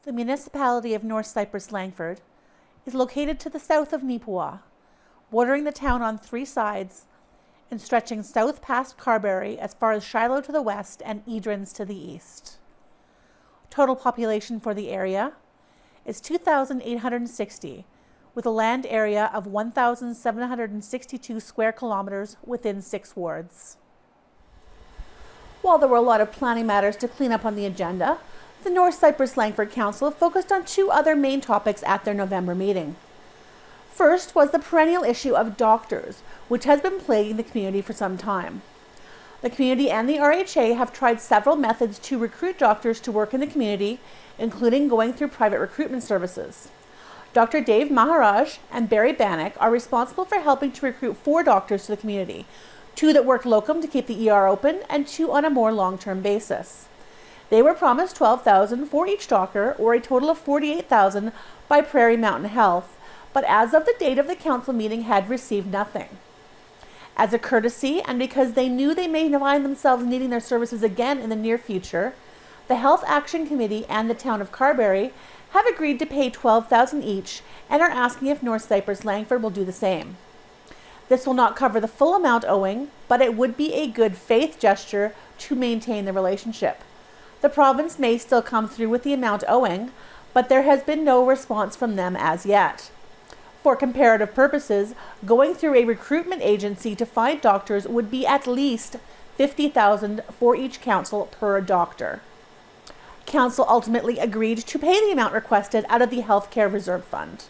The municipality of North Cypress-Langford is located to the south of Neepawa, bordering the town on three sides and stretching south past Carberry as far as Shiloh to the west and Edrins to the east. Total population for the area is 2,860, with a land area of 1,762 square kilometers within 6 wards. While there were a lot of planning matters to clean up on the agenda, the North Cypress-Langford Council focused on 2 other main topics at their November meeting. First was the perennial issue of doctors, which has been plaguing the community for some time. The community and the RHA have tried several methods to recruit doctors to work in the community, including going through private recruitment services. Dr. Dave Maharaj and Barry Bannock are responsible for helping to recruit 4 doctors to the community, 2 that work locum to keep the ER open and 2 on a more long-term basis. They were promised $12,000 for each doctor, or a total of $48,000 by Prairie Mountain Health, but as of the date of the council meeting had received nothing. As a courtesy, and because they knew they may find themselves needing their services again in the near future, the Health Action Committee and the town of Carberry have agreed to pay $12,000 each and are asking if North Cypress-Langford will do the same. This will not cover the full amount owing, but it would be a good faith gesture to maintain the relationship. The province may still come through with the amount owing, but there has been no response from them as yet. For comparative purposes, going through a recruitment agency to find doctors would be at least $50,000 for each council per doctor. Council ultimately agreed to pay the amount requested out of the Healthcare Reserve Fund.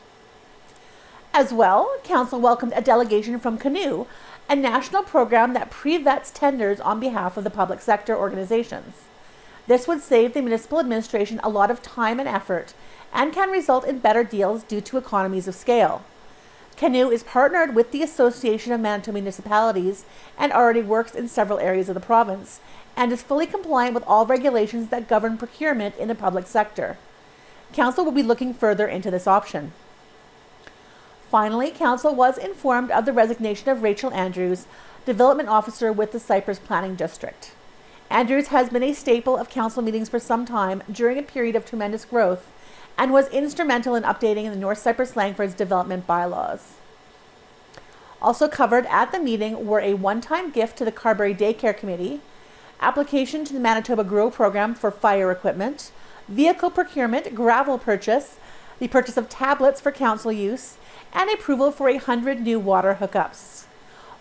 As well, Council welcomed a delegation from Canoe, a national program that pre-vets tenders on behalf of the public sector organizations. This would save the municipal administration a lot of time and effort and can result in better deals due to economies of scale. Canoe is partnered with the Association of Manitoba Municipalities and already works in several areas of the province and is fully compliant with all regulations that govern procurement in the public sector. Council will be looking further into this option. Finally, Council was informed of the resignation of Rachel Andrews, Development Officer with the Cypress Planning District. Andrews has been a staple of council meetings for some time during a period of tremendous growth and was instrumental in updating the North Cypress-Langford's development bylaws. Also covered at the meeting were a one-time gift to the Carberry Daycare Committee, application to the Manitoba Grow Program for fire equipment, vehicle procurement, gravel purchase, the purchase of tablets for council use, and approval for 100 new water hookups.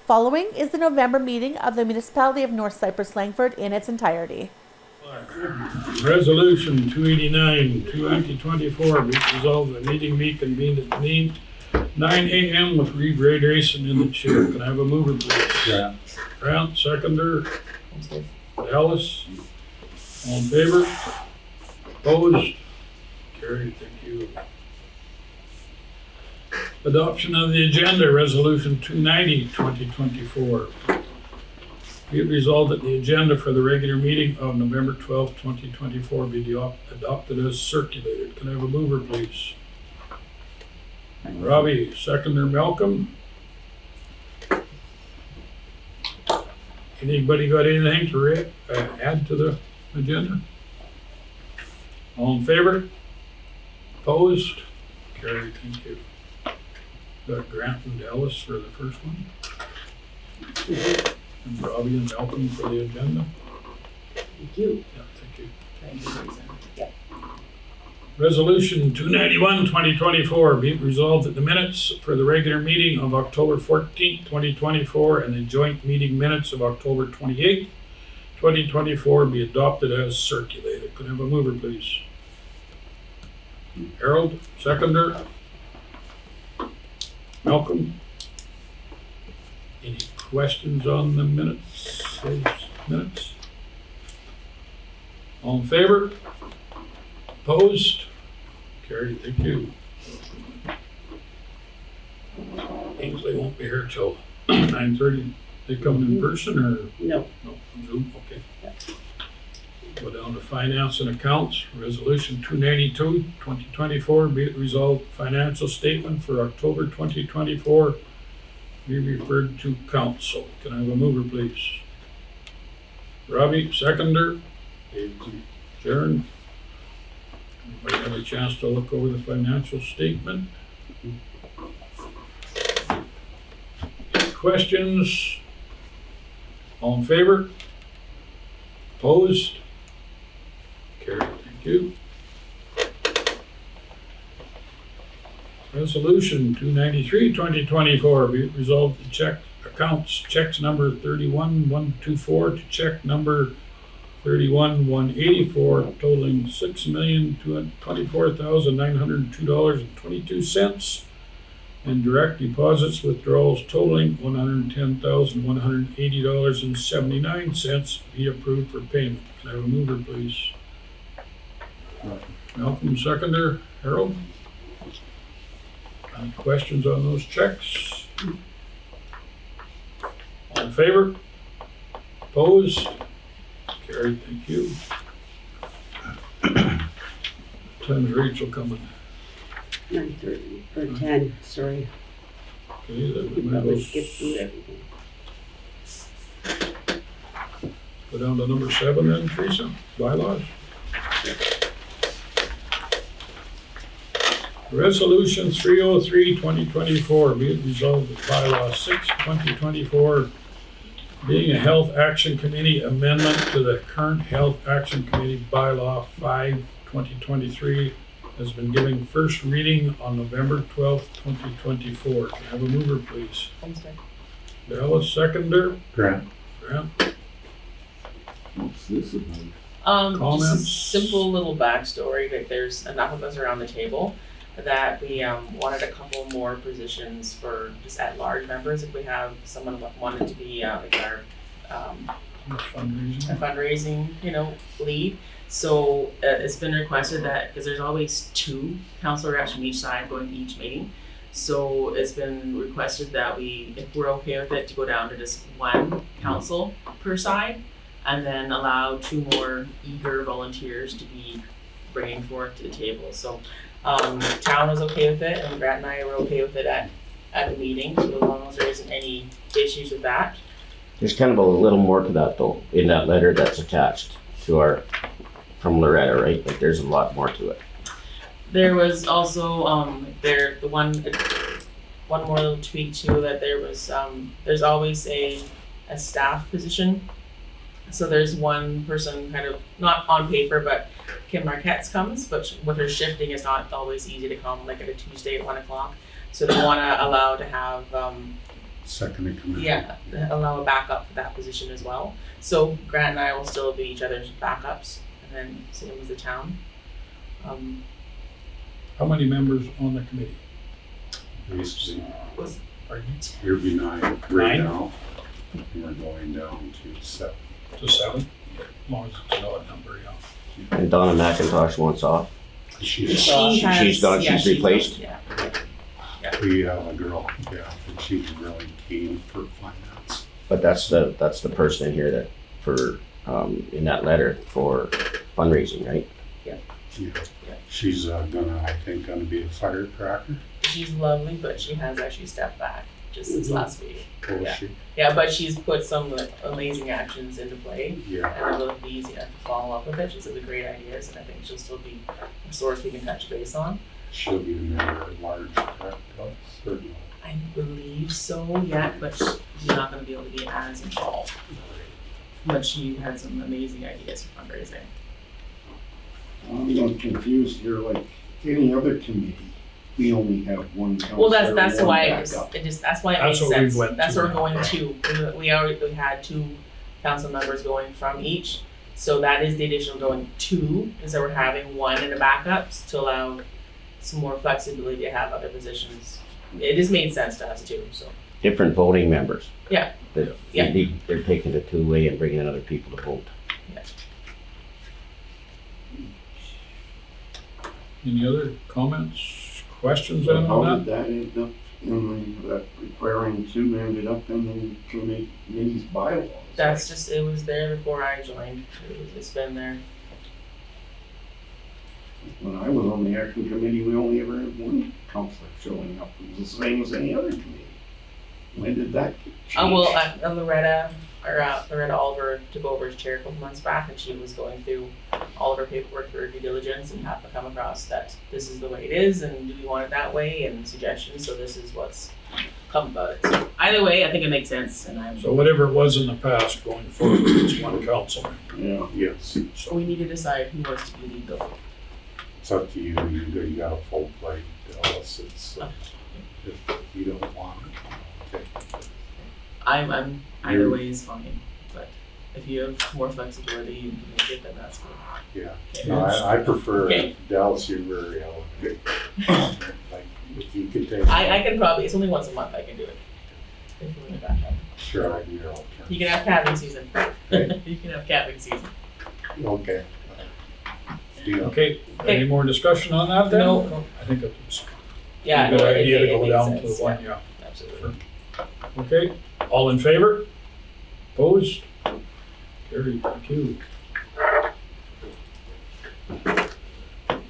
Following is the November meeting of the Municipality of North Cypress-Langford in its entirety. Resolution 289, 2024, be resolved that meeting be convened at 9 a.m. with regradation in the chair. Can I have a mover, please? Grant, seconder. Dallas. All in favor? Opposed? Carried. Thank you. Adoption of the agenda, Resolution 290, 2024. Be it resolved that the agenda for the regular meeting of November 12, 2024 be adopted as circulated. Can I have a mover, please? Robbie, seconder Malcolm. Anybody got anything to add to the agenda? All in favor? Opposed? Carried. Thank you. Got Grant and Dallas for the first one. And Robbie and Malcolm for the agenda. Thank you. Yeah, thank you. Yeah. Resolution 291, 2024, be it resolved that the minutes for the regular meeting of October 14, 2024, and the joint meeting minutes of October 28, 2024 be adopted as circulated. Could I have a mover, please? Harold, seconder. Malcolm. Any questions on the minutes? All in favor? Opposed? Carried. Thank you. Ainsley won't be here till 9:30. They come in person or? No. No, on Zoom, okay. Yeah. Go down to finance and accounts, resolution 292, 2024, be it resolved financial statement for October 2024 be referred to council. Can I have a mover, please? Robbie, seconder. Sharon. Everybody have a chance to look over the financial statement? Questions? All in favor? Opposed? Carried, thank you. Resolution 293, 2024, be it resolved to check accounts, checks number 31124 to check number 31184 totaling $6,224,902.22 and direct deposits withdrawals totaling $110,180.79 be approved for payment. Can I have a mover, please? Malcolm, seconder. Harold? Any questions on those checks? All in favor? Opposed? Carried, thank you. Time's Rachel coming? 9:30 or 10, sorry. Okay, then We we could might probably go skip through everything. go down to number 7 then, Teresa, bylaws. Resolution 303, 2024, be it resolved that bylaw 6, 2024, being a Health Action Committee amendment to the current Health Action Committee bylaw 5, 2023, has been given first reading on November 12th, 2024. Can I have a mover, please? Bella, seconder. Grant. Grant, What's this about? Just a Comments? simple little backstory, that there's enough of us around the table that we wanted a couple more positions for just at-large members. If we have someone wanted to be like our fundraising. fundraising, lead. So it's been requested that, because there's always 2 council reps from each side going to each meeting. So it's been requested that if we're okay with it, to go down to just 1 council per side, and then allow 2 more eager volunteers to be bringing forth to the table. So town was okay with it, and Grant and I were okay with it at the meeting, so as long as there isn't any issues with that. There's kind of a little more to that though, in that letter that's attached to from Loretta, right? Like there's a lot more to it. There was also the one more little tweak too, that there was there's always a staff position. So there's one person kind of not on paper, but Kim Marquette's comes, but with her shifting, it's not always easy to come like at a Tuesday at 1 o'clock. So they want to allow to have Second in command. allow a backup for that position as well. So Grant and I will still be each other's backups, and then same as the town. How many members on the committee? Basically, Pardon? here be 9 right now. And we're going down to 7. To 7? As long as it's an odd number, yeah. And Donna McIntosh wants off. She's gone, she's replaced? Yeah. we have a girl, and she's really keen for finance. But that's the person in here that in that letter for fundraising, right? Yeah. She's gonna be a firecracker. She's lovely, but she has actually stepped back just this last week. Oh, Yeah. she? Yeah, but she's put some amazing actions into play, Yeah. and it'll be easy enough to follow up with it. She's got great ideas, and I think she'll still be a source we can touch base on. She'll be a member at large, correct? Or no? I believe so, yeah, but she's not gonna be able to be as involved. But she had some amazing ideas for fundraising. I'm confused here, like any other committee, we only have one counselor. Well, that's one why backup. that's why it That's makes what we sense. went That's to. what we're going to. We had 2 council members going from each. So that is the additional going 2, is that we're having 1 in the backups to allow some more flexibility to have other positions. It just made sense to us too, so. Different voting members. Yeah. They're taking the 2-way and bringing in other people to vote. Any other comments, questions So on how that? did that end up that requiring 2 ended up in the committee's bylaws? That's just, it was there before I joined. It's been there. When I was on the action committee, we only ever had 1 counselor showing up. It was the same as any other committee. When did that change? Loretta Oliver took over as chair a couple months back, and she was going through all of her paperwork for due diligence and happened to come across that this is the way it is, and do we want it that way, and suggestions, so this is what's come about it. So either way, I think it makes sense, and So whatever it was in the past, going forward, it's one council. Yeah. Yes, so we need to decide who wants to be lead though. it's up to you, you got a full plate, Dallas, it's, if you don't want it, okay. I'm either way is fine, but if you have more flexibility and can make it, then that's good. Yeah, Okay. no, I prefer Okay. Dallas, you're very elegant. Like, if you could take. I can probably, it's only once a month I can do it. If you want to back up. Sure, I'll be your alternative. You can have calving season. Okay. You can have calving season. Okay. Deal. Okay, any more discussion on that then? No. I think it's Yeah. a good no, it- idea to it go makes down to sense, the one, yeah. Absolutely. Okay, all in favor? Opposed? Carried, thank you.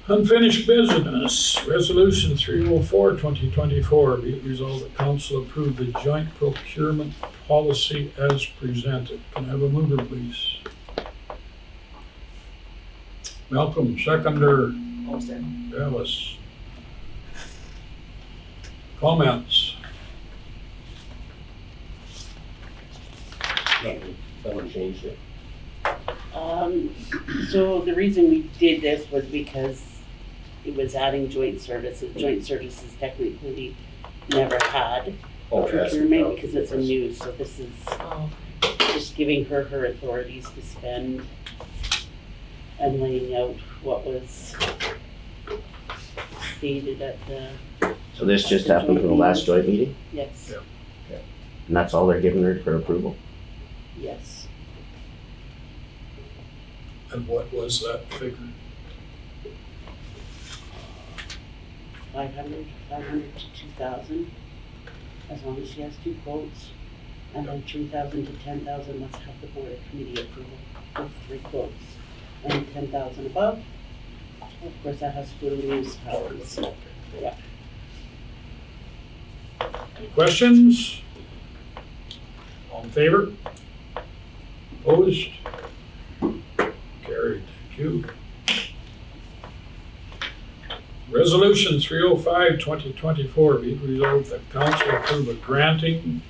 Unfinished business, resolution 304, 2024, be it resolved that council approve the joint procurement policy as presented. Can I have a mover, please? Malcolm, seconder, Homestead. Dallas. Comments? Someone changed it. So the reason we did this was because it was adding joint services. Joint services technically never had Oh, procurement because it's a new, so this is Oh, just giving her authorities to spend and laying out what was stated at the, So this just happened from the last joint meeting, yes, Yeah. and that's all they're giving her for approval? yes. And what was that figure? 500 to 2,000, as long as she has two quotes. And then 3,000 to 10,000 must have the board committee approval, of three quotes. And 10,000 above, of course, that has to go to the municipalities. Yeah. Any questions? All in favor? Opposed? Carried, thank you. Resolution 305, 2024, be it resolved that council approve a granting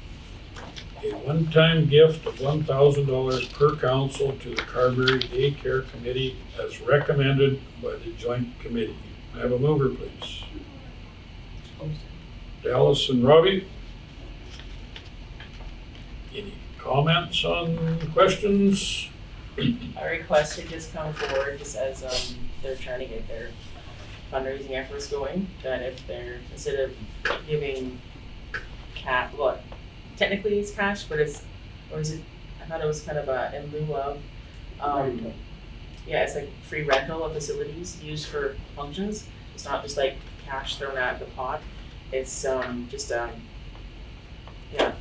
a one-time gift of $1,000 per council to the Carberry Daycare Committee as recommended by the joint committee. I have a mover, please. Dallas and Robbie? Any comments on questions? I request to just come forward just as they're trying to get their fundraising efforts going, that if they're, instead of giving well, technically it's cash, but it's, or is it, I thought it was kind of in lieu of, Rental. yeah, it's like free rental of facilities used for functions. It's not just like cash thrown at the pot. It's just yeah,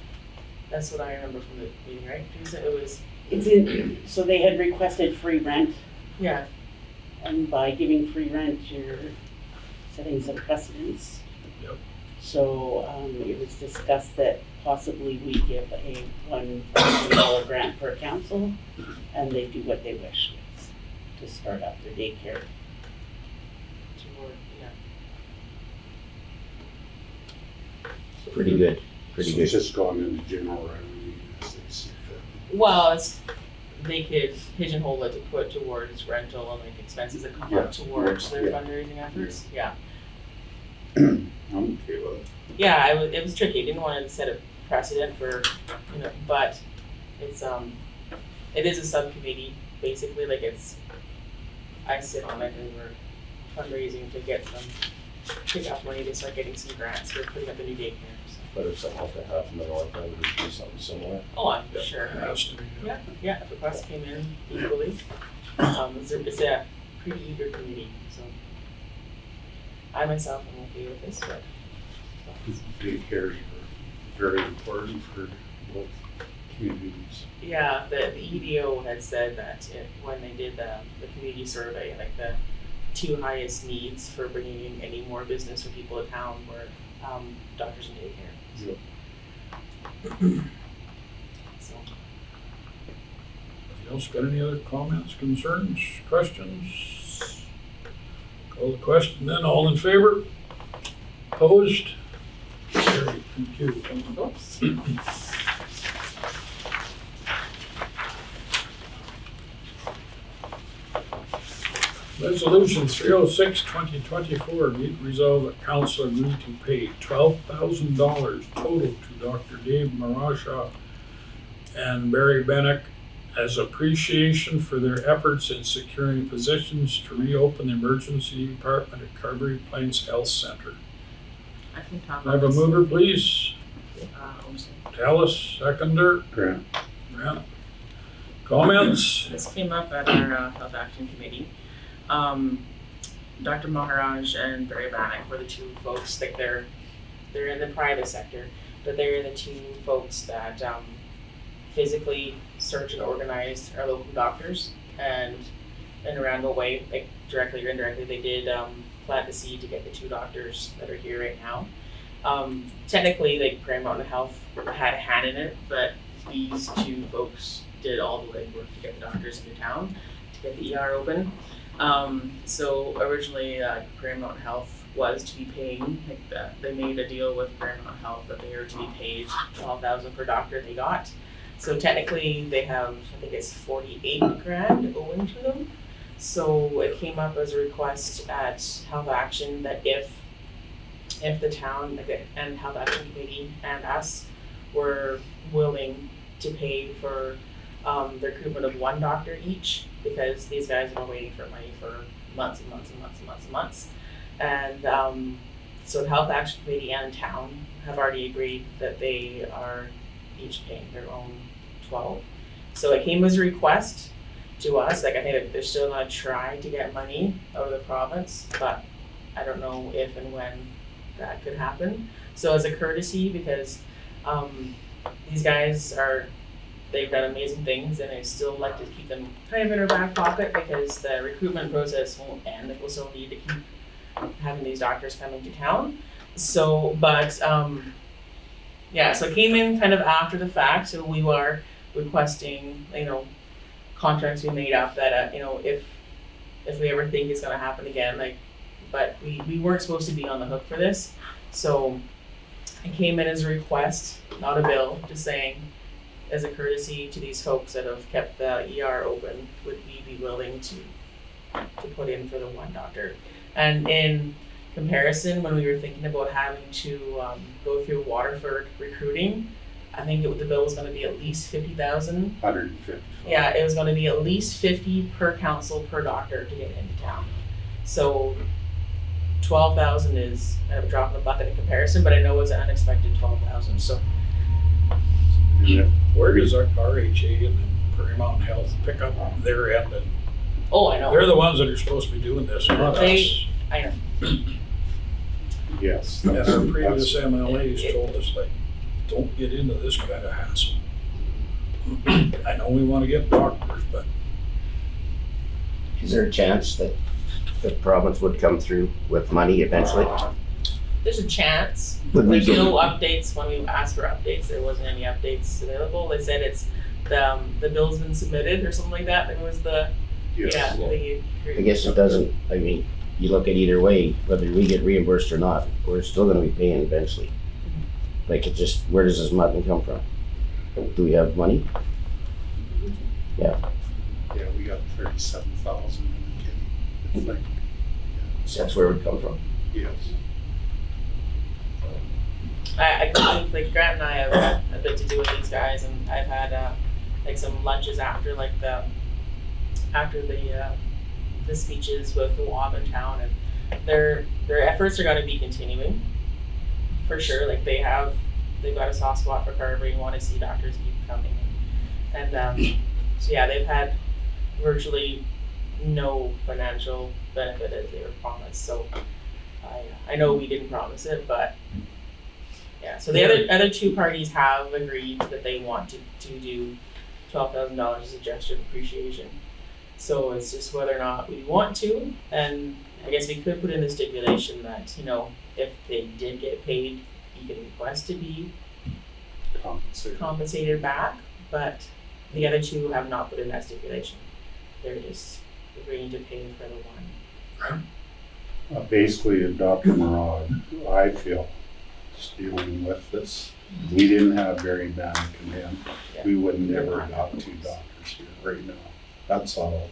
that's what I remember from the meeting, right? Teresa? It was, It's in, so they had requested free rent, yeah, and by giving free rent, you're setting some precedents. Yep. So, it was discussed that possibly we give a $1,000 grant per council, and they do what they wish with to start up their daycare. toward, yeah. Pretty good, pretty So good. it's just going into general revenue as they see fit. Well, it's, they could pigeonhole it to put towards rental and like expenses that come Yeah. up towards their Yeah. fundraising efforts, yeah. I'm okay with it. Yeah, it was tricky, didn't want to set a precedent for, but it's, it is a subcommittee, basically, like it's, I sit on it and we're fundraising to get some, pick up money to start getting some grants for putting up a new daycare, so. But if something like that happened in North End, would do something similar. Oh, I'm Yeah, sure. it has to be. Yeah, if requests came in equally, it's a pretty eager committee, so. I myself am okay with this, but. Daycares are very important for both communities. Yeah, the EDO had said that when they did the community survey, like the two highest needs for bringing in any more business for people in town were doctors and daycare. So, So, Anybody else got any other comments, concerns, questions? Call the question then, all in favor? Opposed? Carried, thank you. oops. Resolution 306, 2024, be it resolved that council agreed to pay $12,000 total to Dr. Dave Marasha and Barry Bennick as appreciation for their efforts in securing positions to reopen the emergency department at Carberry Plains Health Center. I can talk Can I have a about this. mover, please? Homestead. Tallis, seconder. Grant. Grant. Comments? This came up at our Health Action Committee. Dr. Maharaj and Barry Bannock were the two folks, like they're in the private sector, but they're the two folks that physically search and organize our local doctors, and in a roundabout way, like directly or indirectly, they did plant the seed to get the two doctors that are here right now. Technically, like Prairie Mountain Health had a hand in it, but these two folks did all the legwork to get the doctors into town, to get the ER open. So originally, Prairie Mountain Health was to be paying, they made a deal with Prairie Mountain Health that they were to be paid $12,000 per doctor they got. So technically, they have, I think it's 48 grand owing to them. So it came up as a request at Health Action that if the town and Health Action Committee and us were willing to pay for the recruitment of one doctor each, because these guys have been waiting for money for months and months and months and months and months. And so the Health Action Committee and town have already agreed that they are each paying their own 12. So it came as a request to us, like I think that they're still gonna try to get money out of the province, but I don't know if and when that could happen. So as a courtesy, because these guys they've done amazing things, and I still like to keep them kind of in our back pocket, because the recruitment process won't end. Like, we'll still need to keep having these doctors coming to town. So, but yeah, so it came in kind of after the fact. So we were requesting, contracts we made up that, if we ever think it's gonna happen again, but we weren't supposed to be on the hook for this. So it came in as a request, not a bill, just saying, as a courtesy to these folks that have kept the ER open, would we be willing to put in for the one doctor? And in comparison, when we were thinking about having to go through Waterford recruiting, I think the bill was gonna be at least 50,000. 150. Yeah, it was gonna be at least 50 per council per doctor to get into town. So 12,000 is kind of a drop in the bucket in comparison, but I know it's an unexpected 12,000, so. Yeah. Where does our RHA and then Prairie Mountain Health pick up their end? And Oh, I know. they're the ones that are supposed to be doing this, not us. I know. Yes. And that's- our previous that's- MLAs told us, don't get into this kind of hassle. I know we wanna get doctors, but Is there a chance that the province would come through with money eventually? There's a chance. Would we There's get, no updates. When we asked for updates, there wasn't any updates available. They said it's the bill's been submitted or something like that. It was Yes. I guess it doesn't, I mean, you look at either way, whether we get reimbursed or not, we're still gonna be paying eventually. Like, it just, where does this money come from? Do we have money? Yeah, we got 37,000 in the kitty. That's where it would come from. Yes. I like Grant and I have had a bit to do with these guys, and I've had some lunches after the speeches with the WAB in town, and their efforts are going to be continuing for sure. Like they've got a soft spot for Carberry and want to see doctors keep coming, and so yeah, they've had virtually no financial benefit as they were promised. So I know we didn't promise it, but yeah. So the other two parties have agreed that they want to do $12,000 as a gesture of appreciation. So it's just whether or not we want to, and I guess we could put in the stipulation that, if they did get paid, you can request to be compensated. compensated back, but the other two have not put in that stipulation. They're just agreeing to pay for the one. Basically, Dr. Murad, I feel, is dealing with this. We didn't have Barry Band come in. We would never got 2 doctors here right now. That's all.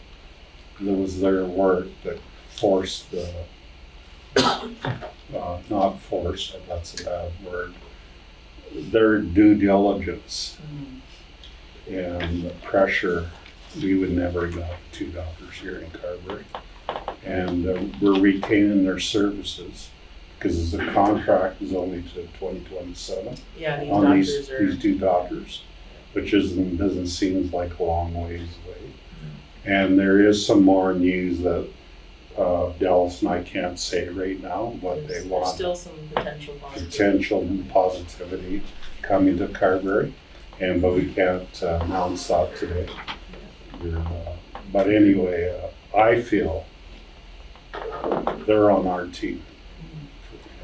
It was their work that forced the, not forced, that's a bad word, their due diligence and the pressure. We would never got 2 doctors here in Carberry. And we're retaining their services because the contract is only to 2027 Yeah, these on doctors are. these 2 doctors, which doesn't seem like a long ways away. And there is some more news that Dallas and I can't say right now, but they There's want still some potential positive. potential positivity coming to Carberry, but we can't announce that today. But anyway, I feel they're on our team.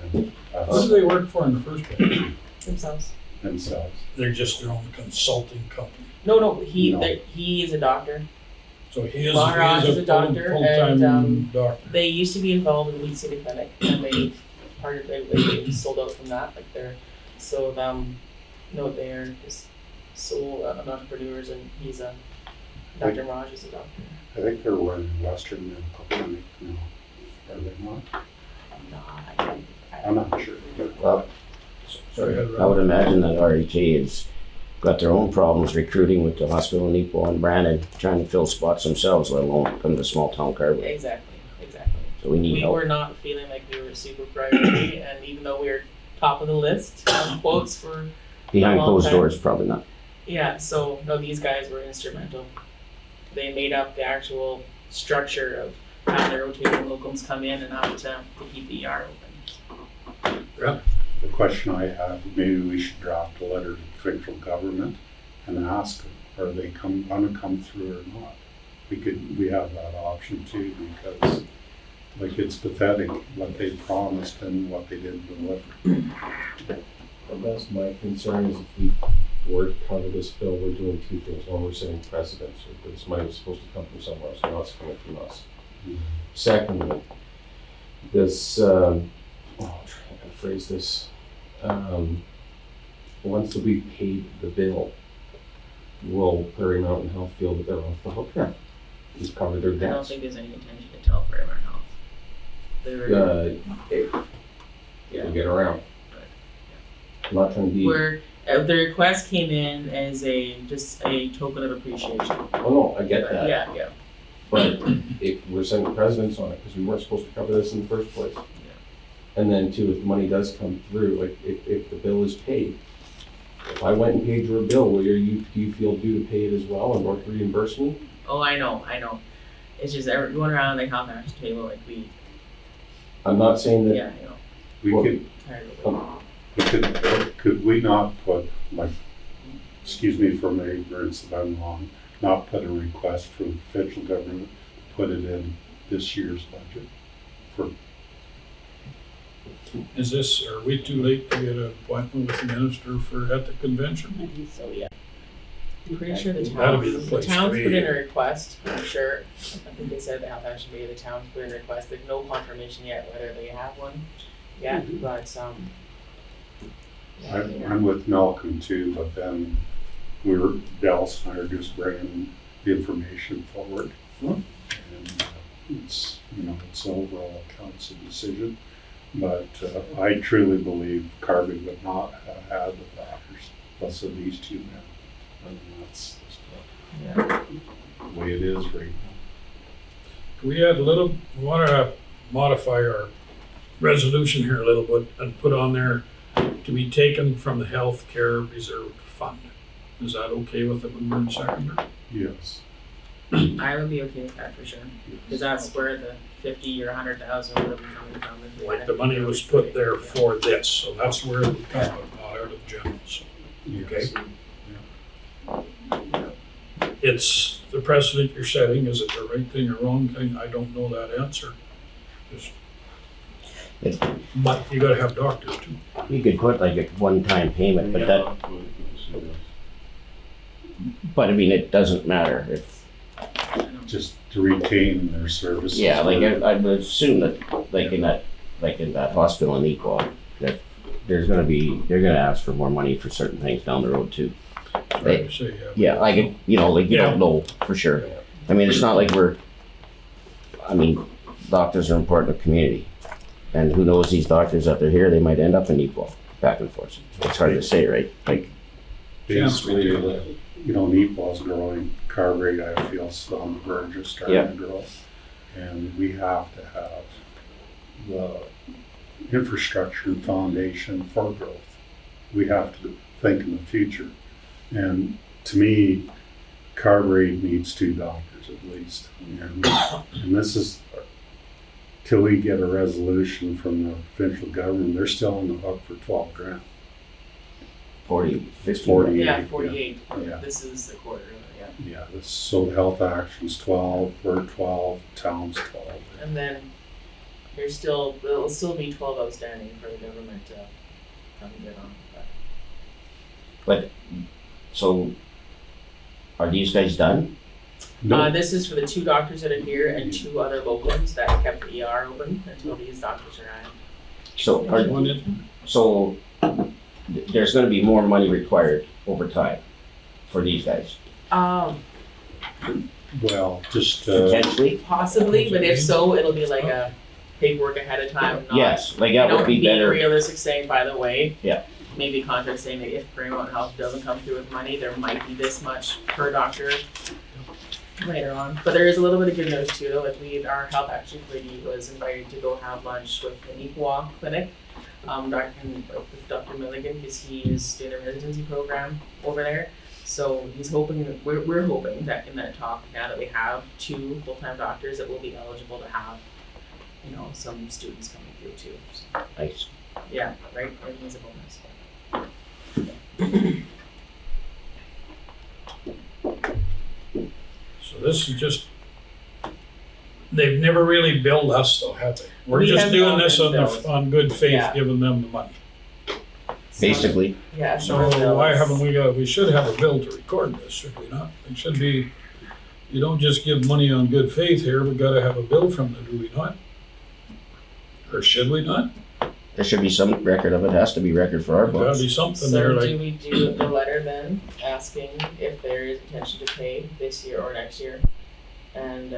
And Who that's do they work for in the first place? Themselves. themselves. They're just their own consulting company. No, No. he is a doctor. So he is Maharaj is a doctor, and, full-time doctor. They used to be involved in the Lead City Clinic, and they sold out from that. Like they're just sole entrepreneurs, and he's a Dr. Raj is a doctor. I think they're running Western Medical Clinic now. Are they not? I'm not sure. Well, Sorry, I would imagine that RHA has got their own problems recruiting with the hospital in Ipoh and Brandon, trying to fill spots themselves, let alone come to small town Carberry. Exactly. So we need We help. were not feeling like we were a super priority, and even though we were top of the list of quotes for Behind a long closed time. doors, probably not. Yeah, so no, these guys were instrumental. They made up the actual structure of how the rotating locums come in and out to keep the ER open. The question I have, maybe we should draft a letter to the federal government and ask them, are they gonna come through or not? We have that option too, because like it's pathetic what they promised and what they didn't deliver. I guess my concern is if we were to cover this bill, we're doing 2 things. One, we're setting precedents. This money was supposed to come from somewhere else, not it's coming from us. Secondly, this, I'm trying to phrase this, once we paid the bill, will Prairie Mountain Health feel that they're off the hook now? We've covered their I don't debts. think there's any intention to tell Prairie Mountain Health. They were, We'll get around. I'm not trying to be, where the request came in as just a token of appreciation. oh no, I get that. Yeah. But if we're sending precedents on it, because we weren't supposed to cover this in the first place. And then too, if the money does come through, like if the bill is paid, if I went and paid your bill, do you feel due to pay it as well and don't reimburse me? Oh, I know. It's just going around the health action table like we, I'm not saying that, yeah, you know, We Well- could, tired of it. could we not put, like, excuse me for my ignorance if I'm wrong, not put a request from the federal government, put it in this year's budget? Are we too late to get an appointment with the minister at the convention? I think so, yeah. I'm pretty sure the That'd be the towns, place to put be. in a request, I'm sure. I think they said the health action day, the towns put in a request. There's no confirmation yet whether they have one yet, but, I'm with Malcolm too, but then Dallas and I are just bringing the information forward. And it's overall council decision. But I truly believe Carby would not have had the doctors, plus of these 2 men. And that's just the way it is right now. We want to modify our resolution here a little bit and put on there to be taken from the healthcare reserve fund. Is that okay with the mover and seconder? Yes. I would be okay with that for sure. Because that's where the 50 or 100,000 would have been coming from. if we Like had the money was put there for this, so that's where it would come out, not out of general. So Yes. it's the precedent you're setting. Is it the right thing or wrong thing? I don't know that answer. But you gotta have doctors too. You could put like a one-time payment, but that, But I mean, it doesn't matter if, Just to retain their services. yeah, like I would assume that, like in that hospital in Equal, that they're gonna ask for more money for certain things down the road too. Hard to say, Yeah, like, you know, like you Yeah. don't know for sure. I mean, it's not like doctors are important to the community. And who knows, these doctors that they're here, they might end up in Equal, back and forth. It's hard to say, right? Like, Basically, you know, Nepal's growing, Carberry, I feel, is on the verge of starting to grow. And we have to have the infrastructure and foundation for growth. We have to think in the future. And to me, Carberry needs 2 doctors at least. And this is, till we get a resolution from the provincial government, they're still on the hook for 12 grand. 40, 50. 40. Yeah, 48. Yeah. This is the quarter, yeah. Yeah, so Health Action's 12, we're 12, town's 12. And then there'll still be 12 outstanding for the government to come and get on. But, so, are these guys done? This is for the 2 doctors that are here and 2 other locums that kept the ER open until these doctors arrive. So, there's gonna be more money required over time for these guys, Well, just, potentially? Possibly, but if so, it'll be like a paperwork ahead of time, not. Yes, like that would be Being better. realistic, saying, by the way. Yeah. Maybe contract saying that if Greenmount Health doesn't come through with money, there might be this much per doctor later on. But there is a little bit of good news too, though. Like our health action committee was invited to go have lunch with the Equal clinic, with Dr. Milligan, because he is doing a residency program over there. So he's hoping, we're hoping that in that talk, now that we have 2 full-time doctors, that we'll be eligible to have, you know, some students coming through too. So, Nice. yeah, right, everything's a bonus. So this is just, they've never really billed us though, have they? We're We just have doing not this been on billed. on good faith, Yeah. giving them the money. Basically, Yeah. So why haven't we should have a bill to record this, should we not? It should be, you don't just give money on good faith here, we gotta have a bill from them, do we not? Or should we not? there should be some record of it, has to be record for our There's gotta books. be something there, So do like, we do the letter then, asking if there is intention to pay this year or next year? And,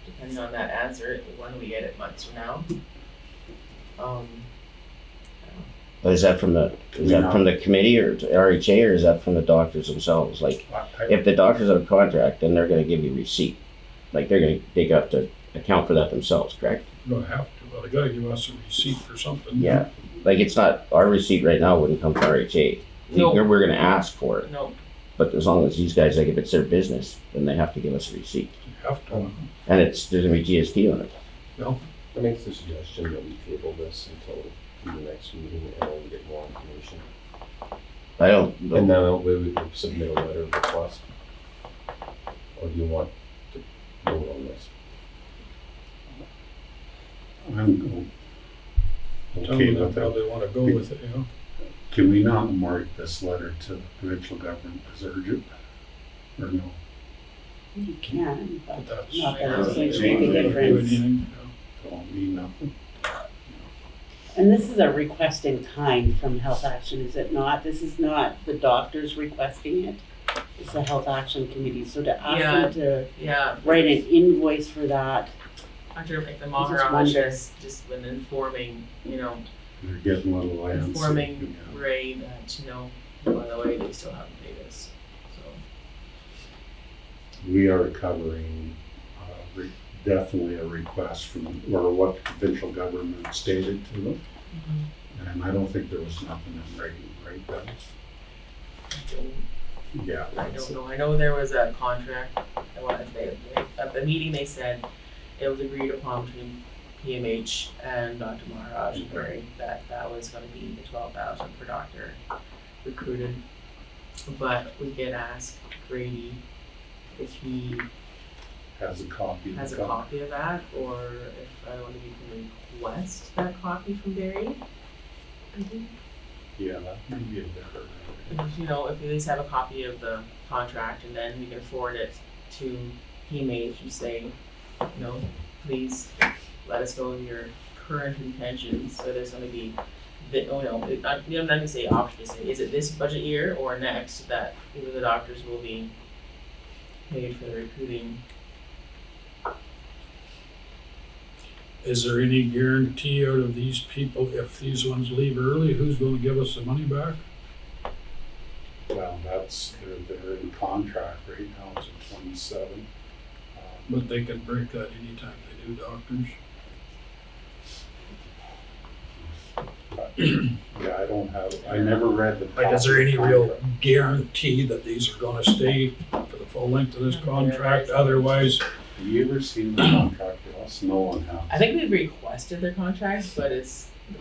depending on that answer, when we get it months from now. Is that from the committee or to RHA, or is that from the doctors themselves? Like, if the doctors have a contract, then they're gonna give you receipt. Like, they have to account for that themselves, correct? we don't have to, well, they gotta give us a receipt for something. Yeah. Like, it's not, our receipt right now wouldn't come from RHA. No. We're gonna ask for it, No, but as long as these guys, like, if it's their business, then they have to give us a receipt. You have to. And there's gonna be GST on it. I make the suggestion that we table this until the next meeting and then we get more information. I don't, And then we would submit a letter of request. Or do you want to vote on this? I'm Tell okay them with how that. they wanna go with it, you know? Can we not mark this letter to the provincial government as urgent? Or no? You can, But but that's. not that it's going it's to going to make make a a difference. Anything, Don't mean nothing. And this is a request in kind from Health Action, is it not? This is not the doctors requesting it. It's the Health Action Committee. So to ask them to yeah, write an invoice for that, Dr. I McNamara just on wonder. just been informing, you know, They're getting a little antsy. informing Yeah. Ray that, you know, by the way, they still haven't paid us, so. We are covering definitely a request from, or what the provincial government stated to them. And I don't think there was nothing in writing, right, Yeah. I don't know, I know there was a contract, at the meeting they said it was agreed upon between PMH and Dr. Maharaj and Ray that was gonna be the 12,000 per doctor recruited. But we did ask Grady if he Has a copy. has a copy of that, or if we can request that copy from Barry. I think. Yeah, that might be a better. If, you know, if you at least have a copy of the contract, and then we can forward it to PMH and say, you know, please let us know your current intentions, so there's gonna be, I'm not gonna say option, just say, is it this budget year or next that either the doctors will be paid for the recruiting? Is there any guarantee out of these people, if these ones leave early, who's gonna give us the money back? Well, they're in contract right now, it's at 27. But they can break that anytime they do, doctors. Yeah, I never read the. Like, is there any real guarantee that these are gonna stay for the full length of this contract? Otherwise, Have you ever seen the contract with us? No one has. I think we've requested their contracts, but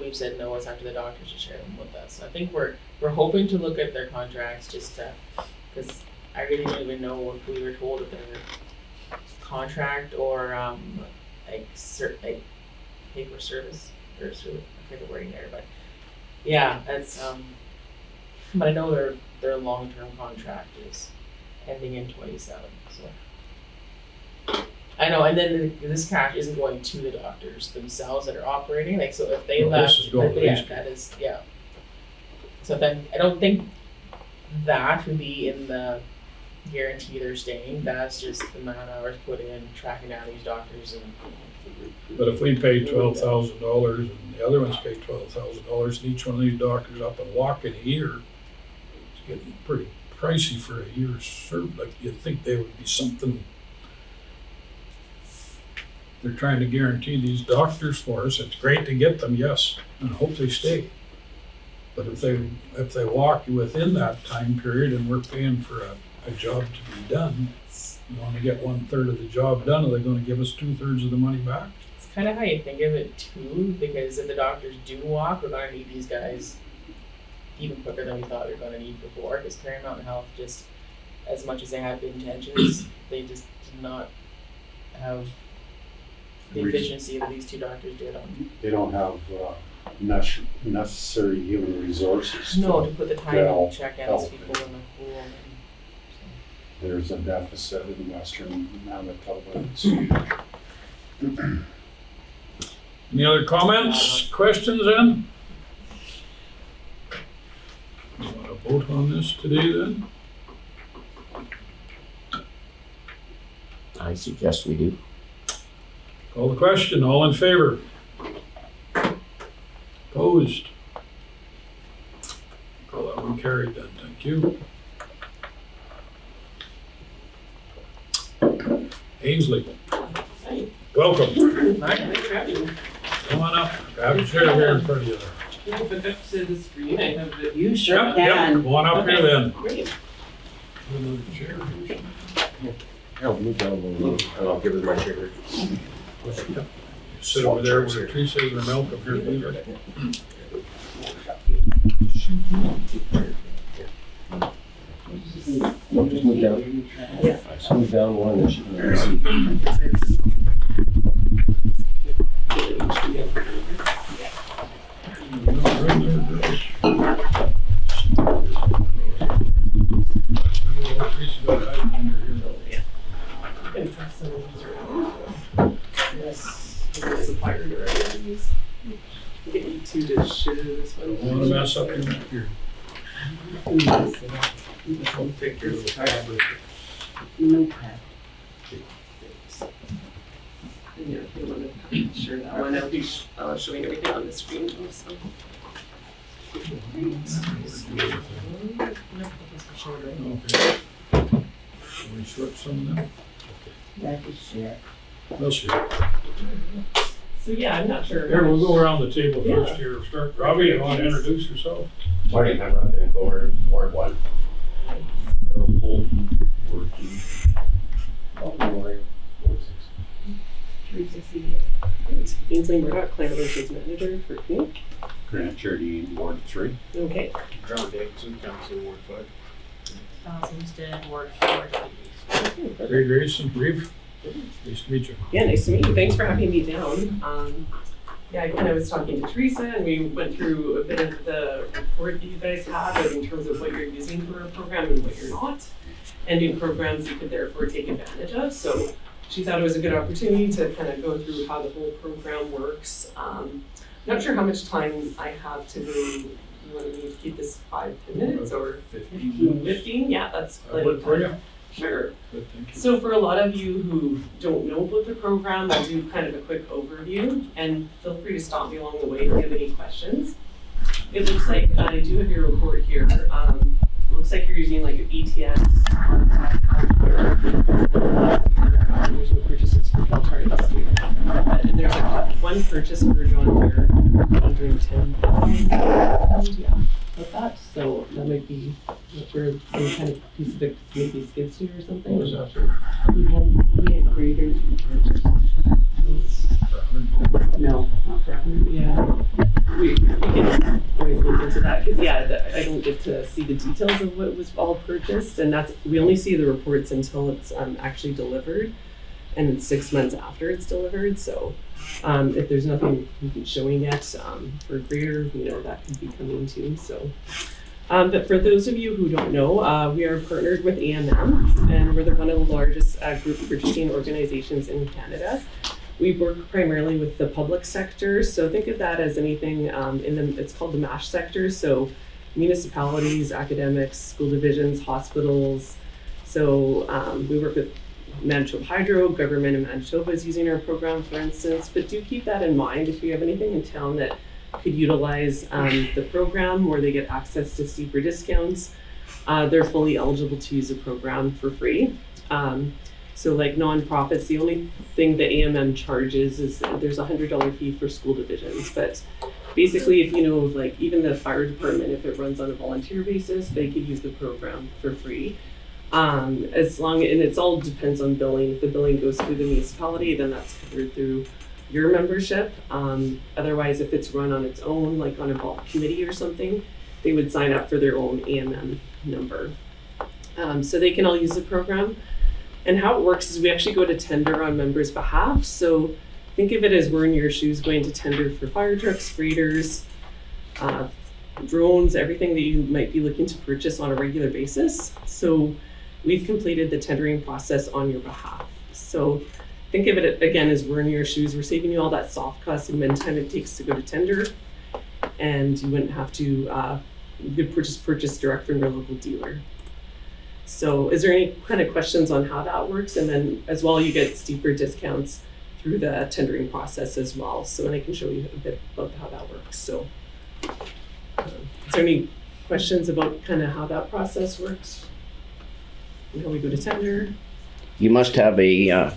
we've said no, it's up to the doctors to share them with us. So I think we're hoping to look at their contracts just to, because I really don't even know if we were told that their contract or like paper service or sort of, I forget the wording there, but yeah, that's but I know their long-term contract is ending in 27, so. I know, and then this cash isn't going to the doctors themselves that are operating, like, so if they No, left. this is going to yeah, these that is, yeah. So then, I don't think that would be in the guarantee they're staying, that's just the amount of hours put in tracking down these doctors and. but if we pay $12,000 and the other ones pay $12,000 and each one of these doctors up and walk in a year, it's getting pretty pricey for a year's service. Like, you'd think they would be something. They're trying to guarantee these doctors for us. It's great to get them, yes, and I hope they stay. But if they walk within that time period and we're paying for a job to be done, we want to get 1/3 of the job done, are they going to give us 2/3 of the money back? It's kind of how you think of it too, because if the doctors do walk, we're gonna need these guys even quicker than we thought we were gonna need before, because Paramount Health just, as much as they had good intentions, they just did not have the efficiency that these two doctors did on. They don't have necessary human resources. No, to put the time help- and check in these help. people in the pool and. There's a deficit in Western Manitoba. Any other comments, questions then? You want to vote on this today then? I suggest we do. Call the question, all in favor? Opposed? Call that one carried then, thank you. Ainsley, welcome. Thanks for having me. Come on up, have a chair here in front of you. Can I hook up to the screen? I have the. You sure Yep, yep, can. come on up here then. Great. Another chair. I'll move down a little, and I'll give her my sugar. Sit over there where Teresa is or Malcolm here, please. No, just move down. Just move down one and she can see. Supplier directories. Get you two to share this one. Don't want to mess up your neck here. Take your Notepad. Yeah, if you want to share that one, I'll be showing everything on the screen also. Okay. Can we switch some of them? That is share. We'll see. So yeah, I'm not sure. Here, we'll go around the table first here. Start, Robbie, you want to introduce yourself? Morning, I'm Rob Vancouver, Ward 1. Ainsley Murdoch, Climate Relations Manager for Pink. Grant Jardine, Ward 3. Okay. John Davidson, Council Ward 5. Instead, Ward 4. Ray Grayson, brief. Nice to meet you. Yeah, nice to meet you. Thanks for having me down. yeah, I kind of was talking to Teresa and we went through a bit of the report that you guys have in terms of what you're using for a program and what you're not, and new programs you could therefore take advantage of. So she thought it was a good opportunity to kind of go through how the whole program works. Not sure how much time I have to do. You want me to keep this 5-10 minutes or 15? Yeah, that's I'll look for you. Sure. Good, thank you. So for a lot of you who don't know about the program, I'll do kind of a quick overview, and feel free to stop me along the way if you have any questions. It looks like, I do have your report here. Looks like you're using like a BTS. There's no purchases for Caltari this year. And there's one purchase for John Deere, 110,000. Yeah, like that. So that might be for some kind of piece of it, maybe skid steer or something. What was that for? We had graders purchased. No, not for 100. Yeah, we can always look into that, because I don't get to see the details of what was all purchased, and we only see the reports until it's actually delivered, and it's 6 months after it's delivered. So if there's nothing showing yet for grader, that could be coming too. So. But for those of you who don't know, we are partnered with AMM, and we're one of the largest group purchasing organizations in Canada. We work primarily with the public sector, so think of that as anything it's called the MASH sector, so municipalities, academics, school divisions, hospitals. So we work with Manitoba Hydro, government in Manitoba is using our program, for instance, but do keep that in mind if you have anything in town that could utilize the program where they get access to steeper discounts. They're fully eligible to use the program for free. So like nonprofits, the only thing the AMM charges is there's a $100 fee for school divisions. But basically, if like even the fire department, if it runs on a volunteer basis, they could use the program for free. And it all depends on billing. If the billing goes through the municipality, then that's covered through your membership. Otherwise, if it's run on its own, like on a committee or something, they would sign up for their own AMM number. So they can all use the program. And how it works is we actually go to tender on members' behalf. So think of it as we're in your shoes going to tender for fire trucks, graders, drones, everything that you might be looking to purchase on a regular basis. So we've completed the tendering process on your behalf. So think of it again as we're in your shoes. We're saving you all that soft cost and when time it takes to go to tender. And you wouldn't have to, you could purchase direct from your local dealer. So is there any kind of questions on how that works? And then as well, you get steeper discounts through the tendering process as well. So, and I can show you a bit about how that works. So is there any questions about kind of how that process works? And how we go to tender? You must have a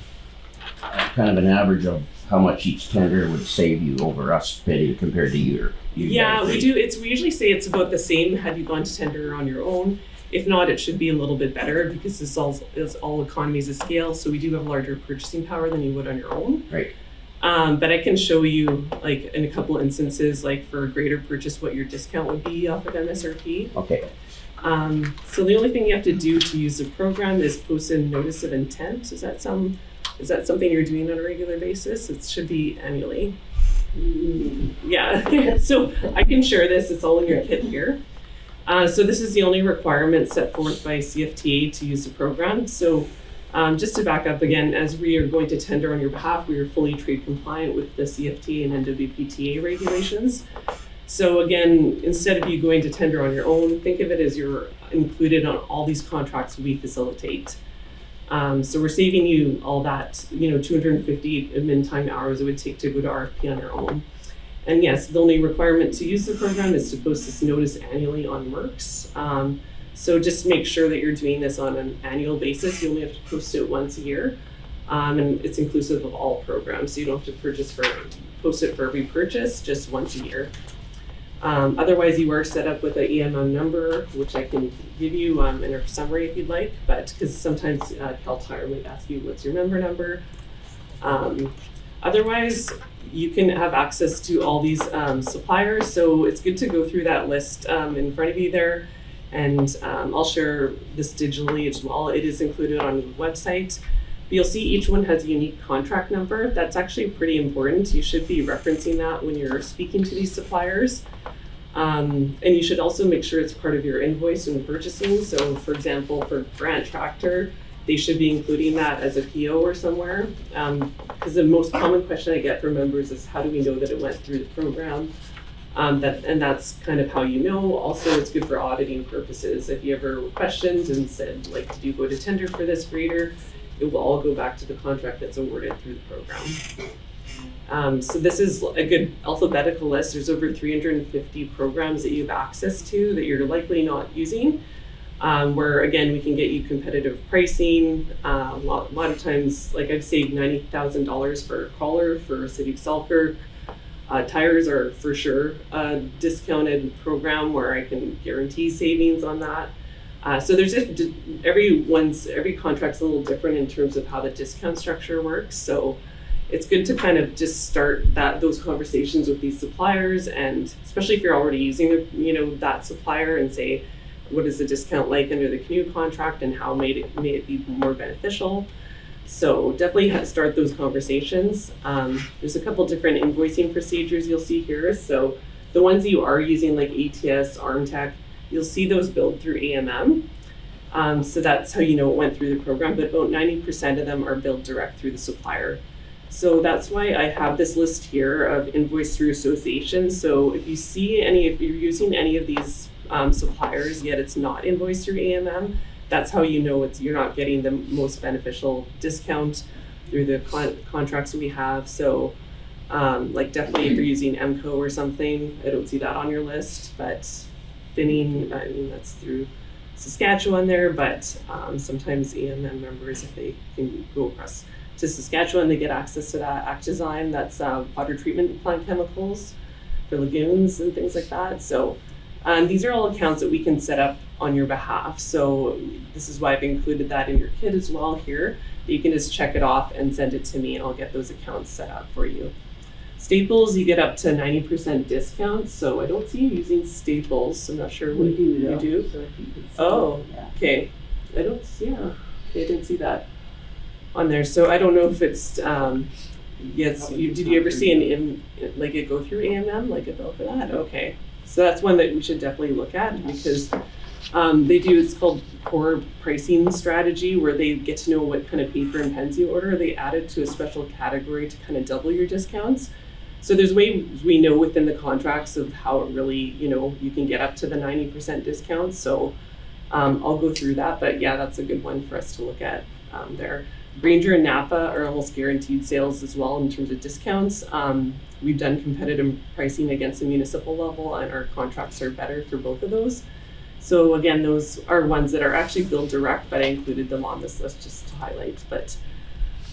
kind of an average of how much each tender would save you over us bidding compared to you. Yeah, we do. We usually say it's about the same had you gone to tender on your own. If not, it should be a little bit better because this is all economies of scale. So we do have larger purchasing power than you would on your own. Right. But I can show you, like in a couple of instances, like for a greater purchase, what your discount would be off of MSRP. Okay. So the only thing you have to do to use the program is post a notice of intent. Is that something you're doing on a regular basis? It should be annually. Yeah. So I can share this. It's all in your kit here. So this is the only requirement set forth by CFTA to use the program. So just to back up again, as we are going to tender on your behalf, we are fully trade compliant with the CFTA and NWPTA regulations. So again, instead of you going to tender on your own, think of it as you're included on all these contracts we facilitate. So we're saving you all that, 250 admin time hours it would take to go to RFP on your own. And yes, the only requirement to use the program is to post this notice annually on Mercs. So just make sure that you're doing this on an annual basis. You only have to post it once a year. And it's inclusive of all programs. So you don't have to post it for every purchase, just once a year. Otherwise, you are set up with an EMM number, which I can give you in our summary if you'd like, but because sometimes CalTire might ask you what's your member number. Otherwise, you can have access to all these suppliers, so it's good to go through that list in front of you there, and I'll share this digitally as well. It is included on the website. You'll see each one has a unique contract number. That's actually pretty important. You should be referencing that when you're speaking to these suppliers. And you should also make sure it's part of your invoice when purchasing. So for example, for Grant Tractor, they should be including that as a PO or somewhere. Because the most common question I get from members is, how do we know that it went through the program? And that's kind of how you know. Also, it's good for auditing purposes. If you ever were questioned and said, like, did you go to tender for this grader? It will all go back to the contract that's awarded through the program. So this is a good alphabetical list. There's over 350 programs that you have access to that you're likely not using, where again, we can get you competitive pricing. A lot of times, like I've saved $90,000 for a crawler for City of Selkirk. Tires are for sure a discounted program where I can guarantee savings on that. So there's just every contract's a little different in terms of how the discount structure works. So it's good to kind of just start those conversations with these suppliers, and especially if you're already using that supplier, and say, what is the discount like under the canoe contract, and how may it be more beneficial. So definitely start those conversations. There's a couple different invoicing procedures you'll see here. So the ones you are using, like ATS, ARMTech, you'll see those billed through AMM. So that's how you know it went through the program, but about 90% of them are billed direct through the supplier. So that's why I have this list here of invoice through associations. So if you're using any of these suppliers, yet it's not invoiced through AMM, that's how you know you're not getting the most beneficial discount through the contracts we have. So like definitely if you're using MCO or something, I don't see that on your list, but Finning, I mean, that's through Saskatchewan there, but sometimes AMM members, if they can go across to Saskatchewan, they get access to that Actizyme, that's water treatment plant chemicals for lagoons and things like that. So these are all accounts that we can set up on your behalf. So this is why I've included that in your kit as well here. You can just check it off and send it to me, and I'll get those accounts set up for you. Staples, you get up to 90% discounts. So I don't see you using Staples. So I'm not sure what you do. So if you could see, Oh, yeah. okay. I don't see, yeah. Okay, I didn't see that on there. So I don't know if it's, yes, did you ever see like it go through AMM, like a bill for that? Okay. So that's one that we should definitely look at, because it's called core pricing strategy, where they get to know what kind of paper and pens you order. They add it to a special category to kind of double your discounts. So there's ways we know within the contracts of how it really, you can get up to the 90% discounts. So I'll go through that, but yeah, that's a good one for us to look at there. Granger and Napa are almost guaranteed sales as well in terms of discounts. We've done competitive pricing against the municipal level, and our contracts are better for both of those. So again, those are ones that are actually billed direct, but I included them on this list just to highlight. But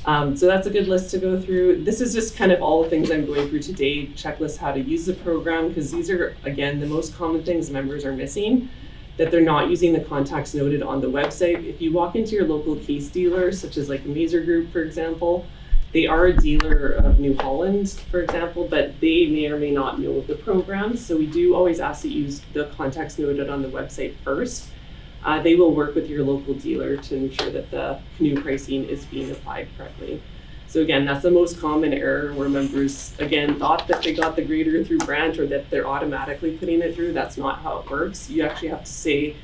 so that's a good list to go through. This is just kind of all the things I'm going through today, checklist how to use the program, because these are, again, the most common things members are missing, that they're not using the contacts noted on the website. If you walk into your local case dealer, such as like a Mazer Group, for example, they are a dealer of New Holland, for example, but they may or may not know of the program. So we do always ask that you use the contacts noted on the website first. They will work with your local dealer to ensure that the canoe pricing is being applied correctly. So again, that's the most common error, where members, again, thought that they got the grader through Grant, or that they're automatically putting it through. That's not how it works. You actually have to say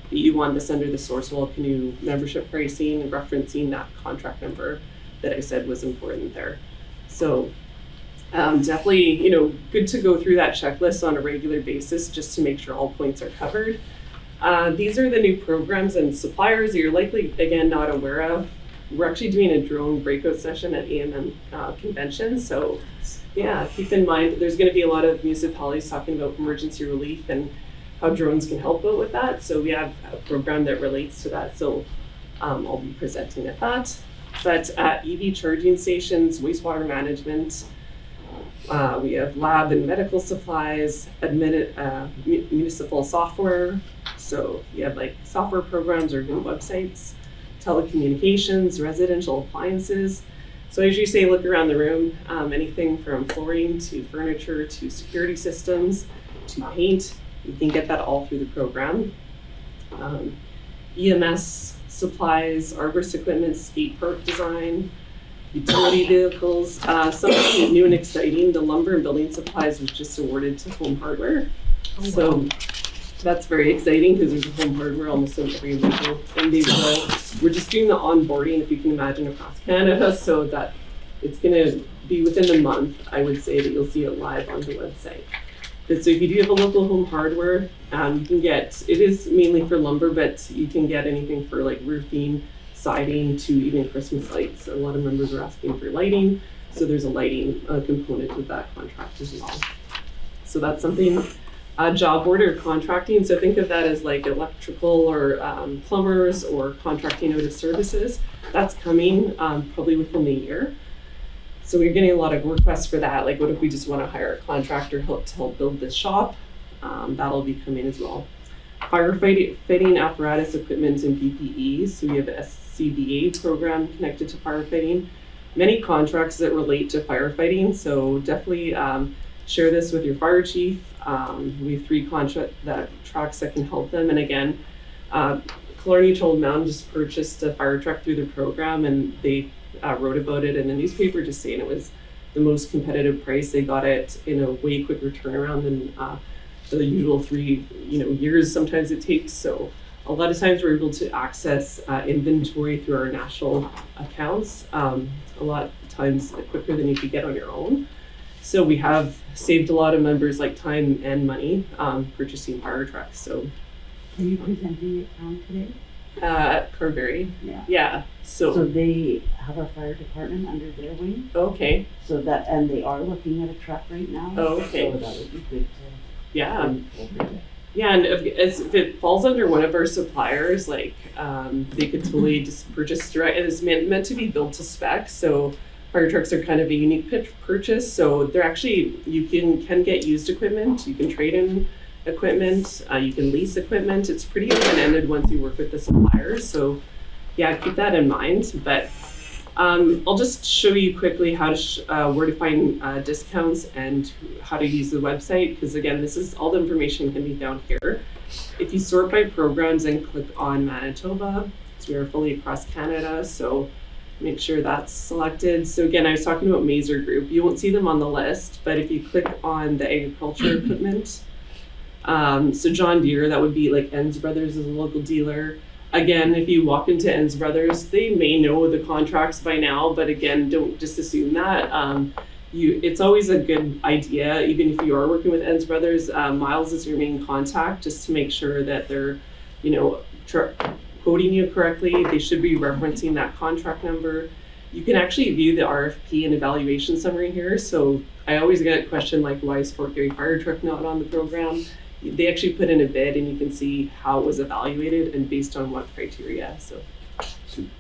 that you want this under the Sourcewell Canoe membership pricing, and referencing that contract number that I said was important there. So definitely, good to go through that checklist on a regular basis, just to make sure all points are covered. These are the new programs and suppliers that you're likely, again, not aware of. We're actually doing a drone breakout session at AMM convention. So yeah, keep in mind, there's going to be a lot of municipalities talking about emergency relief and how drones can help out with that. So we have a program that relates to that. So I'll be presenting at that. But EV charging stations, wastewater management, we have lab and medical supplies, municipal software. So you have like software programs or new websites, telecommunications, residential appliances. So as you say, look around the room, anything from flooring to furniture to security systems to paint, you can get that all through the program. EMS supplies, arborist equipment, skate park design, utility vehicles. Something new and exciting, the lumber and building supplies was just awarded to Home Hardware. So that's very exciting because there's a Home Hardware almost in every local. And we're just doing the onboarding, if you can imagine, across Canada, so that it's gonna be within the month, I would say, that you'll see it live on the website. But so if you do have a local Home Hardware, you can get, it is mainly for lumber, but you can get anything for like roofing, siding, to even Christmas lights. A lot of members are asking for lighting, so there's a lighting component with that contract as well. So that's something, job order contracting. So think of that as like electrical or plumbers or contracting out of services. That's coming probably within the year. So we're getting a lot of requests for that. Like, what if we just want to hire a contractor to help build this shop? That'll be coming as well. Firefighting apparatus, equipment, and PPE. So we have a SCBA program connected to firefighting. Many contracts that relate to firefighting. So definitely share this with your fire chief. We have 3 tracks that can help them. And again, Killarney Told Mountain just purchased a fire truck through the program, and they wrote about it in the newspaper, just saying it was the most competitive price. They got it in a way quicker turnaround than the usual 3 years sometimes it takes. So a lot of times we're able to access inventory through our national accounts a lot of times quicker than you could get on your own. So we have saved a lot of members like time and money purchasing fire trucks. So Are you presenting it today? at Carberry, Yeah. yeah. So So they have a fire department under their wing, okay, so that, and they are looking at a truck right now. Oh, okay. So that would be good to yeah. bring forward. Yeah, and if it falls under one of our suppliers, like they could totally just purchase direct. It is meant to be built to spec, so fire trucks are kind of a unique purchase. So they're actually, you can get used equipment, you can trade in equipment, you can lease equipment. It's pretty open-ended once you work with the suppliers. So yeah, keep that in mind. But I'll just show you quickly how to where to find discounts and how to use the website, because again, this is all the information can be found here. If you sort by programs and click on Manitoba, so we are fully across Canada, so make sure that's selected. So again, I was talking about Mazer Group. You won't see them on the list, but if you click on the agriculture equipment, so John Deere, that would be like Enns Brothers is a local dealer. Again, if you walk into Enns Brothers, they may know the contracts by now, but again, don't just assume that. It's always a good idea, even if you are working with Enns Brothers, Miles is your main contact, just to make sure that they're, quoting you correctly. They should be referencing that contract number. You can actually view the RFP and evaluation summary here. So I always get a question like, why is Fort Garry Fire Truck not on the program? They actually put in a bid, and you can see how it was evaluated and based on what criteria. So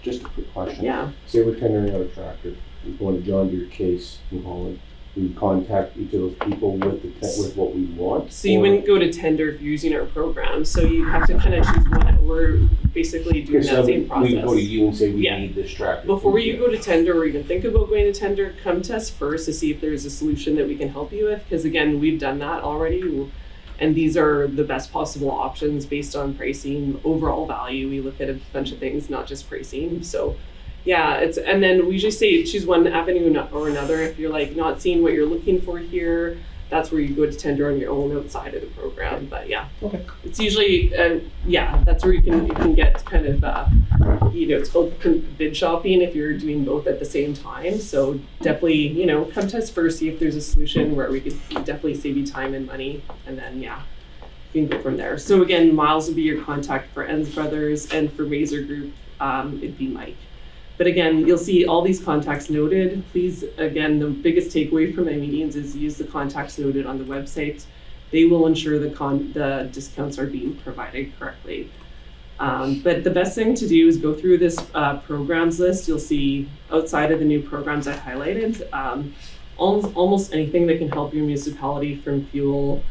just a quick question. yeah. Say we're tendering out a tractor, we go on a John Deere case in Holland, we contact each of those people with with what we want. So you wouldn't go to tender if you're using our program. So you have to kind of choose one. We're basically doing that same process. We go to you and say we Yeah. need this tractor. Before you go to tender or even think about going to tender, come to us first to see if there's a solution that we can help you with. Because again, we've done that already. And these are the best possible options based on pricing, overall value. We look at a bunch of things, not just pricing. So yeah, and then we usually say choose one avenue or another. If you're like not seeing what you're looking for here, that's where you go to tender on your own outside of the program. But yeah, Okay. it's usually, that's where you can get kind of, it's called bid shopping if you're doing both at the same time. So definitely, come to us first, see if there's a solution where we could definitely save you time and money. And then, you can go from there. So again, Miles would be your contact for Enns Brothers, and for Mazer Group, it'd be Mike. But again, you'll see all these contacts noted. Please, again, the biggest takeaway from my meetings is use the contacts noted on the website. They will ensure the discounts are being provided correctly. But the best thing to do is go through this programs list. You'll see outside of the new programs I highlighted, almost anything that can help your municipality, from fuel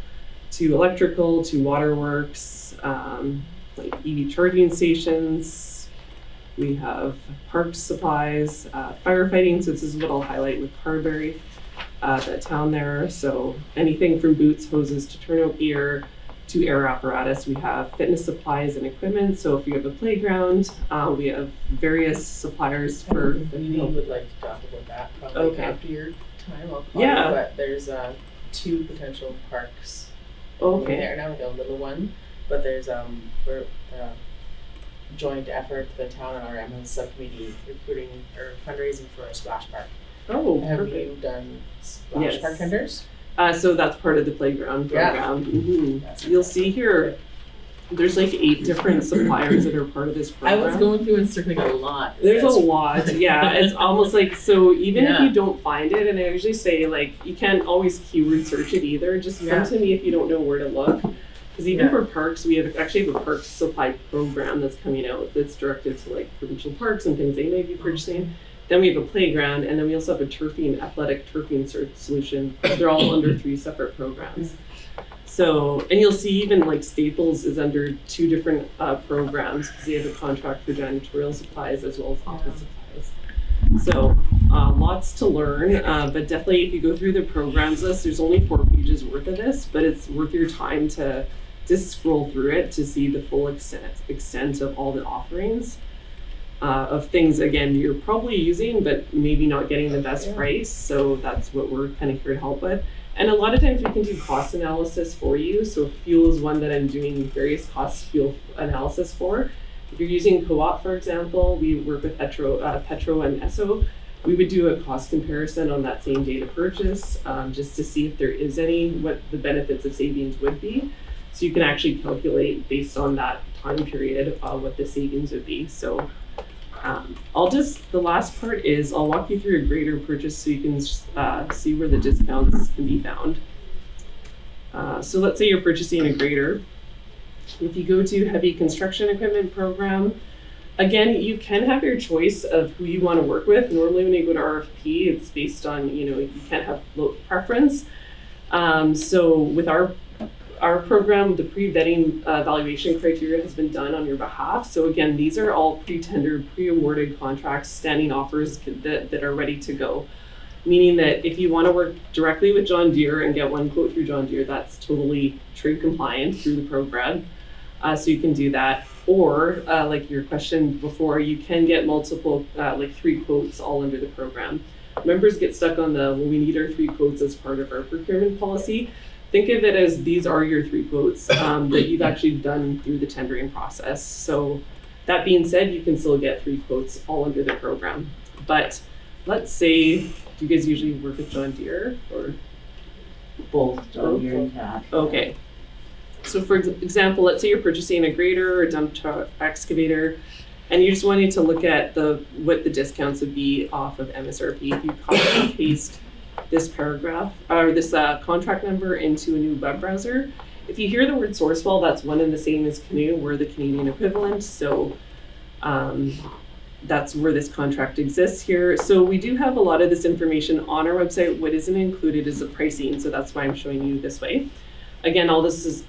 to electrical to waterworks, like EV charging stations. We have park supplies, firefighting, so this is what I'll highlight with Carberry, that town there. So anything from boots, hoses to turnout gear, to air apparatus. We have fitness supplies and equipment. So if you have a playground, we have various suppliers for. If you would like to talk about that, probably Okay. after your time, I'll call Yeah. you, but there's 2 potential parks. Okay. There now, like a little one, but there's we're joint effort, the town and our MS subcommittee recruiting or fundraising for a splash park. Oh, Have perfect. you done splash Yes. park tenders? So that's part of the playground Yeah. program. Mhm. That's You'll see here, there's like 8 different suppliers that are part of this I program. was going through and circling a lot. There's a That's- lot, yeah. It's almost like, so even if Yeah. you don't find it, and I usually say like, you can't always keyword search it either, just Yeah. come to me if you don't know where to look. Because even Yeah. for parks, we actually have a parks supply program that's coming out that's directed to like provincial parks and things they may be purchasing. Then we have a playground, and then we also have a turfing, athletic turfing solution. They're all under 3 separate programs. So, and you'll see even like Staples is under 2 different programs because they have a contract for janitorial supplies as well as office supplies. So, lots to learn, but definitely if you go through the programs list, there's only 4 pages worth of this, but it's worth your time to just scroll through it to see the full extent of all the offerings. Of things, again, you're probably using, but maybe not getting the best price. So that's what we're kind of here to help with. And a lot of times we can do cost analysis for you. So fuel is one that I'm doing various cost fuel analysis for. If you're using Co-op, for example, we work with Petro and Esso. We would do a cost comparison on that same data purchase, just to see if there is any, what the benefits of savings would be. So you can actually calculate based on that time period what the savings would be. So the last part is I'll walk you through a grader purchase so you can see where the discounts can be found. So let's say you're purchasing a grader. If you go to heavy construction equipment program, again, you can have your choice of who you want to work with. Normally when you go to RFP, it's based on, you can't have preference. So with our program, the pre-vetting evaluation criteria has been done on your behalf. So again, these are all pre-tendered, pre-awarded contracts, standing offers that are ready to go. Meaning that if you want to work directly with John Deere and get one quote through John Deere, that's totally trade compliant through the program. So you can do that. Or like your question before, you can get multiple, like 3 quotes all under the program. Members get stuck on we need our 3 quotes as part of our procurement policy. Think of it as these are your 3 quotes that you've actually done through the tendering process. So that being said, you can still get 3 quotes all under the program. But let's say, do you guys usually work with John Deere or? Both John Deere and Cat. Okay. So for example, let's say you're purchasing a grader or a dump truck excavator, and you just wanted to look at what the discounts would be off of MSRP. If you copy and paste this paragraph or this contract number into a new web browser, if you hear the word Sourcewell, that's one and the same as Canoe. We're the Canadian equivalent. So that's where this contract exists here. So we do have a lot of this information on our website. What isn't included is the pricing. So that's why I'm showing you this way. Again, all this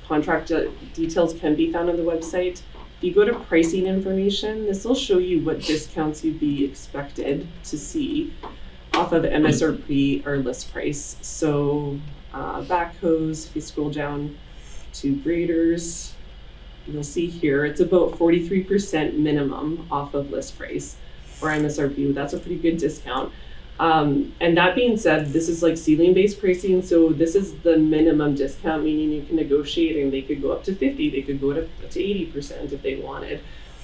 contract details can be found on the website. If you go to pricing information, this will show you what discounts you'd be expected to see off of MSRP or list price. So backhoes, if you scroll down to graders, you'll see here it's about 43% minimum off of list price or MSRP. That's a pretty good discount. And that being said, this is like ceiling-based pricing, so this is the minimum discount, meaning you can negotiate and they could go up to 50, they could go up to 80% if they wanted,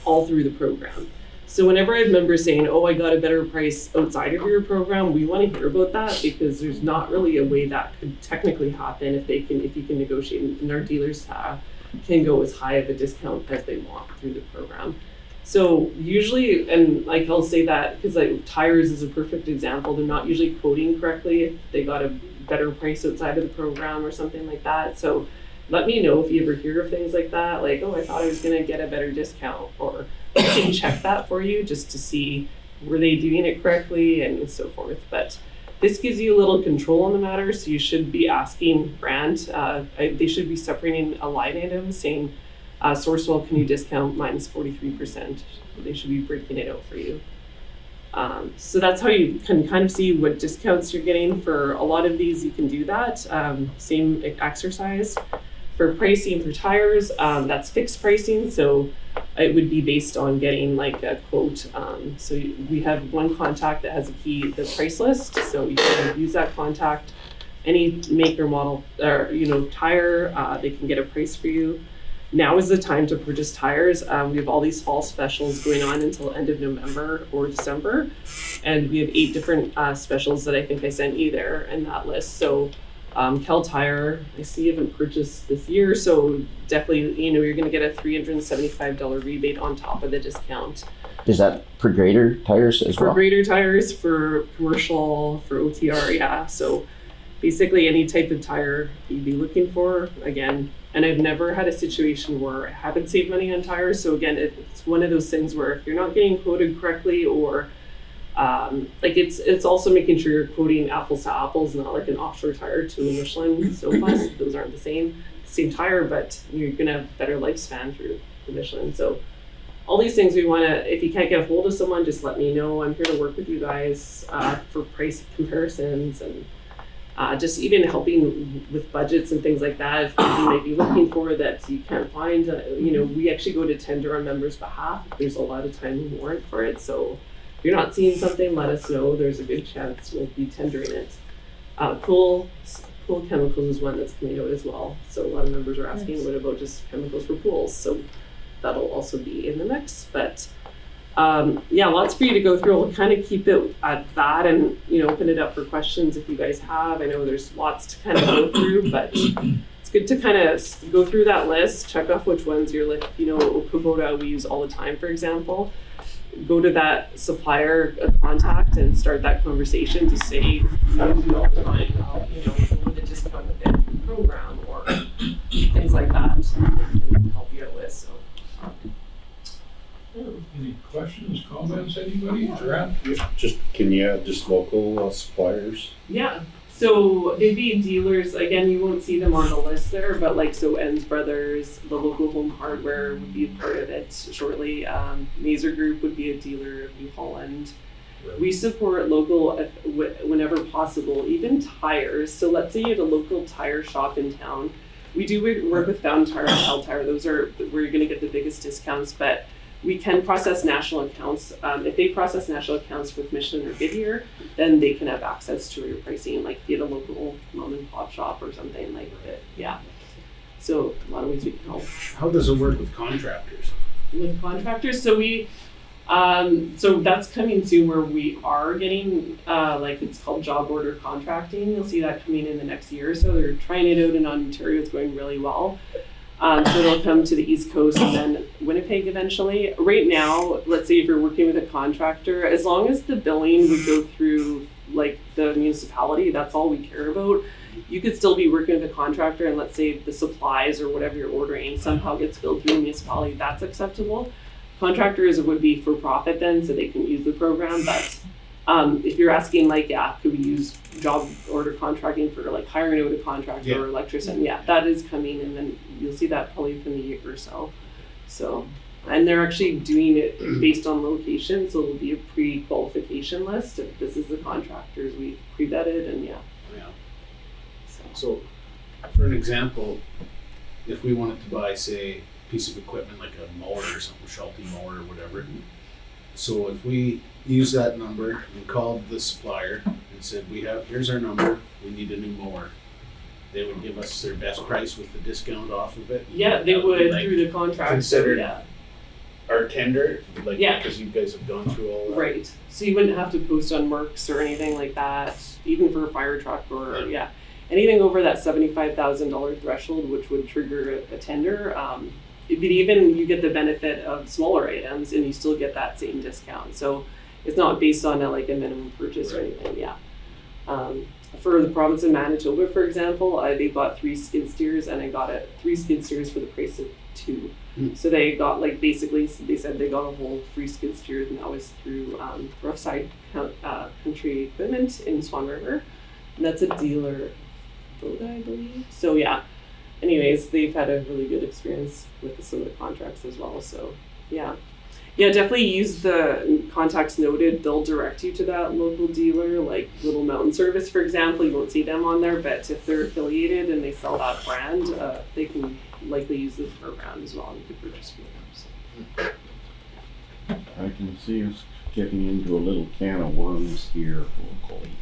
all through the program. So whenever I have members saying, oh, I got a better price outside of your program, we want to hear about that because there's not really a way that could technically happen if you can negotiate, and our dealers can go as high of a discount as they want through the program. So usually, and like I'll say that because like tires is a perfect example, they're not usually quoting correctly if they got a better price outside of the program or something like that. So let me know if you ever hear of things like that, like, oh, I thought I was gonna get a better discount, or I can check that for you just to see were they doing it correctly and so forth. But this gives you a little control on the matter, so you should be asking brand, they should be separating a line item saying Sourcewell can you discount minus 43%. They should be breaking it out for you. So that's how you can kind of see what discounts you're getting for a lot of these. You can do that. Same exercise. For pricing for tires, that's fixed pricing, so it would be based on getting like a quote. So we have one contact that has the price list, so you can use that contact. Any make or model or tire, they can get a price for you. Now is the time to purchase tires. We have all these fall specials going on until end of November or December, and we have 8 different specials that I think I sent you there in that list. So Cal Tire, I see you haven't purchased this year, so definitely you're going to get a $375 rebate on top of the discount. Is that for greater tires as well? For greater tires, for commercial, for OTR, yeah. So basically any type of tire you'd be looking for, again. And I've never had a situation where I haven't saved money on tires. So again, it's one of those things where if you're not getting quoted correctly, or it's also making sure you're quoting apples to apples, not like an offshore tire to a Michelin. So plus those aren't the same tire, but you're gonna have better lifespan through the Michelin. So all these things we want to, if you can't get a hold of someone, just let me know. I'm here to work with you guys for price comparisons and just even helping with budgets and things like that. If you might be looking for that you can't find, we actually go to tender on members' behalf. There's a lot of time and warrant for it. So if you're not seeing something, let us know. There's a good chance we'll be tendering it. Pool chemicals is one that's coming out as well. So a lot of members are asking, what about just chemicals for pools? So that'll also be in the mix. But lots for you to go through. We'll kind of keep it at that and, open it up for questions if you guys have. I know there's lots to kind of go through, but it's good to kind of go through that list, check off which ones you're like, Kubota we use all the time, for example. Go to that supplier contact and start that conversation to say, use you all the time, with a discount with the program or things like that. Can help you out with, so. Any questions, comments, anybody? Just, can you add just local suppliers? Yeah. So they'd be dealers, again, you won't see them on the list there, but Enns Brothers, the local home hardware would be part of it shortly. Mazer Group would be a dealer of New Holland. Right. We support local whenever possible, even tires. So let's say you have a local tire shop in town. We do work with Found Tire and Cal Tire. Those are where you're gonna get the biggest discounts, but we can process national accounts. If they process national accounts with Michelin or Goodyear, then they can have access to your pricing, like if you had a local mom and pop shop or something like that. Yeah. So a lot of ways we can help. How does it work with contractors? With contractors, so we, so that's coming soon where we are getting, it's called job order contracting. You'll see that coming in the next year or so. They're trying it out in Ontario. It's going really well. So it'll come to the East Coast and then Winnipeg eventually. Right now, let's say if you're working with a contractor, as long as the billing would go through the municipality, that's all we care about. You could still be working with a contractor and let's say the supplies or whatever you're ordering somehow gets billed through the municipality, that's acceptable. Contractors would be for profit then, so they can use the program, but if you're asking could we use job order contracting for hiring out a contractor or electrician, that is coming, and then you'll see that probably within a year or so. So, and they're actually doing it based on location, so it'll be a pre-qualification list. If this is the contractors we pre-vetted, and So, for an example, if we wanted to buy, say, a piece of equipment like a mower or something, Schulte mower or whatever, so if we use that number and called the supplier and said, here's our number, we need a new mower, they would give us their best price with the discount off of it? Yeah, they would through the contract. Considered Yeah. our tender, Yeah. because you guys have gone through all that? Right. So you wouldn't have to post on Mercs or anything like that, even for a fire truck or anything over that $75,000 threshold, which would trigger a tender. But even you get the benefit of smaller items and you still get that same discount. So it's not based on a minimum purchase or anything. For the province of Manitoba, for example, they bought 3 skid steers and I got 3 skid steers for the price of 2. So they got basically they said they got a whole 3 skid steers, and that was through Roughside Country Equipment in Swan River, and that's a dealer, I believe. So anyways, they've had a really good experience with some of the contracts as well. So Yeah, definitely use the contacts noted. They'll direct you to that local dealer, like Little Mountain Service, for example. You won't see them on there, but if they're affiliated and they sell that brand, they can likely use this program as well. You could purchase from them. So. I can see us getting into a little can of worms here locally.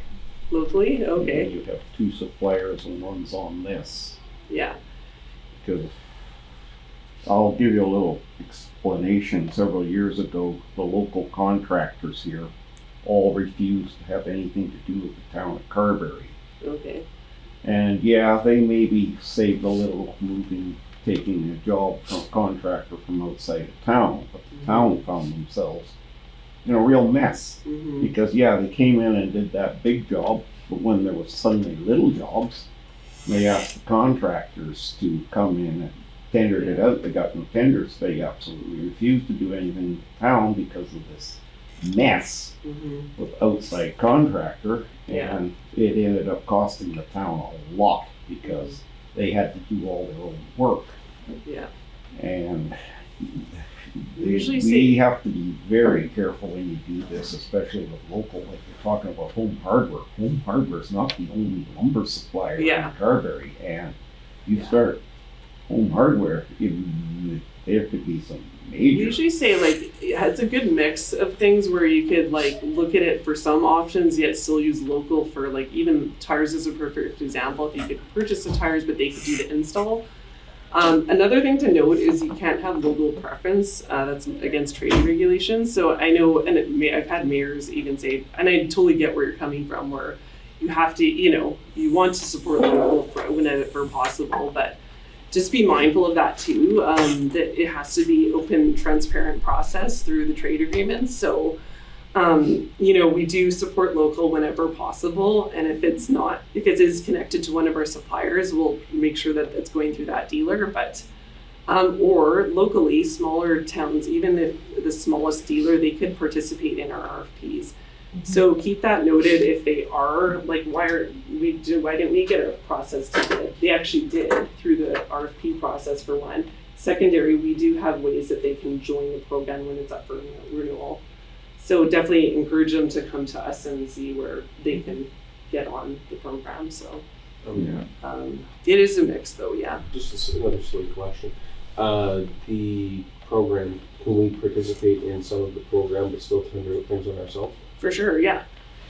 Locally? Okay. You have two suppliers and one's on this. Yeah. Because I'll give you a little explanation. Several years ago, the local contractors here all refused to have anything to do with the town of Carberry. Okay. And yeah, they maybe saved a little taking a job from a contractor from outside of town, but the town found themselves in a real mess. Mm-hmm. Because yeah, they came in and did that big job, but when there was suddenly little jobs, they asked the contractors to come in and tendered it out. They got no tenders. They absolutely refused to do anything in town because of this mess with outside contractor, and it ended up costing the town a lot because they had to do all their own work. Yeah. And we have to be very careful when you do this, especially with local, like you're talking about Home Hardware. Home Hardware is not the only lumber supplier in Carberry, and you start Home Hardware, there could be some major. We usually say like it's a good mix of things where you could like look at it for some options yet still use local for like even tires is a perfect example. If you could purchase the tires but they could do the install. Another thing to note is you can't have local preference. That's against trade regulations. So I know, and I've had mayors even say, and I totally get where you're coming from, where you have to, you want to support local whenever possible, but just be mindful of that too, that it has to be open, transparent process through the trade agreements. So, we do support local whenever possible. And if it is connected to one of our suppliers, we'll make sure that it's going through that dealer. But, or locally, smaller towns, even if the smallest dealer, they could participate in our RFPs. So keep that noted. If they are like, why didn't we get a process to bid? They actually did through the RFP process for one. Secondary, we do have ways that they can join the program when it's up for renewal. So definitely encourage them to come to us and see where they can get on the program. So it is a mix though, yeah. Just another silly question. The program, can we participate in some of the program but still tender out things on ourselves? For sure, yeah.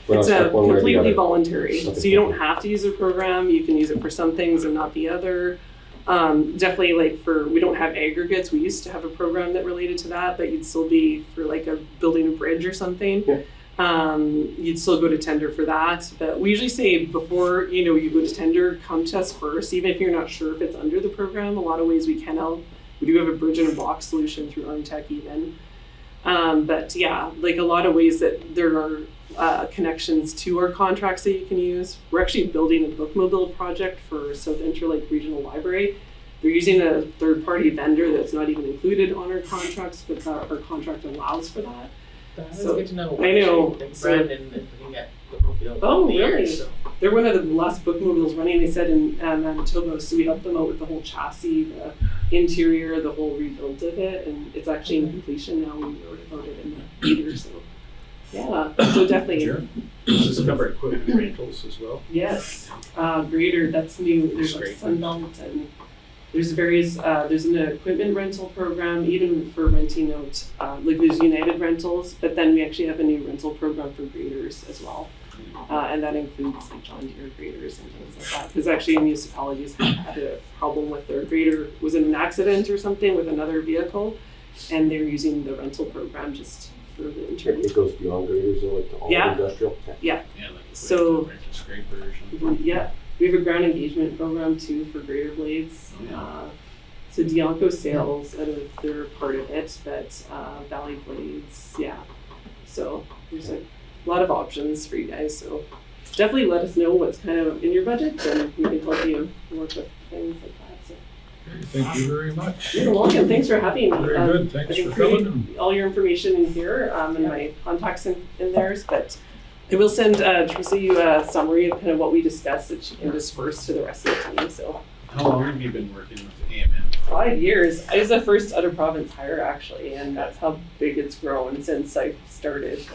Well, it's completely voluntary. Okay. So you don't have to use the program. You can use it for some things and not the other. Definitely we don't have aggregates. We used to have a program that related to that, but you'd still be for like building a bridge or something. Yeah. You'd still go to tender for that. But we usually say before, you go to tender, come to us first, even if you're not sure if it's under the program. A lot of ways we can help. We do have a bridge and a box solution through Armtech even. But yeah, like a lot of ways that there are connections to our contracts that you can use. We're actually building a bookmobile project for South Interlake Regional Library. They're using a third-party vendor that's not even included on our contracts, but our contract allows for that. That's good to know. I know. Brandon and putting that bookmobile. Oh, in the air, really? so. They're one of the last bookmobiles running, they said, in Manitoba. So we helped them out with the whole chassis, the interior, the whole rebuild of it, and it's actually in completion now. We wrote about it in the meter, so yeah. So definitely. Sure. Does this cover equipment rentals as well? Yes. Greater, that's new. There's like Sunbelt and there's various, there's an equipment rental program, even for renting out, like there's United Rentals, but then we actually have a new rental program for graders as well. And that includes like John Deere graders and things like that. Because actually municipalities had a problem with their grader, was in an accident or something with another vehicle, and they're using the rental program just for the internal. It goes beyond graders, like to all industrial? Yeah. Yeah, like So, rent a scraper or something. yeah. We have a ground engagement program too for grader blades. So Dianco Sales, they're part of it, but Valley Blades, yeah. So there's a lot of options for you guys. So definitely let us know what's kind of in your budget, and we can help you work with things like that. So. Thank you very much. You're welcome. Thanks for having me. Very good. Thanks for coming. All your information in here and my contacts in theirs, but I will send Teresa you a summary of kind of what we discussed that she can disperse to the rest of the team. So. How long have you been working with AMN? 5 years. I was the first out of province hire actually, and that's how big it's grown since I started.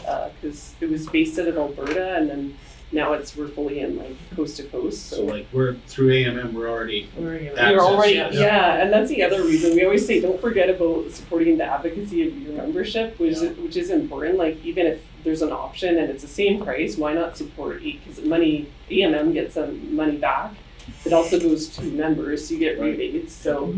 Because it was based out of Alberta, and then now we're fully in like coast to coast. So like we're through AMM, we're already You're already, access, yeah, and that's the other reason. We always say don't forget about supporting the advocacy of your membership, which is important. Like even if there's an option and it's the same price, why not support it? Because AMM gets some money back. It also goes to members, so you get rebates. So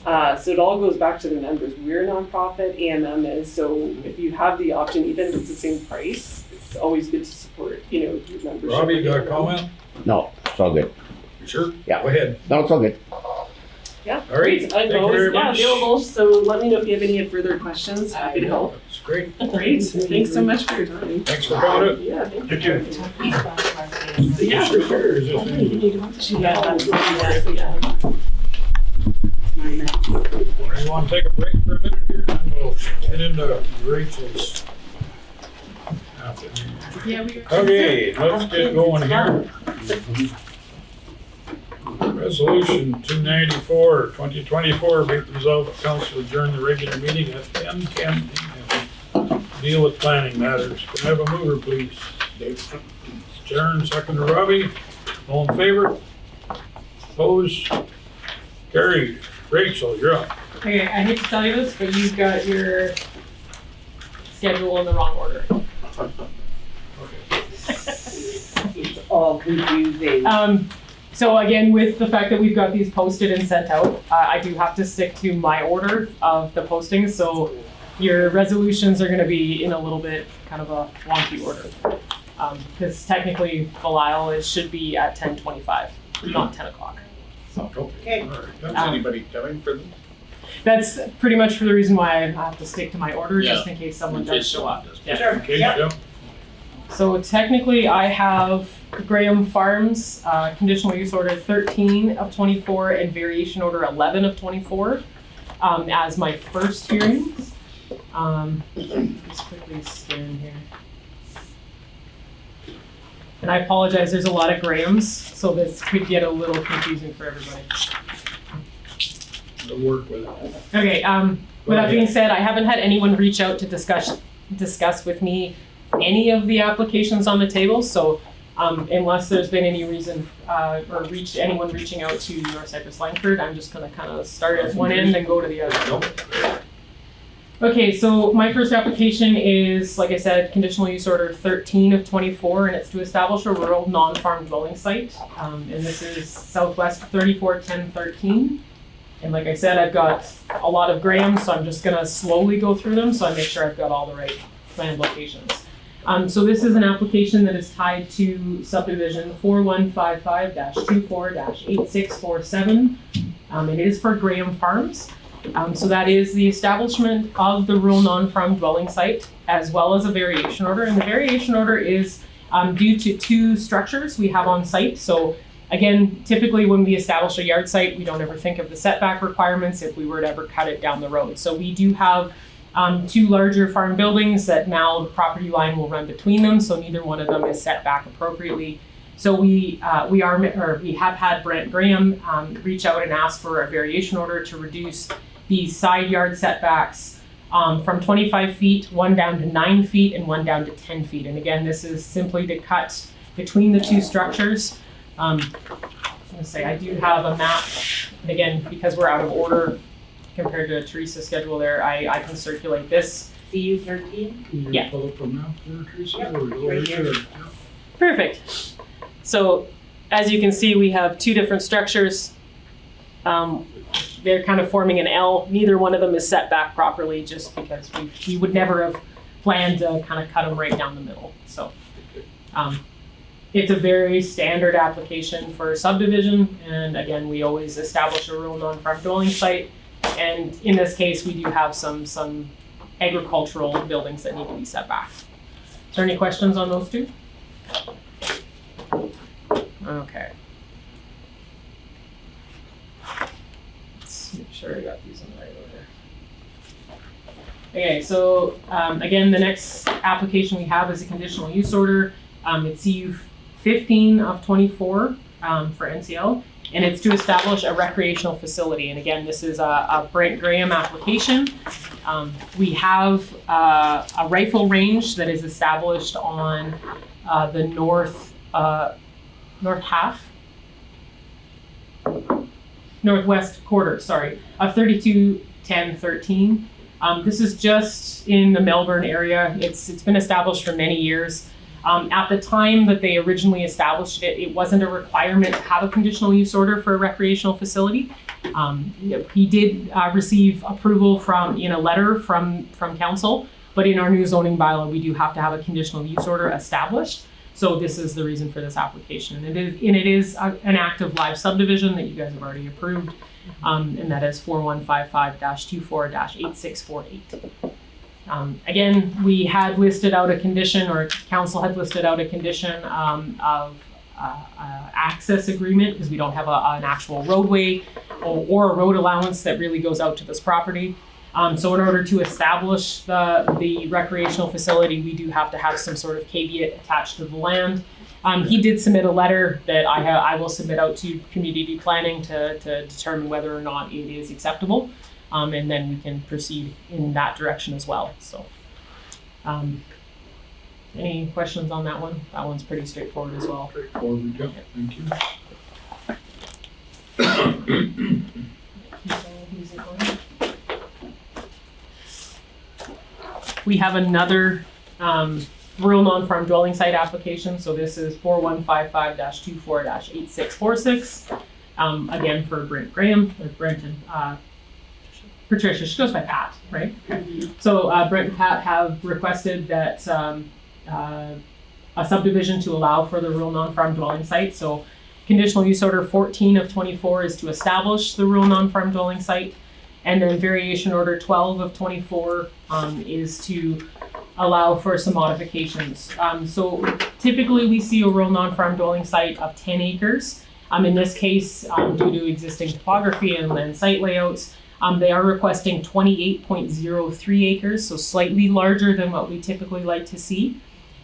it all goes back to the members. We're a nonprofit, AMM is. So if you have the option, even if it's the same price, it's always good to support, your membership. Robbie, you got a comment? No, it's all good. You sure? Yeah. Go ahead. No, it's all good. Yeah, All right. I'm Thank you always very much. available. So let me know if you have any further questions. Happy to help. That's great. Great. Thanks so much for your time. Thanks for coming up. Yeah, thank You you. too. Yeah, for sure. Is this You want to take a break for a minute here, and we'll get into Rachel's. Yeah, we Okay, let's get going here. Resolution 294, 2024, be it resolved that council adjourn the regular meeting at 10:10 a.m. Deal with planning matters. Can I have a mover, please? Sharon, second to Robbie. All in favor? Opposed? Carried. Rachel, you're up. Okay, I hate to tell you this, but you've got your schedule in the wrong order. It's all confusing. So again, with the fact that we've got these posted and sent out, I do have to stick to my order of the postings. So your resolutions are gonna be in a little bit kind of a wonky order. Because technically, Belial, it should be at 10:25, not 10 o'clock. So Okay. All right. Is anybody coming for them? that's pretty much for the reason why I have to stick to my order, Yeah. just in case someone does show up. Yeah. Sure. Okay, Yep. yep. So technically, I have Graham Farms, conditional use order 13 of 24 and variation order 11 of 24 as my first hearings. Just quickly scan here. And I apologize, there's a lot of Grahams, so this could get a little confusing for everybody. We'll work with it. Okay, with that being said, I haven't had anyone reach out to discuss with me any of the applications on the table, so unless there's been any reason or anyone reaching out to North Cypress-Langford, I'm just gonna kind of start at one end and go to the other. Okay, so my first application is, like I said, conditional use order 13 of 24, and it's to establish a rural non-farm dwelling site. And this is Southwest 341013. And like I said, I've got a lot of Grahams, so I'm just gonna slowly go through them so I make sure I've got all the right planned locations. So this is an application that is tied to subdivision 4155-24-8647. And it is for Graham Farms. So that is the establishment of the rural non-farm dwelling site, as well as a variation order. And the variation order is due to two structures we have on site. So again, typically when we establish a yard site, we don't ever think of the setback requirements if we were to ever cut it down the road. So we do have two larger farm buildings that now the property line will run between them, so neither one of them is set back appropriately. So we have had Brent Graham reach out and ask for a variation order to reduce the side yard setbacks from 25 feet, one down to 9 feet and one down to 10 feet. And again, this is simply to cut between the two structures. I'm gonna say I do have a map, and again, because we're out of order compared to Teresa's schedule there, I can circulate this. CU 13? Yeah. Pull up a map there, Teresa, Yep, or go right here. Perfect. So as you can see, we have two different structures. They're kind of forming an L. Neither one of them is set back properly, just because we would never have planned to kind of cut them right down the middle. So it's a very standard application for subdivision. And again, we always establish a rural non-farm dwelling site. And in this case, we do have some agricultural buildings that need to be set back. Is there any questions on those two? Okay. Let's make sure I got these in the right order. Okay, so again, the next application we have is a conditional use order. It's CU 15 of 24 for NCL. and it's to establish a recreational facility. And again, this is a Brent Graham application. We have a rifle range that is established on the northwest quarter, sorry, of 321013. This is just in the Melbourne area. It's been established for many years. At the time that they originally established it, it wasn't a requirement to have a conditional use order for a recreational facility. He did receive approval in a letter from council, but in our new zoning bylaw, we do have to have a conditional use order established. So this is the reason for this application. And it is an active live subdivision that you guys have already approved, and that is 4155-24-8648. Again, we had listed out a condition, or council had listed out a condition of access agreement, because we don't have an actual roadway or a road allowance that really goes out to this property. So in order to establish the recreational facility, we do have to have some sort of caveat attached to the land. He did submit a letter that I will submit out to community planning to determine whether or not it is acceptable. And then we can proceed in that direction as well. So, any questions on that one? That one's pretty straightforward as well. Straightforward, yeah, thank you. We have another rural non-farm dwelling site application. So this is 4155-24-8646. Again, for Brent Graham, or Brent and Patricia. She goes by Pat, right? Mm-hmm. So Brent and Pat have requested that a subdivision to allow for the rural non-farm dwelling site. So conditional use order 14 of 24 is to establish the rural non-farm dwelling site. And then variation order 12 of 24 is to allow for some modifications. So typically we see a rural non-farm dwelling site of 10 acres. In this case, due to existing topography and land site layouts, they are requesting 28.03 acres, so slightly larger than what we typically like to see.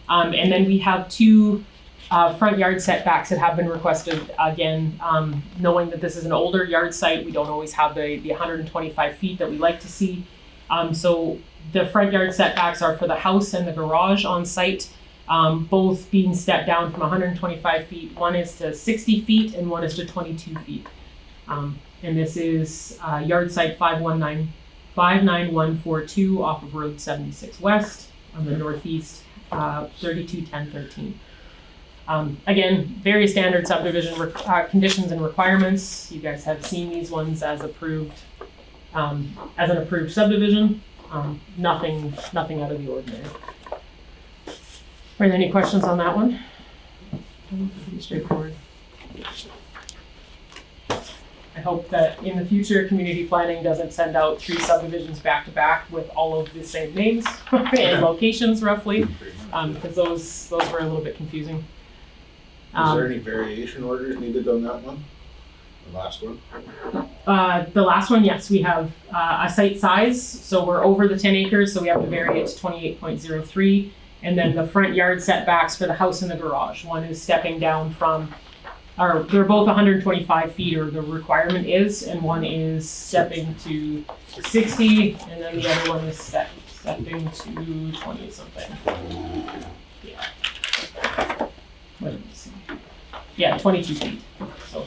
And then we have two front yard setbacks that have been requested. Again, knowing that this is an older yard site, we don't always have the 125 feet that we like to see. So the front yard setbacks are for the house and the garage on site, both being stepped down from 125 feet. One is to 60 feet and one is to 22 feet. And this is yard site 59142 off of Road 76 West on the northeast, 321013. Again, very standard subdivision conditions and requirements. You guys have seen these ones as approved, as an approved subdivision. Nothing out of the ordinary. Are there any questions on that one? Pretty straightforward. I hope that in the future, community planning doesn't send out 3 subdivisions back to back with all of the same names and locations roughly, because those were a little bit confusing. Is there any variation orders needed on that one? The last one? The last one, yes, we have a site size, so we're over the 10 acres, so we have to vary it to 28.03, and then the front yard setbacks for the house and the garage. One is stepping down from, or they're both 125 feet, or the requirement is, and one is stepping to 60, and then the other one is stepping to 20 something. Yeah. What did we see? Yeah, 22 feet. So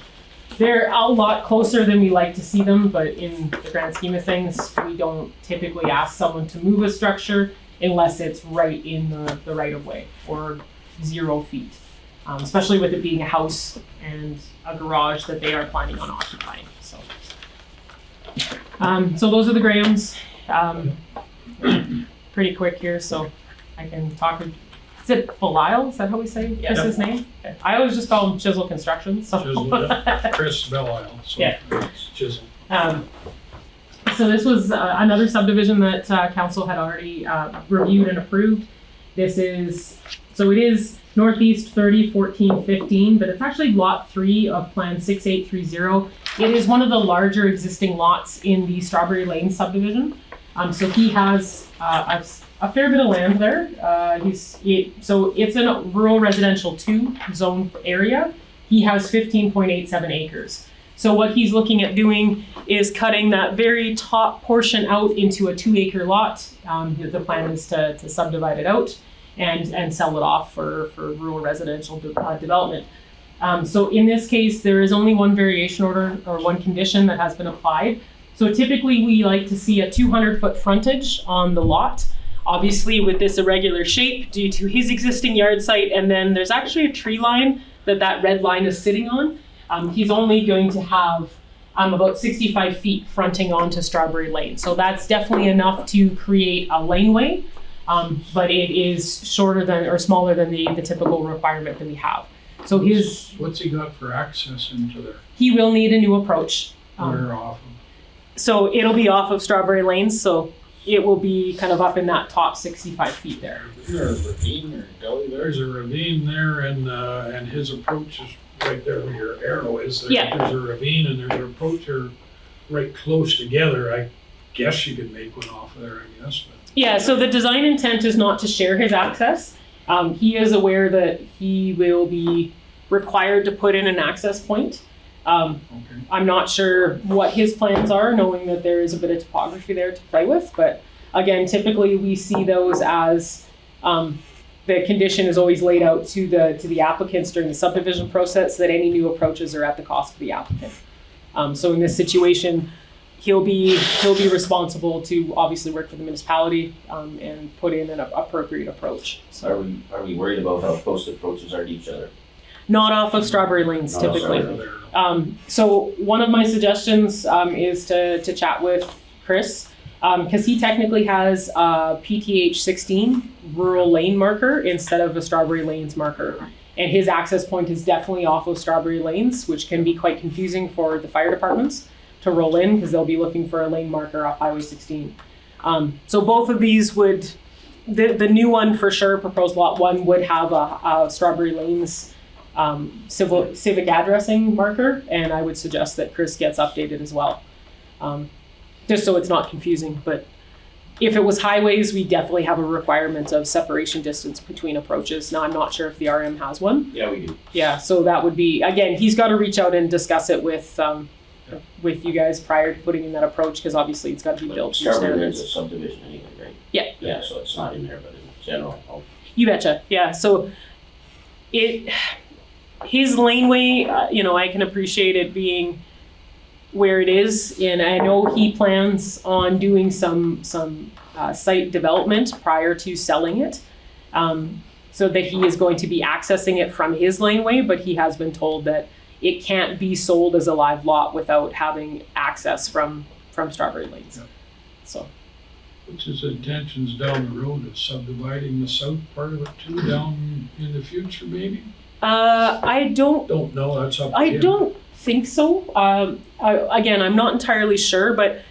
they're a lot closer than we like to see them, but in the grand scheme of things, we don't typically ask someone to move a structure unless it's right in the right of way, or 0 feet. Especially with it being a house and a garage that they are planning on occupying. So those are the Grahams. Pretty quick here, so I can talk. Is it Belial? Is that how we say Chris's name? Okay. I always just call him Chisel Construction. So. Chisel, yeah. Chris Belial. So yeah. It's Chisel. So this was another subdivision that council had already reviewed and approved. It is northeast 30, 14, 15, but it's actually lot 3 of plan 6830. It is one of the larger existing lots in the Strawberry Lane subdivision. So he has a fair bit of land there. So it's in a rural residential 2 zone area. he has 15.87 acres. So what he's looking at doing is cutting that very top portion out into a 2-acre lot. The plan is to subdivide it out and sell it off for rural residential development. So in this case, there is only one variation order or one condition that has been applied. So typically we like to see a 200-foot frontage on the lot. Obviously with this irregular shape due to his existing yard site, and then there's actually a tree line that red line is sitting on. He's only going to have about 65 feet fronting onto Strawberry Lane. So that's definitely enough to create a laneway, but it is shorter than or smaller than the typical requirement that we have. So What's he got for access into there? he will need a new approach. Where off of? So it'll be off of Strawberry Lane, so it will be kind of up in that top 65 feet there. Is there a ravine or a gully there? There's a ravine there, and his approach is right there where your arrow is. Yeah. There's a ravine and there's an approach there right close together. I guess you could make one off of there, I guess. But. Yeah, so the design intent is not to share his access. He is aware that he will be required to put in an access point. Okay. I'm not sure what his plans are, knowing that there is a bit of topography there to play with. But again, typically we see those as the condition is always laid out to the applicants during the subdivision process that any new approaches are at the cost of the applicant. So in this situation, he'll be responsible to obviously work for the municipality and put in an appropriate approach. So Are we worried about how close the approaches are to each other? not off of Strawberry Lanes Not off typically. Strawberry. So one of my suggestions is to chat with Chris, because he technically has a PTH 16 rural lane marker instead of a Strawberry Lanes marker. And his access point is definitely off of Strawberry Lanes, which can be quite confusing for the fire departments to roll in because they'll be looking for a lane marker off Highway 16. So both of these would, the new one for sure, proposed lot 1 would have a Strawberry Lanes civic addressing marker, and I would suggest that Chris gets updated as well, just so it's not confusing. But if it was highways, we definitely have a requirement of separation distance between approaches. Now, I'm not sure if the RM has one. Yeah, we do. Yeah, so that would be, again, he's got to reach out and discuss it with you guys prior to putting in that approach, because obviously it's got to be built to your Strawberry Lane's a standards. subdivision anyway, right? Yeah. Yeah, so it's not in there, but in general, You betcha. Yeah. So his laneway, I can appreciate it being where it is, and I know he plans on doing some site development prior to selling it, so that he is going to be accessing it from his laneway. But he has been told that it can't be sold as a live lot without having access from Strawberry Lanes. Yeah. So. What's his intentions down the road of subdividing the south part of it too down in the future, maybe? I don't know. That's up to I him. don't think so. Again, I'm not entirely sure, but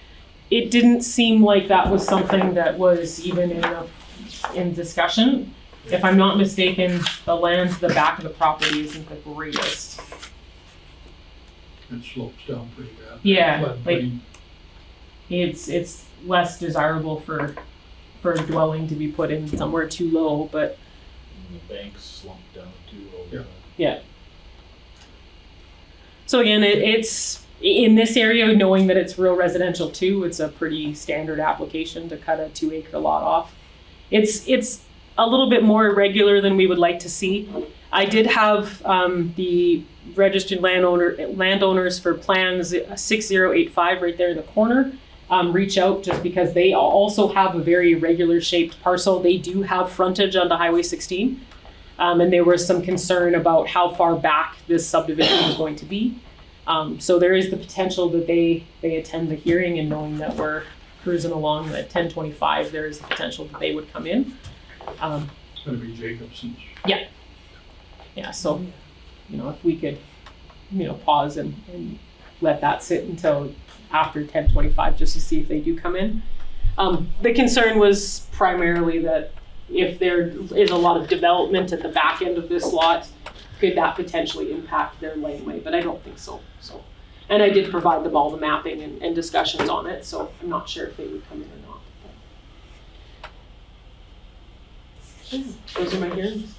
it didn't seem like that was something that was even in discussion. If I'm not mistaken, the land to the back of the property isn't the greatest. It slopes down pretty bad. Yeah, Floodplain. it's less desirable for a dwelling to be put in somewhere too low, but The banks slumped down too. Yeah. yeah. So again, it's in this area, knowing that it's rural residential too, it's a pretty standard application to cut a 2-acre lot off. It's a little bit more irregular than we would like to see. I did have the registered landowners for plans 6085 right there in the corner reach out, just because they also have a very irregular shaped parcel. They do have frontage onto Highway 16. And there was some concern about how far back this subdivision is going to be. So there is the potential that they attend the hearing, and knowing that we're cruising along at 1025, there is the potential that they would come in. It's going to be Jacobson's. Yeah, so, if we could, pause and let that sit until after 1025, just to see if they do come in. The concern was primarily that if there is a lot of development at the back end of this lot, could that potentially impact their laneway? But I don't think so. And I did provide them all the mapping and discussions on it, so I'm not sure if they would come in or not. Those are my hearings.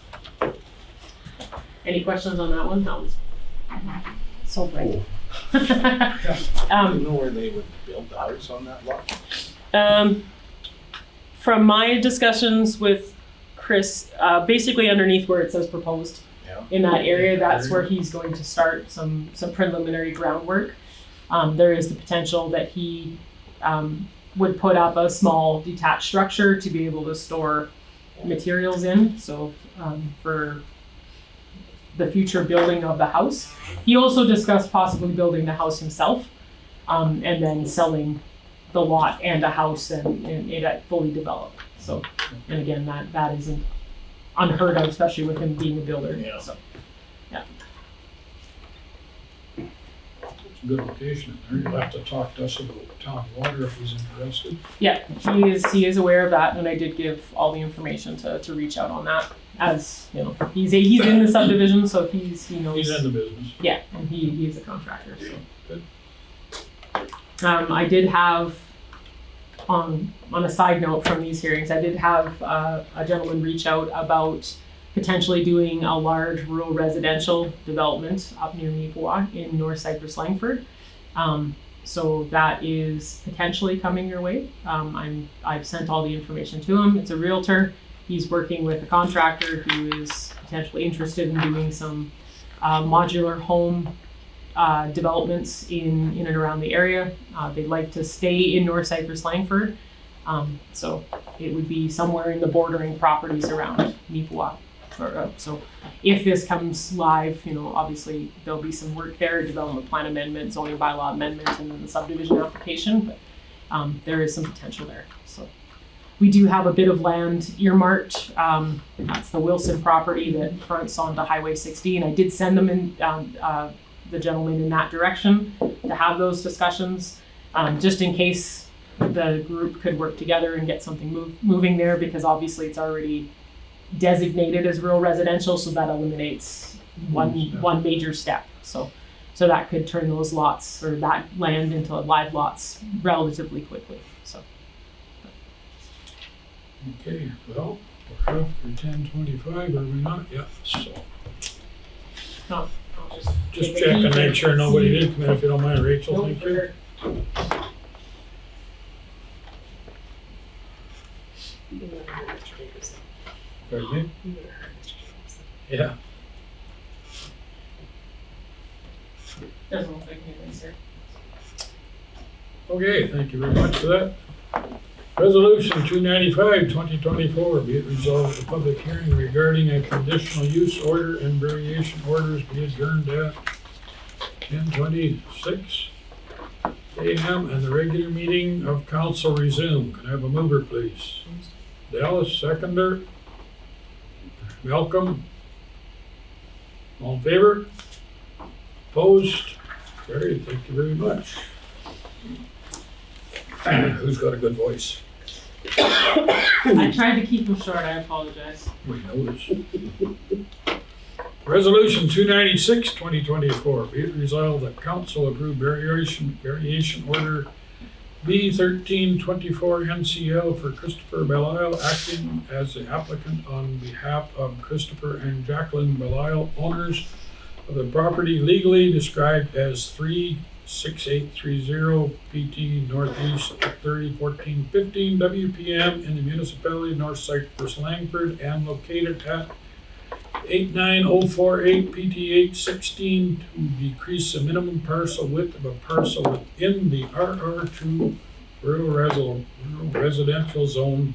Any questions on that one? That was So bright. Do you know where they would build the house on that lot? From my discussions with Chris, basically underneath where it says proposed, Yeah. in that area, that's where he's going to start some preliminary groundwork. There is the potential that he would put up a small detached structure to be able to store materials in, so for the future building of the house. He also discussed possibly building the house himself, and then selling the lot and a house and it fully developed. So, and again, that isn't unheard of, especially with him being a builder. Yeah. So, It's a good location in there. You'll have to talk to us about town water if he's interested. yeah, he is aware of that, and I did give all the information to reach out on that. As you know, he's in the subdivision, so he knows. He's in the business. Yeah, and he is a contractor. So. Good. I did have, on a side note from these hearings, I did have a gentleman reach out about potentially doing a large rural residential development up near Neepawa in North Cypress-Langford. So that is potentially coming your way. I've sent all the information to him. It's a realtor. He's working with a contractor who is potentially interested in doing some modular home developments in and around the area. They'd like to stay in North Cypress-Langford. So it would be somewhere in the bordering properties around Neepawa. So if this comes live, obviously there'll be some work there, development plan amendment, zoning bylaw amendment, and then the subdivision application, but there is some potential there. So we do have a bit of land earmarked. That's the Wilson property that fronts onto Highway 60, and I did send them in the gentleman in that direction to have those discussions, just in case the group could work together and get something moving there, because obviously it's already designated as rural residential, so that eliminates one major step. So that could turn those lots or that land into live lots relatively quickly. So. Okay, well, we're after 10:25, are we not? Yeah, so. No, I'll Just take a check and peek make and sure nobody see. did come in, if you don't mind, Rachel, No, thank for you. sure. Pardon me? Yeah, Doesn't look like anything's here. okay, thank you very much for that. Resolution 295, 2024, be it resolved, the public hearing regarding a conditional use order and variation orders be adjourned at 10:26 a.m. and the regular meeting of council resume. Can I have a mover, please? Dallas, seconder. Malcolm. All in favor? Opposed? Carried, thank you very much. Who's got a good voice? I tried to keep them short, I apologize. We noticed. Resolution 296, 2024, be it resolved that council approve variation order B1324 NCL for Christopher Belisle, acting as the applicant on behalf of Christopher and Jacqueline Belisle, owners of the property legally described as 36830 PT Northeast 301415 WPM in the Municipality of North Cypress-Langford and located at 89048 PTH 16 to decrease the minimum parcel width of a parcel within the RR2 rural residential zone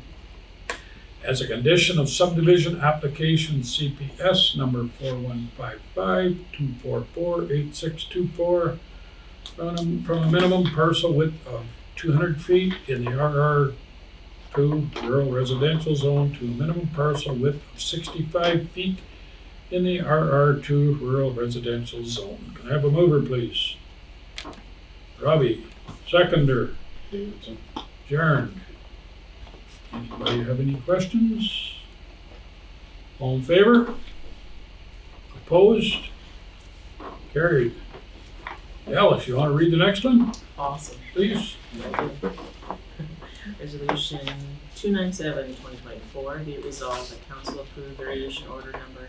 as a condition of subdivision application CPS number 4155-244-8624 from a minimum parcel width of 200 feet in the RR2 rural residential zone to a minimum parcel width of 65 feet in the RR2 rural residential zone. Can I have a mover, please? Robbie, seconder. Davidson. Jern. Anybody have any questions? All in favor? Opposed? Carried. Alice, you want to read the next one, Awesome. please? Resolution 297, 2024, be it resolved that council approve variation order number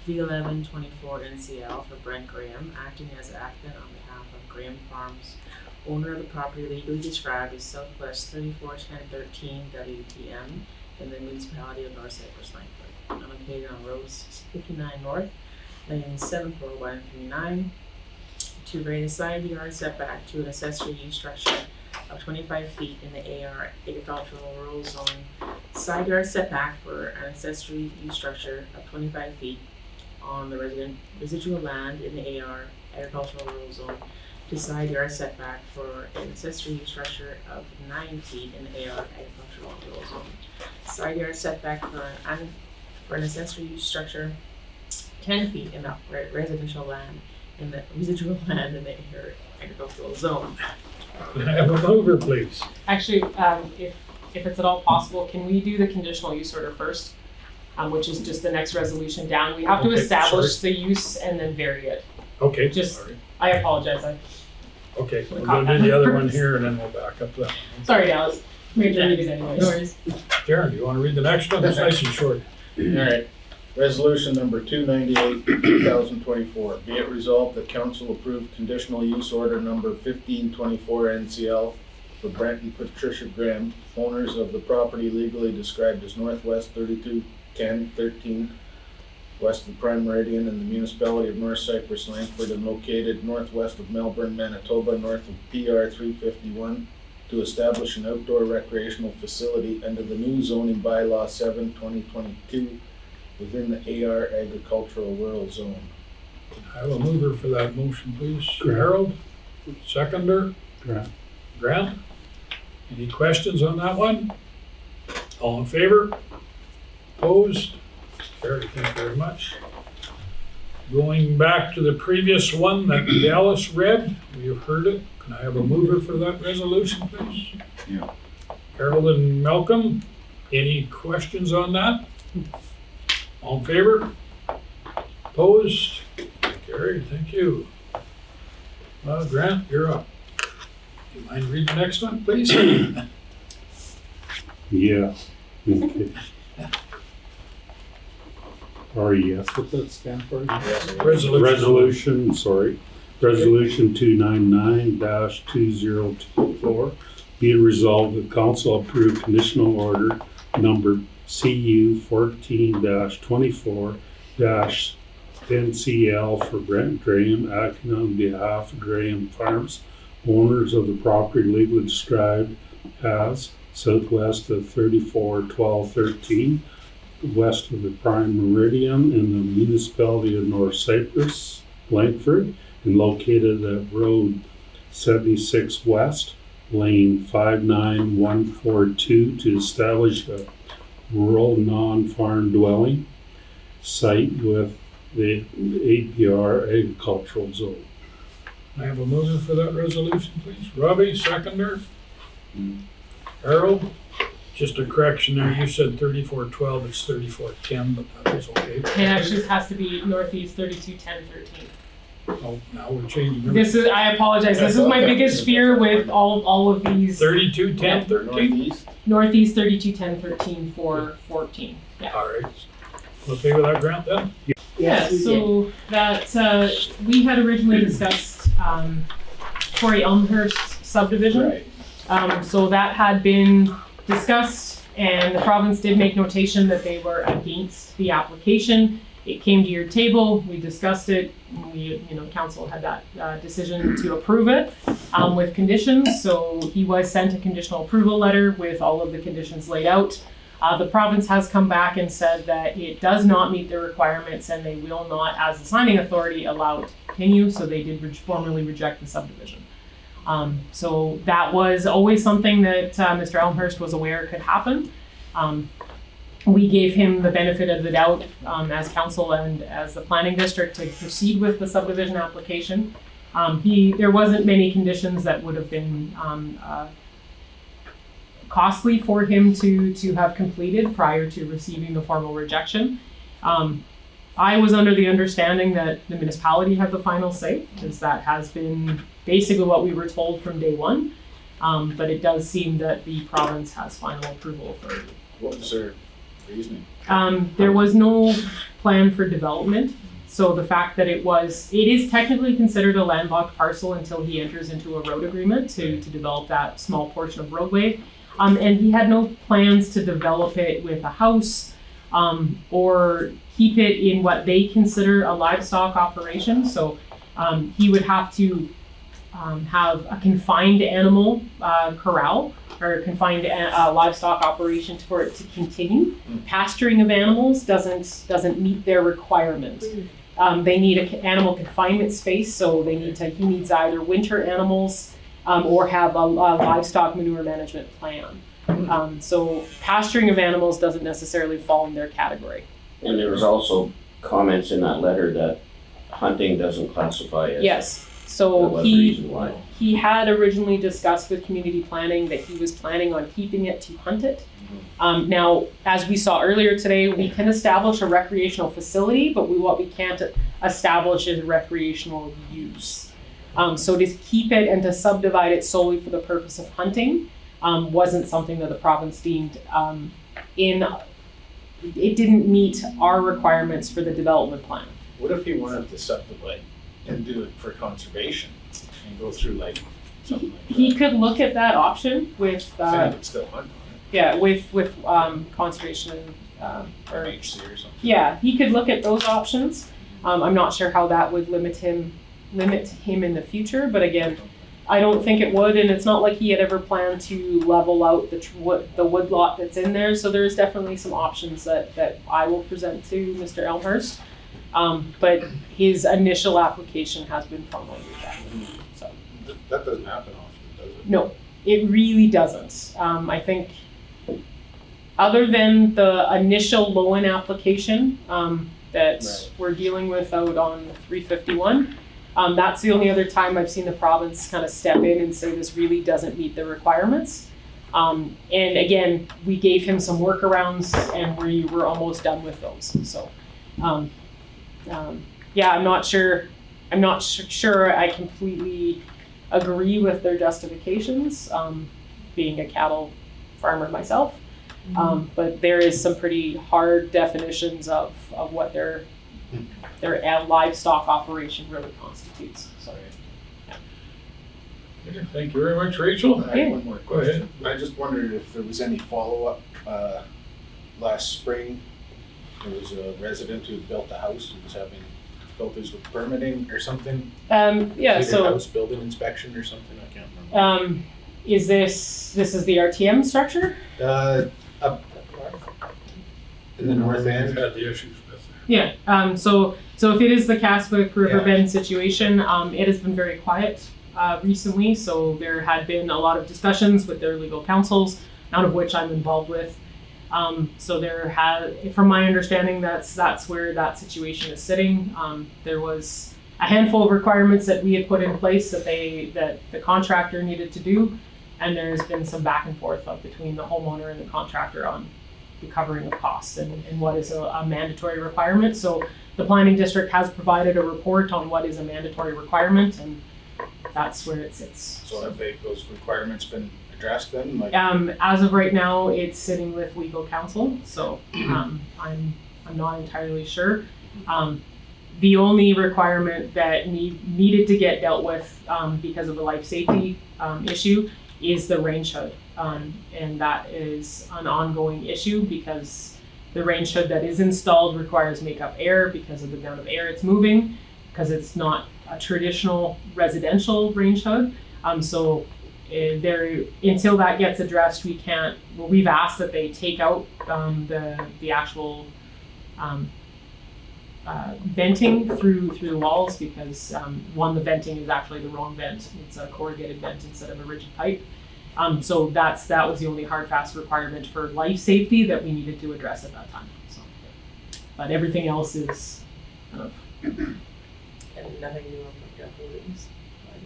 V1124 NCL for Brent Graham, acting as applicant on behalf of Graham Farms, owner of the property legally described as Southwest 341013 WPM in the Municipality of North Cypress-Langford, located on Road 59 North, Lane 74139, to grant a side yard setback to an accessory use structure of 25 feet in the AR agricultural rural zone. Side yard setback for an accessory use structure of 25 feet on the residual land in the AR agricultural rural zone to side yard setback for an accessory use structure of 9 feet in the AR agricultural rural zone. Side yard setback for an accessory use structure 10 feet in the residential land in the residual land in the AR agricultural zone. Can I have a mover, please? Actually, if it's at all possible, can we do the conditional use order first? Which is just the next resolution down. We have to Okay, establish the use and then vary it. Okay, Just- sorry. I apologize. Okay, we're gonna do the other one here and then we'll back up that. Sorry, Dallas. We can read it anyways. No worries. Darren, do you wanna read the next one? It's nice and short. Alright, resolution number 298, 2024. Be it resolved that council approved conditional use order number 1524 NCL for Brent and Patricia Graham, owners of the property legally described as Northwest 321013, west of Prime Meridian in the Municipality of North Cypress-Langford and located northwest of Melbourne, Manitoba, north of PR 351, to establish an outdoor recreational facility under the new zoning bylaw 7/2022 within the AR agricultural rural zone. Can I have a mover for that motion, please? Harold? Seconder? Grant. Grant? Any questions on that one? All in favor? Opposed? Carried, thank you very much. Going back to the previous one that Dallas read, we have heard it. Can I have a mover for that resolution, please? Yeah. Harold and Malcolm, any questions on that? All in favor? Opposed? Carried, thank you. Grant, you're up. Do you mind reading the next one, please? Yeah. Okay. RES, what's that stand for? Resolution, sorry. Resolution 299-2024. Be it resolved that council approve conditional order number CU 14-24-NCL for Brent Graham, acting on behalf of Graham Farms, owners of the property legally described as southwest of 341213, west of the Prime Meridian in the Municipality of North Cypress-Langford, and located at Road 76 West, Lane 59142, to establish a rural non-farm dwelling site with the APR agricultural zone. I have a motion for that resolution, please. Robbie, seconder. Harold, just a correction there, you said 3412, it's 3410, but that was okay. It actually has to be northeast 321013. Oh, now we're changing. This is, I apologize, this is my biggest fear with all of these. 321013? Northeast 321013 for 14. Yeah. All right. Okay with that, Grant, then? Yeah, so that, we had originally discussed, Corey Elmhurst subdivision. So that had been discussed and the province did make notation that they were against the application. It came to your table, we discussed it, council had that decision to approve it with conditions. So he was sent a conditional approval letter with all of the conditions laid out. The province has come back and said that it does not meet the requirements and they will not, as the signing authority, allow it to continue. So they did formally reject the subdivision. So that was always something that Mr. Elmhurst was aware could happen. We gave him the benefit of the doubt as council and as the planning district to proceed with the subdivision application. There wasn't many conditions that would have been costly for him to have completed prior to receiving the formal rejection. I was under the understanding that the municipality had the final say, because that has been basically what we were told from day one. But it does seem that the province has final approval authority. What was their reasoning? There was no plan for development. So the fact that it is technically considered a landlocked parcel until he enters into a road agreement to develop that small portion of roadway. And he had no plans to develop it with a house or keep it in what they consider a livestock operation. So he would have to have a confined animal corral or a confined livestock operation for it to continue. Pasturing of animals doesn't meet their requirement. They need an animal confinement space, so he needs either winter animals or have a livestock manure management plan. So pasturing of animals doesn't necessarily fall in their category. And there was also comments in that letter that hunting doesn't classify as. Yes. So What reason why? he had originally discussed with community planning that he was planning on keeping it to hunt it. Now, as we saw earlier today, we can establish a recreational facility, but what we can't establish is recreational use. So to keep it and to subdivide it solely for the purpose of hunting wasn't something that the province deemed it didn't meet our requirements for the development plan. What if he wanted to subdivide and do it for conservation and go through like something like that? He could look at that option with Then he could still hunt on yeah, with conservation it, or or HC or something. yeah, he could look at those options. I'm not sure how that would limit him in the future, but again, I don't think it would, and it's not like he had ever planned to level out the wood lot that's in there. So there's definitely some options that I will present to Mr. Elmhurst. But his initial application has been formally rejected. So That doesn't happen often, does it? no, it really doesn't. I think other than the initial low-end application that Right. we're dealing with out on 351, that's the only other time I've seen the province kind of step in and say this really doesn't meet the requirements. And again, we gave him some workarounds and we were almost done with those. So yeah, I'm not sure I completely agree with their justifications, being a cattle farmer myself. But there is some pretty hard definitions of what their livestock operation really constitutes. So, Okay, thank you very much, Rachel. I have one more Go ahead. question. I just wondered if there was any follow-up, last spring. There was a resident who built a house and was having difficulties with permitting or something. yeah, Either so house building inspection or something, I can't remember. is this is the RTM structure? Up in the north We've end. had the issues with it. Yeah, so if it is the Caswick River Yeah. Bend situation, it has been very quiet recently. So there had been a lot of discussions with their legal counsels, none of which I'm involved with. So from my understanding, that's where that situation is sitting. There was a handful of requirements that we had put in place that the contractor needed to do, and there's been some back and forth between the homeowner and the contractor on the covering of costs and what is a mandatory requirement. So the planning district has provided a report on what is a mandatory requirement, and that's where it sits. So have those requirements been addressed then? Like, As of right now, it's sitting with legal counsel, so I'm not entirely sure. The only requirement that needed to get dealt with because of a life safety issue is the range hood, and that is an ongoing issue because the range hood that is installed requires makeup air because of the amount of air it's moving, because it's not a traditional residential range hood. So until that gets addressed, we've asked that they take out the actual venting through the walls because the venting is actually the wrong vent. It's a corrugated vent instead of a rigid pipe. So that was the only hard fast requirement for life safety that we needed to address at that time. So, but everything else is kind of And nothing new on the buildings.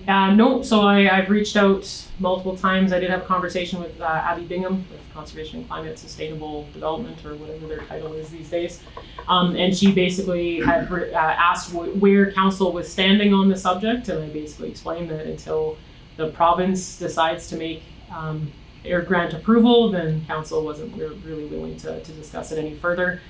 no, so I've reached out multiple times. I did have a conversation with Abby Bingham with Conservation and Climate Sustainable Development, or whatever their title is these days. And she basically had asked where council was standing on the subject, and I basically explained that until the province decides to make or grant approval, then council wasn't really willing to discuss it any further.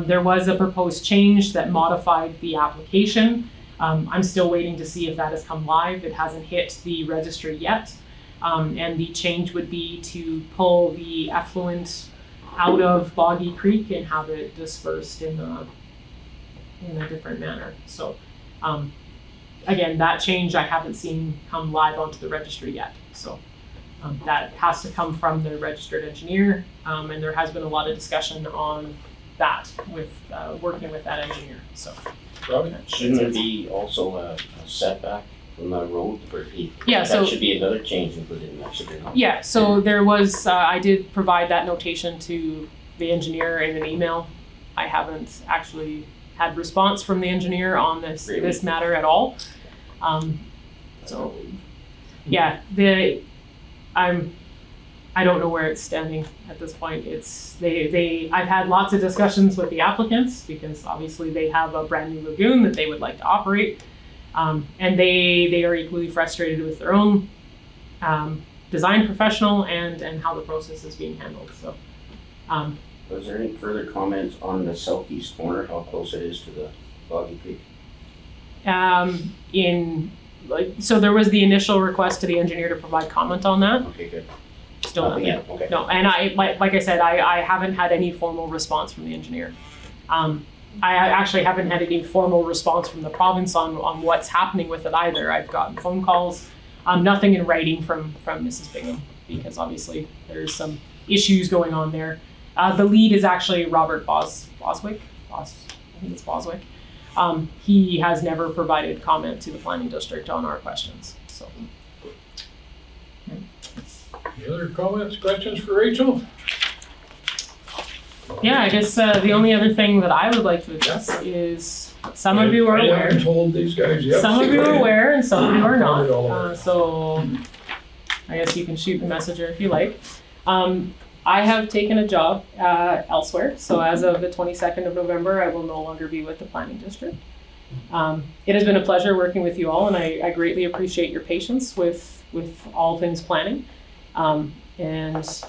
There was a proposed change that modified the application. I'm still waiting to see if that has come live. It hasn't hit the registry yet. And the change would be to pull the effluent out of Boggy Creek and have it dispersed in a different manner. So, again, that change I haven't seen come live onto the registry yet. So that has to come from the registered engineer, and there has been a lot of discussion on that with working with that engineer. So, Robbie? Shouldn't there be also a setback from the road per feet? Yeah, That so should be another change included in that, should there not? yeah, so there was I did provide that notation to the engineer in an email. I haven't actually had response from the engineer on this matter at all. So yeah, I don't know where it's standing at this point. It's I've had lots of discussions with the applicants because obviously they have a brand new lagoon that they would like to operate. And they are equally frustrated with their own design professional and how the process is being handled. So Was there any further comments on the southeast corner, how close it is to the Boggy Creek? So there was the initial request to the engineer to provide comment on that. Okay, good. Still nothing. Yeah, okay. No, and like I said, I haven't had any formal response from the engineer. I actually haven't had any formal response from the province on what's happening with it either. I've gotten phone calls, nothing in writing from Mrs. Bingham because obviously there's some issues going on there. The lead is actually Robert Boswick. I think it's Boswick. He has never provided comment to the planning district on our questions. So. Any other comments, questions for Rachel? Yeah, I guess the only other thing that I would like to address is some of you are I aware. haven't told these guys yet. Some of you are aware and some of you are Probably all not. aware. So I guess you can shoot the messenger if you like. I have taken a job elsewhere. So as of the 22nd of November, I will no longer be with the planning district. It has been a pleasure working with you all, and I greatly appreciate your patience with all things planning. And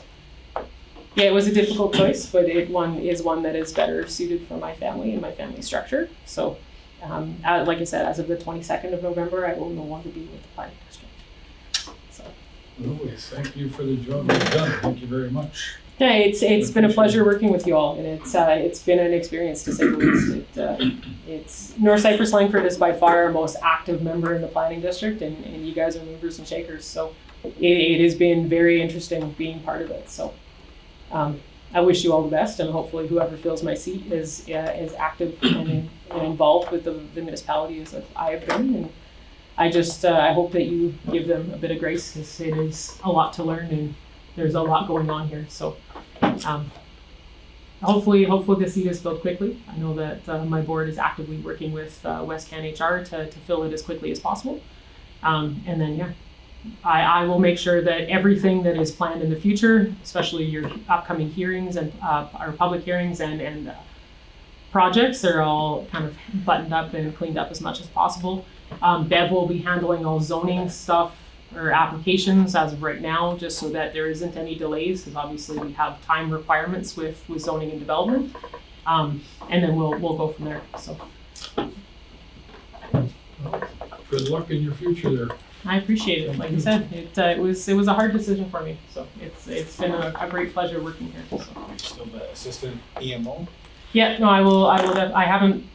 yeah, it was a difficult choice, but one that is better suited for my family and my family structure. So, like I said, as of the 22nd of November, I will no longer be with the planning district. So. Well, we thank you for the job you've done. Thank you very much. Yeah, it's been a pleasure working with you all, and it's been an experience to say the least. It's North Cypress-Langford is by far our most active member in the planning district, and you guys are movers and shakers. So it has been very interesting being part of it. So I wish you all the best, and hopefully whoever fills my seat is active and involved with the municipality as I have been. And I just I hope that you give them a bit of grace because it is a lot to learn and there's a lot going on here. So hopefully the seat is filled quickly. I know that my board is actively working with West Can HR to fill it as quickly as possible. And then, yeah, I will make sure that everything that is planned in the future, especially your upcoming hearings and our public hearings and projects are all kind of buttoned up and cleaned up as much as possible. Bev will be handling all zoning stuff or applications as of right now, just so that there isn't any delays, because obviously we have time requirements with zoning and development. And then we'll go from there. So Good luck in your future there. I appreciate it. Like I said, it was a hard decision for me. So it's been a great pleasure working here. So. Still the assistant EMO? Yeah, no, I haven't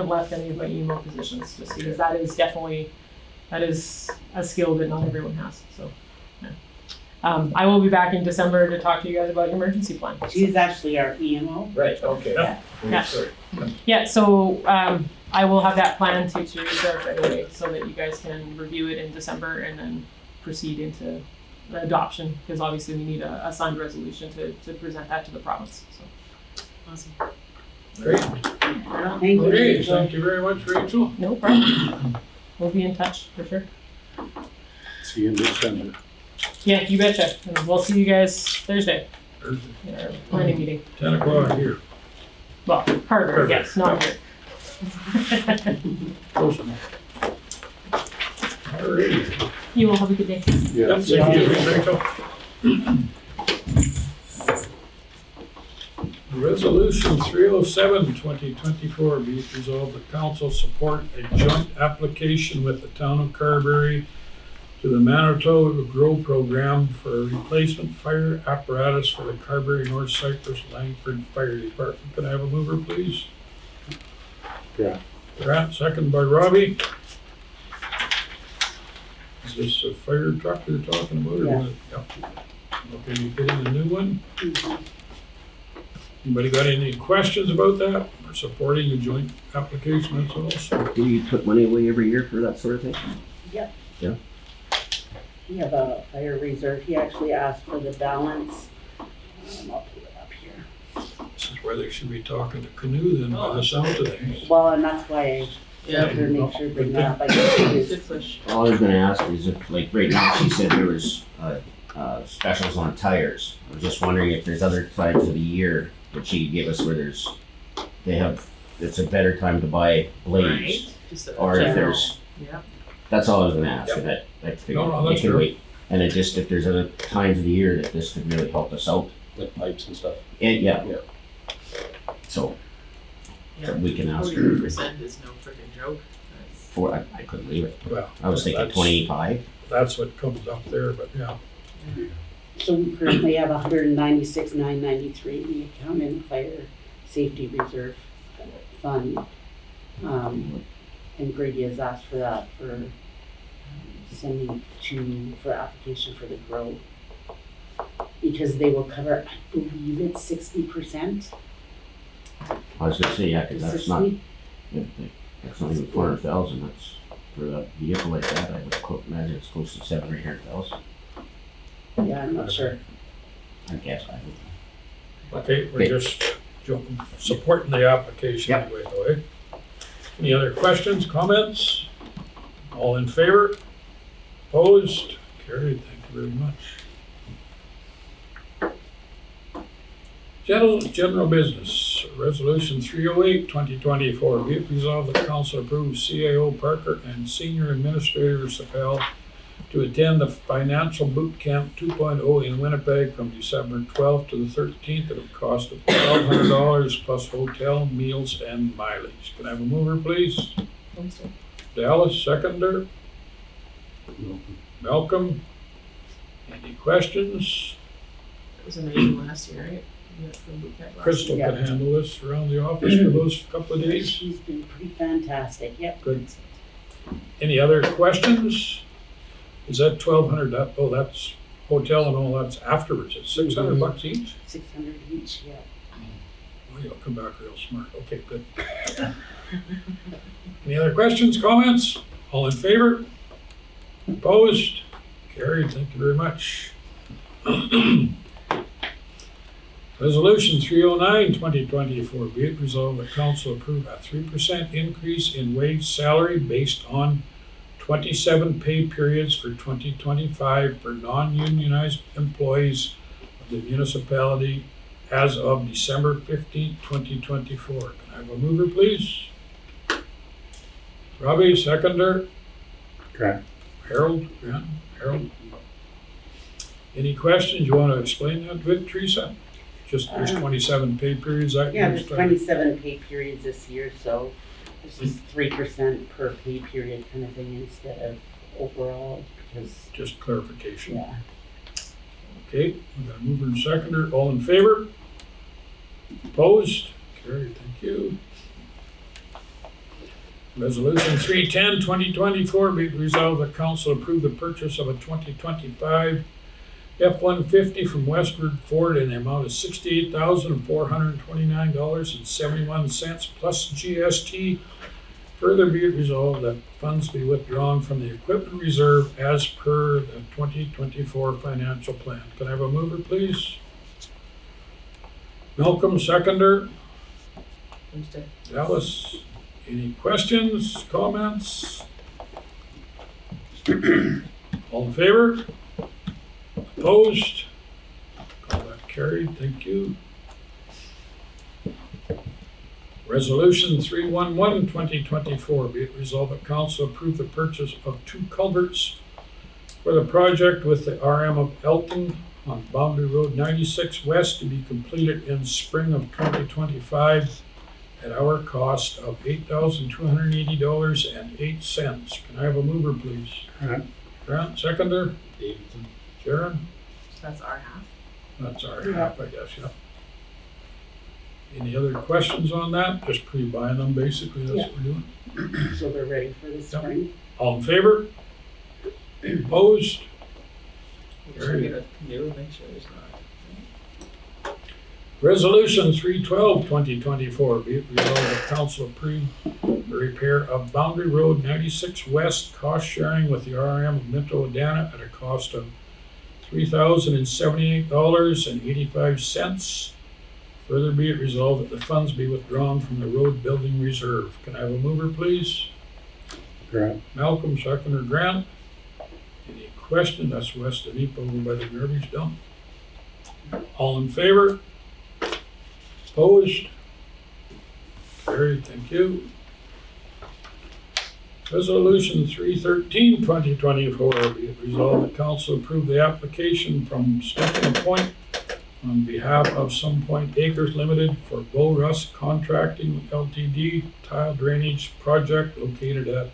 left any of my email positions just because that is a skill that not everyone has. So, yeah. I will be back in December to talk to you guys about your emergency plan. She's actually our EMO. Right, okay. Yeah. Sorry. Yeah, so I will have that plan to start right away so that you guys can review it in December and then proceed into the adoption, because obviously we need a signed resolution to present that to the province. So, awesome. Great. Thank you, Okay, Rachel. thank you very much, Rachel. No problem. We'll be in touch for sure. See you in December. Yeah, you betcha. And we'll see you guys Thursday Thursday, in our planning meeting. 10 o'clock here. Well, Carter, yes, not here. Close enough. All right. You all have a good day. Yep, thank you, Rachel. Resolution 307, 2024, be it resolved that council support a joint application with the town of Carberry to the Manitoba Grow Program for a replacement fire apparatus for the Carberry North Cypress-Langford Fire Department. Can I have a mover, please? Grant. Grant, second by Robbie. Is this a fire truck you're talking about? Or Yeah. what? Yep. Okay, you getting a new one? Anybody got any questions about that? Or supporting a joint application, that's also? Do you put money away every year for that sort of thing? Yep. Yeah. We have a fire reserve. He actually asked for the balance. I'll pull it up here. This is where they should be talking to Canoe then, by the sound of things. Well, and that's why I Yeah. wanted to make sure to bring that up. I guess it Good is. push. All I was gonna ask is if, like, right now, she said there was, specials on tires. I was just wondering if there's other times of the year that she gave us where it's a better time to buy blades. Right. Just a Or if general- there's, Yeah. that's all I was gonna ask, Yep. that, I figured No, it that's can fair. wait. And it just, if there's other times of the year that this could really help us out, Like pipes and stuff. and, yeah. Yeah. So, Yeah. we can ask her 40% is no freaking joke. That's- I couldn't believe it. Well, I was thinking that's- 25. That's what comes up there, but yeah. So we currently have 196,993 in the account in the fire safety reserve fund. And Grady has asked for that for sending for application for the grow. Because they will cover, I believe it's 60%. I was gonna say, yeah, cause that's not, 60? that's not even 400,000, that's, for a vehicle like that, I would imagine it's close to 700 or 800,000. Yeah, I'm not sure. I guess I would. Okay, we're Okay. just supporting the application Yep. anyway, though, eh? Any other questions, comments? All in favor? Opposed? Carried, thank you very much. General business, resolution 308, 2024. Be it resolved that council approves CAO Parker and senior administrator Sapel to attend the Financial Boot Camp 2.0 in Winnipeg from December 12th to the 13th at a cost of $1,200 plus hotel, meals, and mileage. Can I have a mover, please? Dallas, seconder. Malcolm. Any questions? It was amazing last year, right? We went from boot camp last Crystal year. can handle this around the office for those couple of days. She's been pretty fantastic, yep. Good. Any other questions? Is that 1,200? Oh, that's hotel and all that's afterwards. It's $600 each? 600 each, yeah. Oh, you'll come back real smart. Okay, good. Any other questions, comments? All in favor? Opposed? Carried. Thank you very much. Resolution 309, 2024. Be it resolved that council approve a 3% increase in wage salary based on 27 pay periods for 2025 for non-unionized employees of the municipality as of December 15, 2024. Can I have a mover, please? Robbie, seconder. Grant. Harold, yeah, Harold. Any questions? You want to explain that bit, Teresa? Just there's 27 pay periods that Yeah, year. there's 27 pay periods this year, so this is 3% per pay period kind of thing instead of overall, because, Just clarification. yeah. Okay, we got a mover and seconder. All in favor? Opposed? Carried, thank you. Resolution 310, 2024, be it resolved that council approve the purchase of a 2025 F-150 from Westward Ford in the amount of $68,429.71 plus GST. Further be it resolved that funds be withdrawn from the equipment reserve as per the 2024 financial plan. Can I have a mover, please? Malcolm, seconder. Wednesday. Dallas, any questions, comments? All in favor? Opposed? Call that carried, thank you. Resolution 311, 2024, be it resolved that council approve the purchase of 2 culverts for the project with the RM of Elton on Boundary Road 96 West to be completed in spring of 2025 at our cost of $8,280.08. Can I have a mover, please? Grant, seconder. Davidson. Sharon? That's our half. That's our half, I guess, yeah. Any other questions on that? Just pre-buying them, basically, that's what we're doing. So they're ready for the spring. All in favor? Opposed? We'll just get a new, make sure there's not. Resolution 312, 2024, be it resolved that council approve the repair of Boundary Road 96 West, cost sharing with the RRM of Minto Adana at a cost of $3,078.85. Further be it resolved that the funds be withdrawn from the road building reserve. Can I have a mover, please? Grant. Malcolm, seconder Grant. Any question? That's west of Neepa over by the garbage dump. All in favor? Opposed? Carried, thank you. Resolution 313, 2024, be it resolved that council approve the application from Stepping Point on behalf of Some Point Acres Limited for Bull Rust Contracting Ltd. Tile Drainage Project located at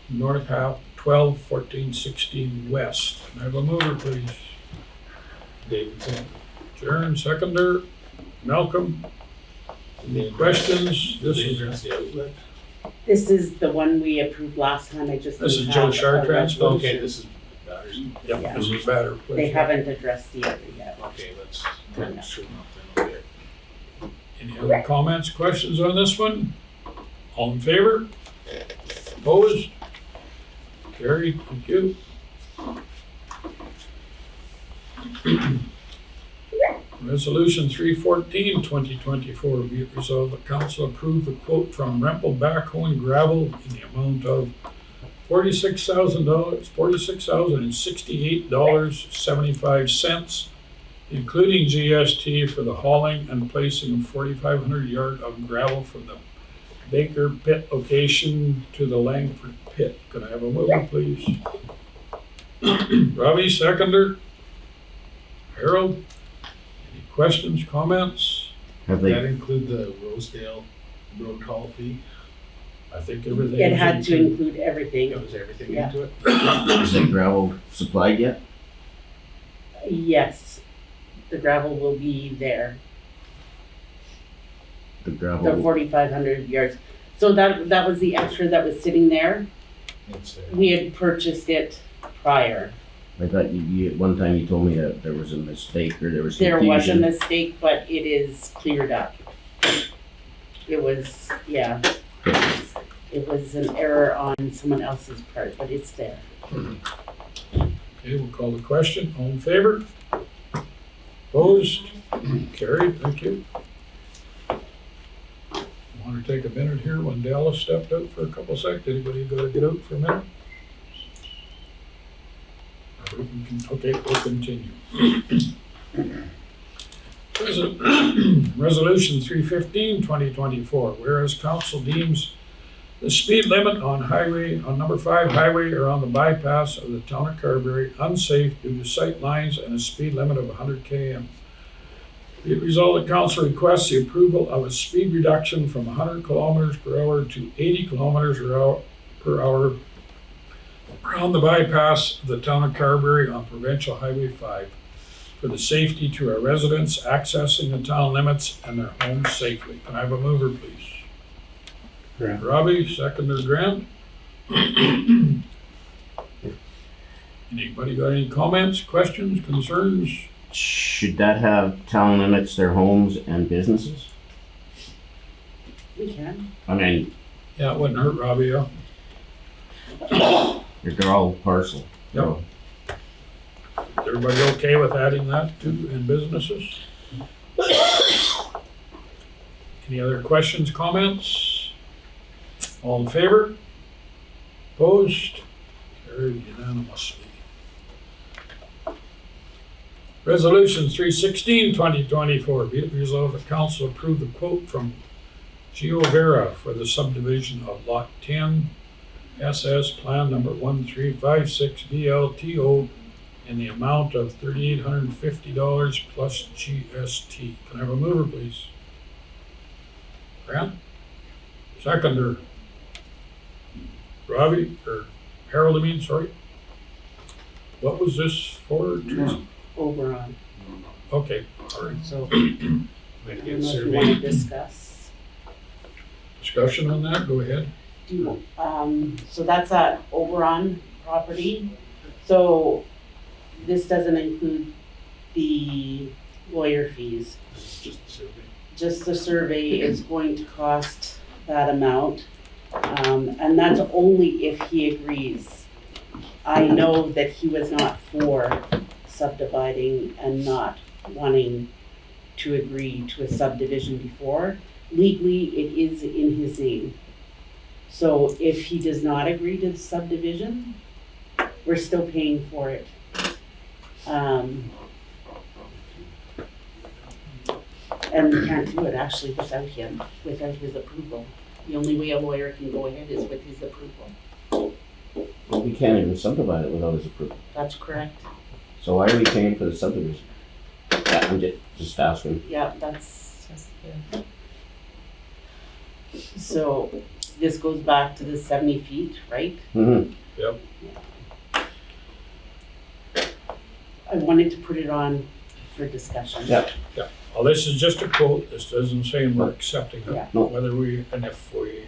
North Half 12, 14, 16 West. Can I have a mover, please? Davidson. Sharon, seconder. Malcolm. Any questions? This is the outlet. This is the one we approved last time, I just. This is didn't Joe have a Chartrand's place? Okay, this is batteries. Yep, Yeah. this is better. They haven't addressed the other yet. Okay, that's sure enough then, okay. Any other comments, questions on this one? All in favor? Opposed? Carried, thank you. Resolution 314, 2024, be it resolved that council approve the quote from Rempel Backhoe and Gravel in the amount of $46,068.75, including GST for the hauling and placing of 4,500 yard of gravel from the Baker Pit location to the Langford Pit. Can I have a mover, please? Robbie, seconder. Harold? Any questions, comments? Have Does that they, include the Rosedale road call fee? I think everything. It is had to included. include everything. That was everything Yeah. into it? is the gravel supplied yet? Yes, the gravel will be there, The the gravel, 4,500 yards. So that was the extra that was sitting there. It's there. We had purchased it prior. I thought you, one time you told me that there was a mistake or there was There was a confusion. mistake, but it is cleared up. It was, yeah. It was an error on someone else's part, but it's there. Okay, we'll call the question. All in favor? Opposed? Carried, thank you. Want to take a minute here when Dallas stepped out for a couple seconds? Anybody got to get out for a minute? Or we can- Okay, we'll continue. Resolution 315, 2024, whereas council deems the speed limit on number 5 highway or on the bypass of the town of Carberry unsafe due to sight lines and a speed limit of 100 km. Be it resolved that council requests the approval of a speed reduction from 100 kilometers per hour to 80 kilometers per hour around the bypass of the town of Carberry on Provincial Highway 5 for the safety to our residents accessing the town limits and their homes safely. Can I have a mover, please? Grant. Robbie, seconder Grant. Anybody got any comments, questions, concerns? Should that have town limits, their homes and businesses? We can. I mean, Yeah, it wouldn't hurt, Robbie, yeah. they're all parcel. Yep. Is everybody okay with adding that to in businesses? Any other questions, comments? All in favor? Opposed? Carried unanimously. Resolution 316, 2024, be it resolved that council approve the quote from Geo Vera for the subdivision of Lot 10, SS Plan Number 1356 BLTO in the amount of $3,850 plus GST. Can I have a mover, please? Grant? Seconder? Robbie, or Harold, I mean, sorry. What was this for, Teresa? Over on, Okay, all right. so Might I get don't know if you want to surveyed. discuss. Discussion on that, go ahead. So that's that Oberon property. So this doesn't include the lawyer fees. This is just a survey. Just the survey is going to cost that amount. And that's only if he agrees. I know that he was not for subdividing and not wanting to agree to a subdivision before. Legally, it is in his name. So if he does not agree to the subdivision, we're still paying for it. And we can't do it actually without him, without his approval. The only way a lawyer can go ahead is with his approval. Well, we can't even subdivide it without his approval. That's correct. So why are we paying for the subdivision? Yeah, I'm just asking. Yeah, so this goes back to the 70 feet, right? Mm-hmm. I wanted to put it on for discussion. Yeah. Well, this is just a quote, this doesn't say we're accepting Yeah. it. Whether we, and if we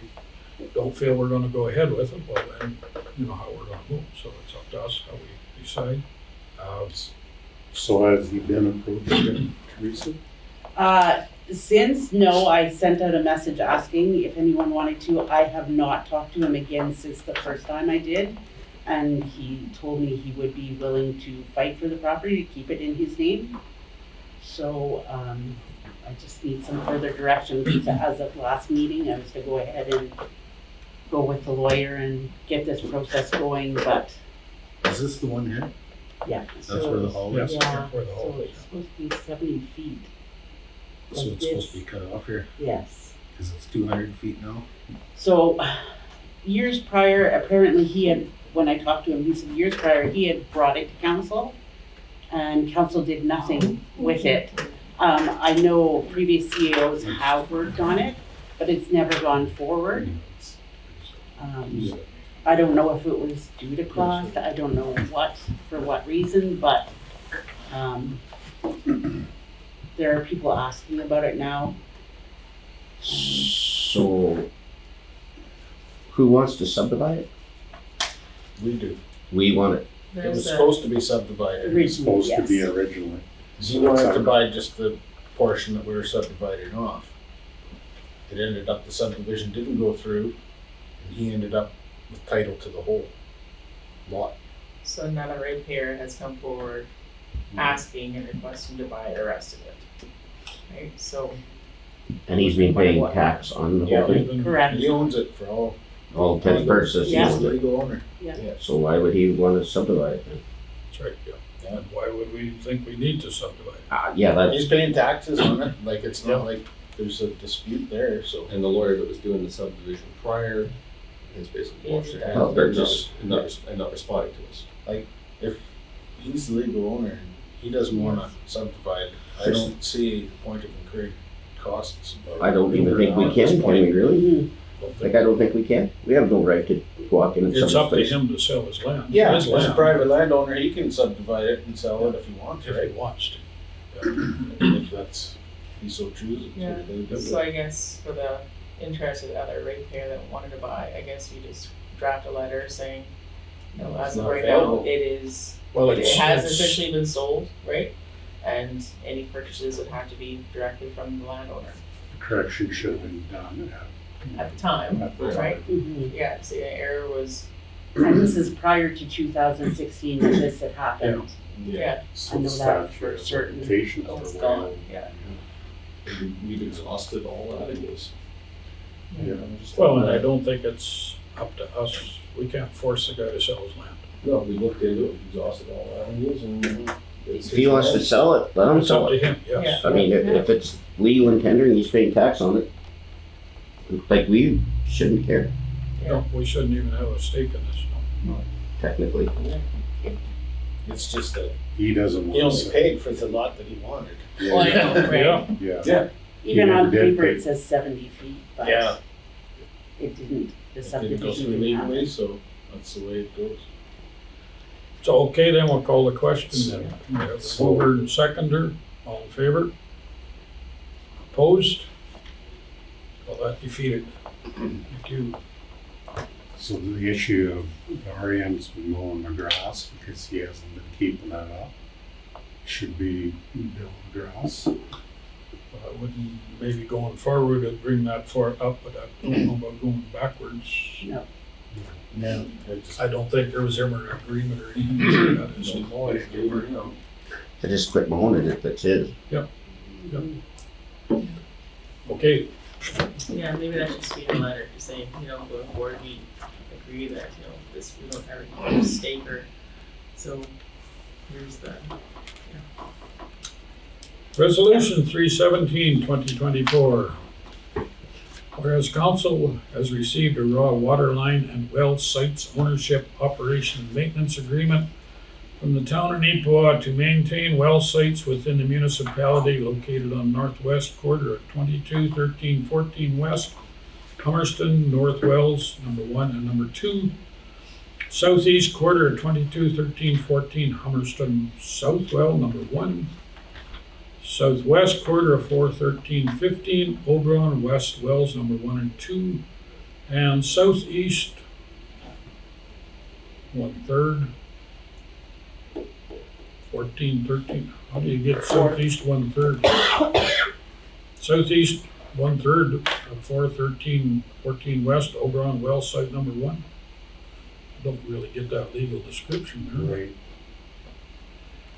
don't feel we're gonna go ahead with it, well then, you know how we're gonna move, so it's up to us how we decide. So has he been approved again, Teresa? Since, no, I sent out a message asking if anyone wanted to. I have not talked to him again since the first time I did. And he told me he would be willing to fight for the property to keep it in his name. So, I just need some further direction because as of last meeting, I was to go ahead and go with the lawyer and get this process going, but Is this the one here? yeah. That's so- where the hall is? Yeah, Where the hole so is. it's supposed to be 70 feet. So Like it's supposed this. to be cut off here, Yes. because it's 200 feet now? So, years prior, apparently he had, when I talked to him, he said years prior, he had brought it to council and council did nothing with it. I know previous CEOs have worked on it, but it's never gone forward. I don't know if it was due to cost, I don't know for what reason, but, there are people asking about it now. So, who wants to subdivide it? We do. We want it. It was There's a, supposed to be subdivided. It was supposed to be Yes. originally. He wanted to buy just the portion that we were subdividing off. It ended up, the subdivision didn't go through, and he ended up with title to the whole lot. so another ratepayer has come forward asking and requesting to buy the rest of it. Right, so, And he's been paying tax on the whole thing. Correct. He owns it for all, All 10 purchases. Yeah. he's the legal owner. So why would he want to subdivide it then? That's right, yeah. And why would we think we need to subdivide? Yeah, that's, He's paying taxes on it, like it's Yeah. not like there's a dispute there, so. And the lawyer that was doing the subdivision prior has basically washed their hands Well, of they're it just- and not responding to us. If he's the legal owner and he doesn't wanna subdivide, I don't see the point of incurring costs. I don't even think we can we really? Mhm. Like, I don't think we can. We have no right to walk in and It's up to place. him to sell his land. Yeah, His as a land, private landowner, he can subdivide it and sell it if he wants, if he right? wants to. If that's, he so chooses. yeah, They do so it. I guess for the interested other ratepayer that wanted to buy, I guess we just draft a letter saying, you know, as It's of not right now, available. it is, Well, it has it's- officially been sold, right? And any purchases would have to be directly from the landowner Correction should have been done at the time, at the right? time. Mhm. Yeah, so the error was, And this is prior to 2016 that this had happened. yeah, So I know the that for statute of certain. limitations oh, it's are gone, well. yeah. We've exhausted all avenues. Yeah. Well, and I don't think it's up to us. We can't force the guy to sell his land. No, we looked into it, we exhausted all avenues and. If he wants to sell it, let him It's up sell to it. him, yes. I mean, if it's legal and tender and he's paying tax on it, like, we shouldn't care, No, we shouldn't even have a stake in this, no. technically. It's just that He doesn't he want only to. paid for the lot that he wanted. Well, I know, right? Yeah, Yeah. Even never on did paper, pay. it says 70 feet, but Yeah. it didn't, the It didn't go subdivision through didn't happen. legally, so that's the way it goes. so okay, then we'll call the question then. We have a mover and seconder, all in favor? Opposed? Well, that defeated. Thank you. So the issue of the RM's been mowing the grass because he hasn't been keeping that up. Should be bill the grass. I wouldn't, maybe going forward, I'd bring that far up, but I don't know about going backwards. No. No. I don't think there was ever an agreement or anything like that as to I just quit mowing it if it's his. Okay, Yeah, maybe that should just be a letter to say, you know, going forward, we agree that, you know, this, we don't ever have a stake or, so here's the, Resolution 317, 2024. Whereas council has received a raw water line and well sites ownership operation and maintenance agreement from the town of Neepawa to maintain well sites within the municipality located on northwest quarter of 22, 13, 14 West, Hummerston, North Wells, number 1 and number 2, southeast quarter of 22, 13, 14 Hummerston, South Well, number 1, southwest quarter of 4, 13, 15 Oberon, West Wells, number 1 and 2, and southeast 1/3, 14, 13. How do you get southeast 1/3? Southeast 1/3 of 4, 13, 14 West, Oberon, Wells, site number 1. I don't really get that legal description there. Right.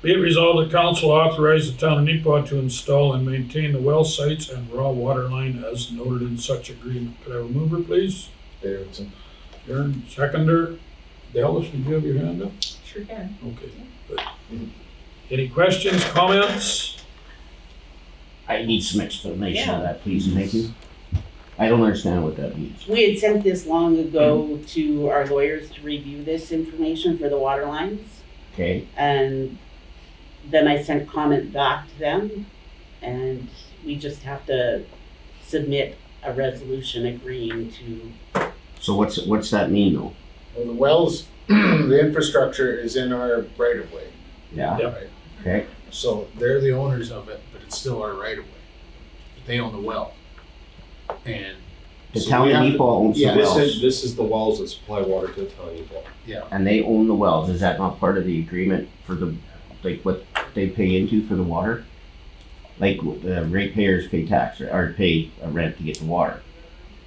Be it resolved that council authorize the town of Neepawa to install and maintain the well sites and raw water line as noted in such agreement. Could I have a mover, please? Davidson. Aaron, seconder. Dallas, did you have your hand up? sure can. Okay, good. Any questions, comments? I need some explanation of that, please, thank you. I don't understand what that means. We had sent this long ago to our lawyers to review this information for the water lines. Okay, And then I sent comment back to them, and we just have to submit a resolution agreeing to. so what's that mean though? Well, the wells, the infrastructure is in our right of way. Yeah, Yep. Right. okay, So they're the owners of it, but it's still our right of way. They own the well. And the so town we of have to- Neepawa owns the Yeah, wells, This is the wells that supply water to the town of Neepawa. yeah. and they own the wells, is that not part of the agreement for the, like what they pay into for the water? Like the ratepayers pay tax or pay a rent to get the water.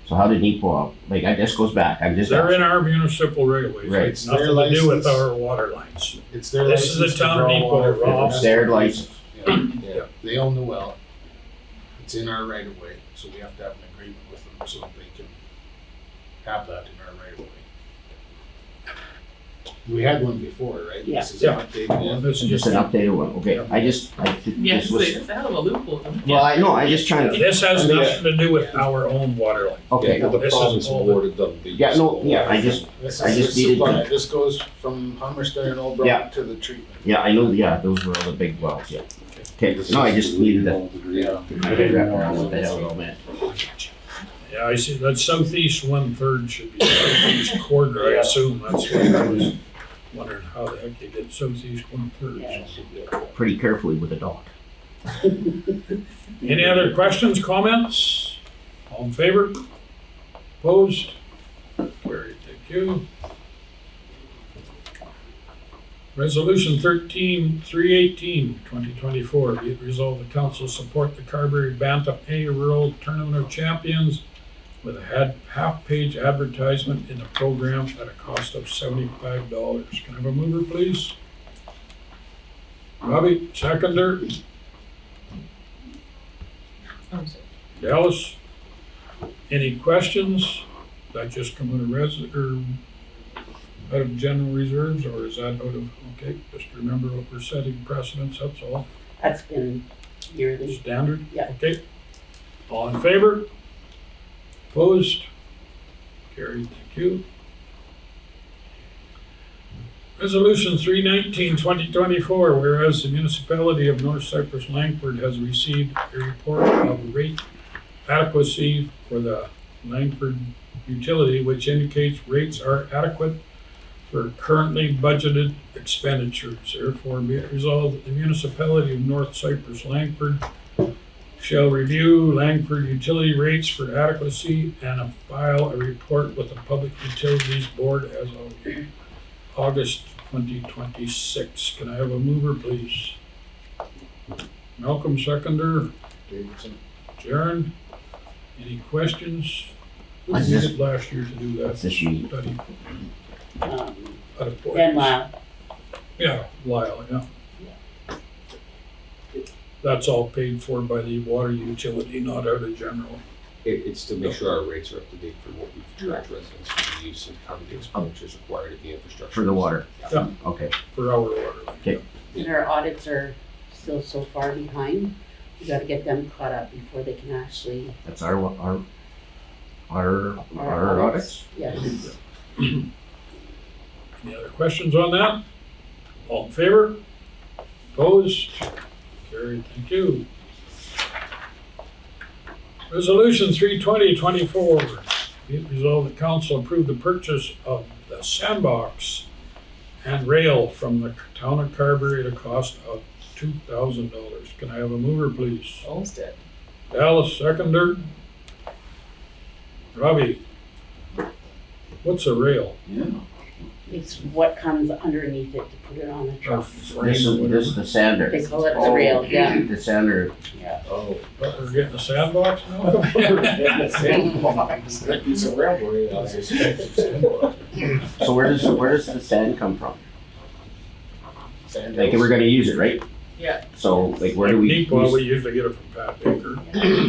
So how did Neepawa, like, this goes back, I'm just They're in asking. our municipal right of ways. Right. It's nothing to do with our water lines. It's their This is the license to town of draw Neepawa, water for Rob. the It's their license, Yeah, they own the well. It's in our right of way, so we have to have an agreement with them so that they can have that in our right of way. We had one before, right? Yeah. This is Yeah. updated. Well, this is just an updated one, okay, I Yeah, this was, it's a hell of a loophole. well, I know, I just trying to, This has nothing to do with our own water line. okay, The This is province all the- awarded them the. yeah, no, yeah, I just This I is just the needed supply. to- This goes from Hummerston and Old Yeah. Brook to the treatment. yeah, I know, yeah, those were all the big wells, yeah. Okay, This no, I is just the needed to, legal agreement. I didn't wrap around what the hell it all meant. Yeah, I see, that southeast 1/3 should be southeast quarter, I assume, that's what I was wondering how the heck they get southeast 1/3. Yeah, it should be. Pretty carefully with a dog. Any other questions, comments? All in favor? Opposed? Carried, thank you. Resolution 318, 2024, be it resolved the council support the Carberry Bantam A Rural Tournament of Champions with a half-page advertisement in the program at a cost of $75. Can I have a mover, please? Robbie, seconder. Dallas, any questions? Did I just come out of out of general reserves, or is that out of, okay, just remember what we're setting precedents, that's all. That's been yearly. Standard? Yeah. Okay. All in favor? Opposed? Carried, thank you. Resolution 319/2024, whereas the municipality of North Cypress-Langford has received a report of rate adequacy for the Langford utility, which indicates rates are adequate for currently budgeted expenditures. Therefore, be it resolved that the municipality of North Cypress-Langford shall review Langford utility rates for adequacy and file a report with the Public Utilities Board as of August 2026. Can I have a mover, please? Malcolm, seconder. Davidson. Jaren, any questions? Who I did just- it last year to do that That's the sheet. study? Um, Out of Ben Portland? Lyle. Yeah, Lyle, yeah. That's all paid for by the water utility, not out of general. It's to make sure our rates are up to date for what we've charged residents for the use and how the expenditures required of the infrastructure. For the water? Yeah. Okay. For our water. Okay. And our audits are still so far behind. We gotta get them caught up before they can actually. That's our audits? Yes. Any other questions on that? All in favor? Opposed? Carried, thank you. Resolution 320/24, be it resolved the council approve the purchase of the sandbox and rail from the town of Carberry at a cost of $2,000. Can I have a mover, please? Olmsted. Dallas, seconder. Robbie, what's a rail? It's what comes underneath it to put it on the Or truck. frame This or is whatever? the sander. They call it the rail, yeah. The sander. Oh. But we're getting a sandbox now? That piece of railway, that's expensive. So where does the sand come from? Sand Like, hills. we're gonna use it, right? Yeah. So, like, where do we Well, we use usually get it from Pat Baker.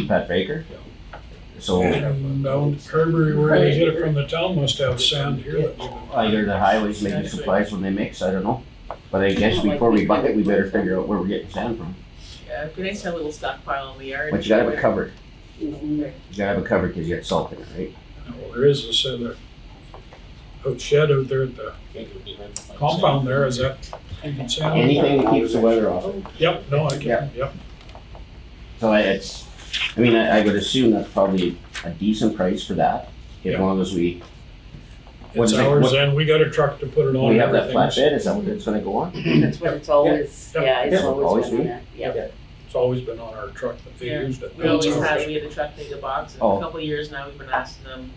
Pat Baker? So, And down Carberry, where they get it from the town, must have sand here. that we don't- either the highways maybe supplies when they mix, I don't know. But I guess before we buy it, we better figure out where we're getting sand from. Yeah, it'd be nice to have a little stockpile in the yard. But you gotta have it covered. Mhm. You gotta have it covered because you got salt in it, right? Well, there is a shed out there at the compound there, is that heated sand? Anything that keeps the weather off it. Yep, no, I Yeah. can, yep. So I would assume that's probably a decent price for that, as Yeah. long as we, What It's is it? ours What- and we got a truck to put it on. we have that everything. flatbed, is that what it's gonna go on? That's what it's always, Yeah. yeah, it's Yeah. always Always been on been? that, yeah. It's always been on our truck, but they Yeah. used it. We always It's had, ours. we had the truck take the box, and Oh. a couple of years now, we've been asking them,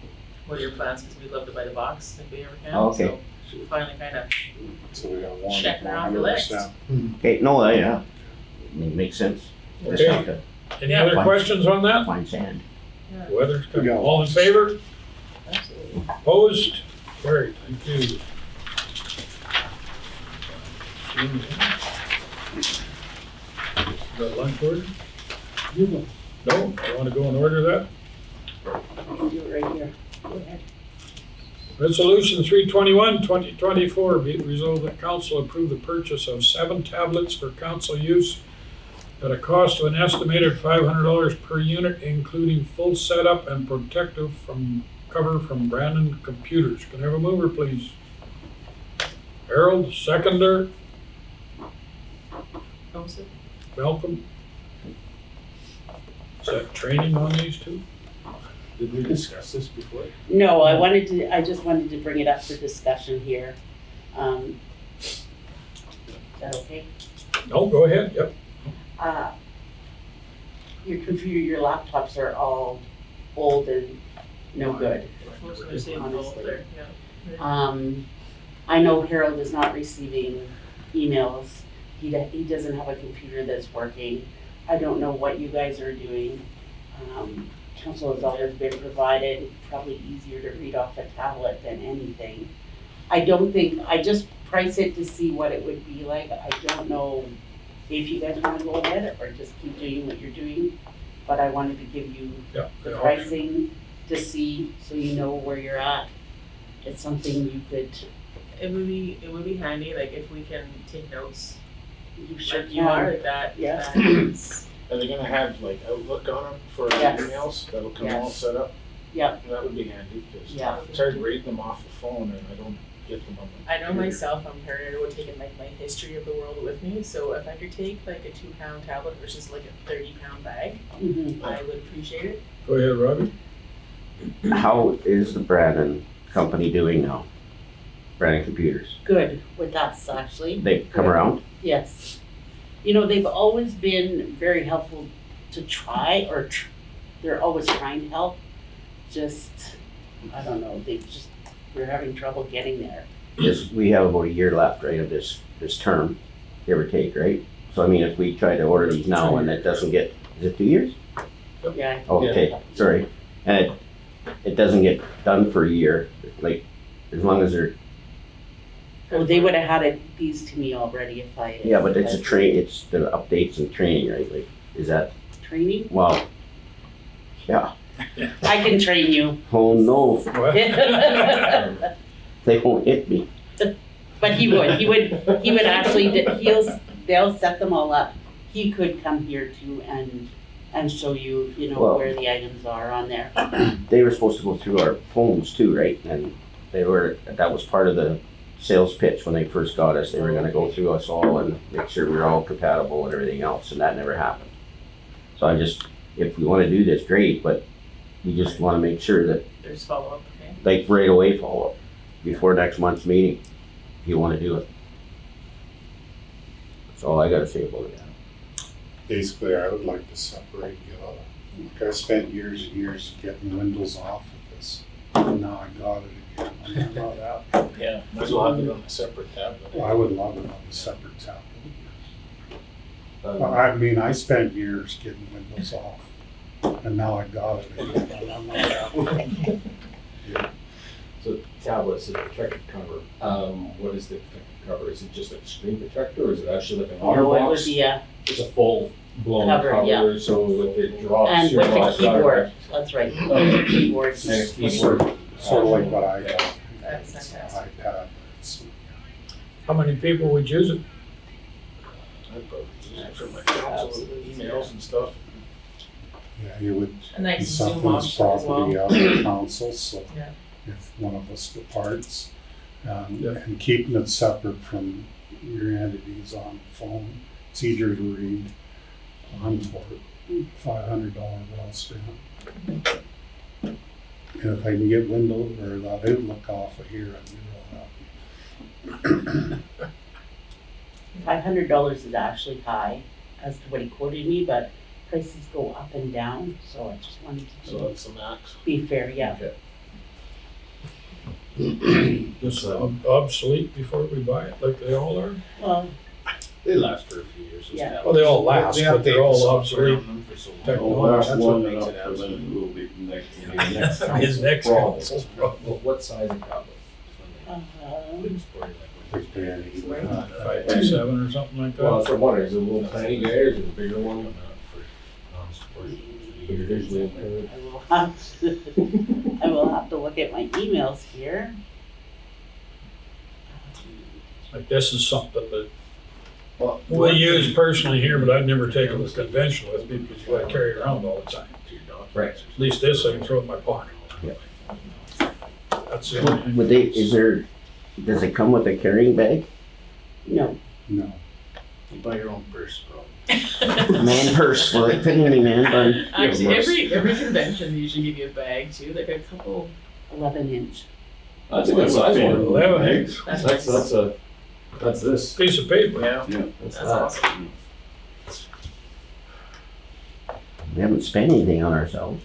what are your plans, because we'd love to buy the box if we ever can, Oh, okay. so we finally kind of So we got one, checking her off the list. 100%. Okay, no, yeah, I mean, makes sense. Just Okay. have to Any other questions on that? find sand. Weather's coming. Yeah. All in favor? Absolutely. Opposed? Carried, thank you. Got lunch order? No, you wanna go and order that? Do it right here. Go ahead. Resolution 321/2024, be it resolved that council approve the purchase of 7 tablets for council use at a cost of an estimated $500 per unit, including full setup and protective cover from Brandon Computers. Can I have a mover, please? Harold, seconder. Olmsted? Malcolm? Is that training on these two? Did we discuss this before? No, I just wanted to bring it up for discussion here. Is that okay? No, go ahead, yep. Your computer, your laptops are all old and no good. Most of them say both Honestly. there, yeah. I know Harold is not receiving emails. He doesn't have a computer that's working. I don't know what you guys are doing. Council has always been provided, probably easier to read off a tablet than anything. I just price it to see what it would be like. I don't know if you guys wanna go ahead or just keep doing what you're doing. But I wanted to give you Yeah. the pricing to see, so you know where you're at. It's something you could, It would be handy, like, if we can take notes, you sure like you are, can. like that, Yeah. that is, Are they gonna have like Outlook on them for Yes. emails that'll come all Yes. set up? Yeah. That would be handy, because Yeah. it's hard reading them off the phone and I don't get them on the. I know myself, I'm paranoid about taking like my history of the world with me, so if I could take like a 2-pound tablet versus like a 30-pound bag, Mhm. I would appreciate it. Go ahead, Robbie. How is the Brandon company doing now? Brandon Computers. Good with us, actually. They come around? Yes. You know, they've always been very helpful to try, or they're always trying to help. Just, I don't know, we're having trouble getting there. Because we have about a year left, right, of this term, give or take, right? So I mean, if we try to order these now and it doesn't get, is it 2 years? Yeah. Oh, okay, sorry. And it doesn't get done for a year, like, as long as they're, Well, they would have had these to me already if I. yeah, but it's it's the updates and training, right? Like, is that, Training? well, yeah. I can train you. Oh, no, What? they won't hit me. But he would actually, they'll set them all up. He could come here too and show you, you know, Well- where the items are on there. They were supposed to go through our phones too, right? And that was part of the sales pitch when they first got us. They were gonna go through us all and make sure we were all compatible and everything else, and that never happened. So if we wanna do this, great, but we just wanna make sure that, There's follow-up, okay? like, right away follow-up before next month's meeting, if you wanna do it. That's all I gotta say about it. Basically, I would like to separate, like I spent years and years getting windows off of this. And now I got it again. I'm not out. Yeah, might as well have it on a separate tablet. Well, I would love it on a separate tablet. I mean, I spent years getting windows off, and now I got it again. And I'm not out. So tablets, the protective cover, what is the protective cover? Is it just like a screen protector or is it actually like an Oh, honor it would box? be It's a full blown Cover, cover, yeah. so if it drops, and you're with not a keyboard. That's right. With a keyboard. And a keyboard. Sort of like what I got. That's It's an fantastic. iPad. It's- How many people would use it? I'd probably use it for my council emails and stuff. Yeah, you would A nice be Zoom something's option as well. property out of council, so Yeah. if one of us departs, Yeah. and keeping it separate from your entities on the phone, it's easier to read. I'm for it. $500 well spent. And if I can get Windows or that outlook off of here, I'd be real happy. $500 is actually high as to what he quoted me, but prices go up and down, so I just wanted So to that's the max. be fair, yeah. Just obsolete before we buy it, like they all are? Well, They last for a few years. those Yeah. tablets. Well, they all last, They but they're update the all software obsolete. on them for so long. Technology. Well, that's That's what one makes enough it for absolute. them, will be next. His next council's problem. What size of tablet? Couldn't support it like If they had any- 527 or something like Well, that. that's what I'm wondering, is it a little tiny guy or is it a bigger one? not for non-support. Bigger visually impaired? I will have to look at my emails here. Like this is something that Well, we use personally here, but I'd never take it as conventional with me because you gotta carry it around all the time. Right. At least this I can throw in my pocket. That's the only thing. Would does it come with a carrying bag? No, No. You buy your own purse, bro. Man purse, well, it couldn't be man bun. Actually, every convention they usually give you a bag too, like a couple. 11-inch. That's a good size one. 11 eggs, That's this. piece of paper. Yeah. That's awesome. We haven't spent anything on ourselves.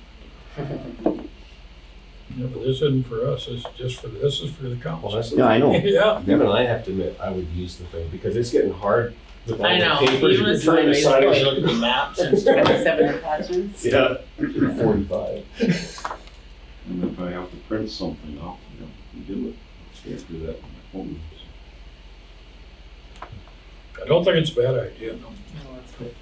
Yeah, but this isn't for us, this is for the Well, council. that's, Yeah, I know. Yeah. Devin and I have to admit, I would use the thing because it's getting hard with all I know, the papers. even You're with trying to somebody's sign voice. it, look at the maps and stuff. 27 attachments. Yeah. 45. And if I have to print something off, you do it. Can't do that on my phone. I don't think it's a bad idea, no. No, that's good.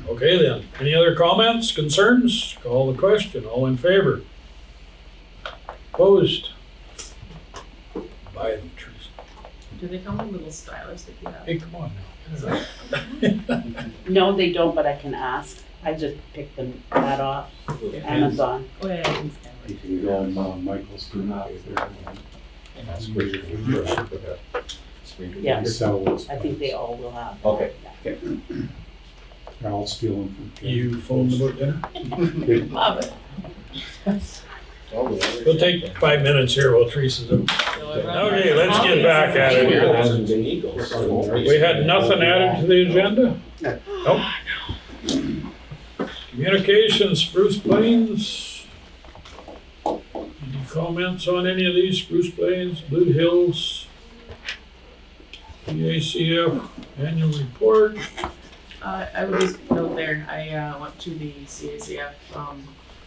Okay then, any other comments, concerns? Call the question, all in favor? Opposed? Buy them, Teresa. Do they come with little stylus that you have? Hey, come on now. No, they don't, but I can ask. I just picked that off Amazon. Oh yeah, I can scan You it. can go on Michael's. Ask for your food first, but, Yes, Salads. I think they all will have. Okay. I'll steal them from Ken. You phoned about dinner? Love it. We'll take 5 minutes here while Teresa's up. Okay, let's get back at it here. We had nothing added to the agenda? Nope. Communications, Spruce Plains. Any comments on any of these? Spruce Plains, Blue Hills, PACF annual report. I would just note there, I went to the CACF,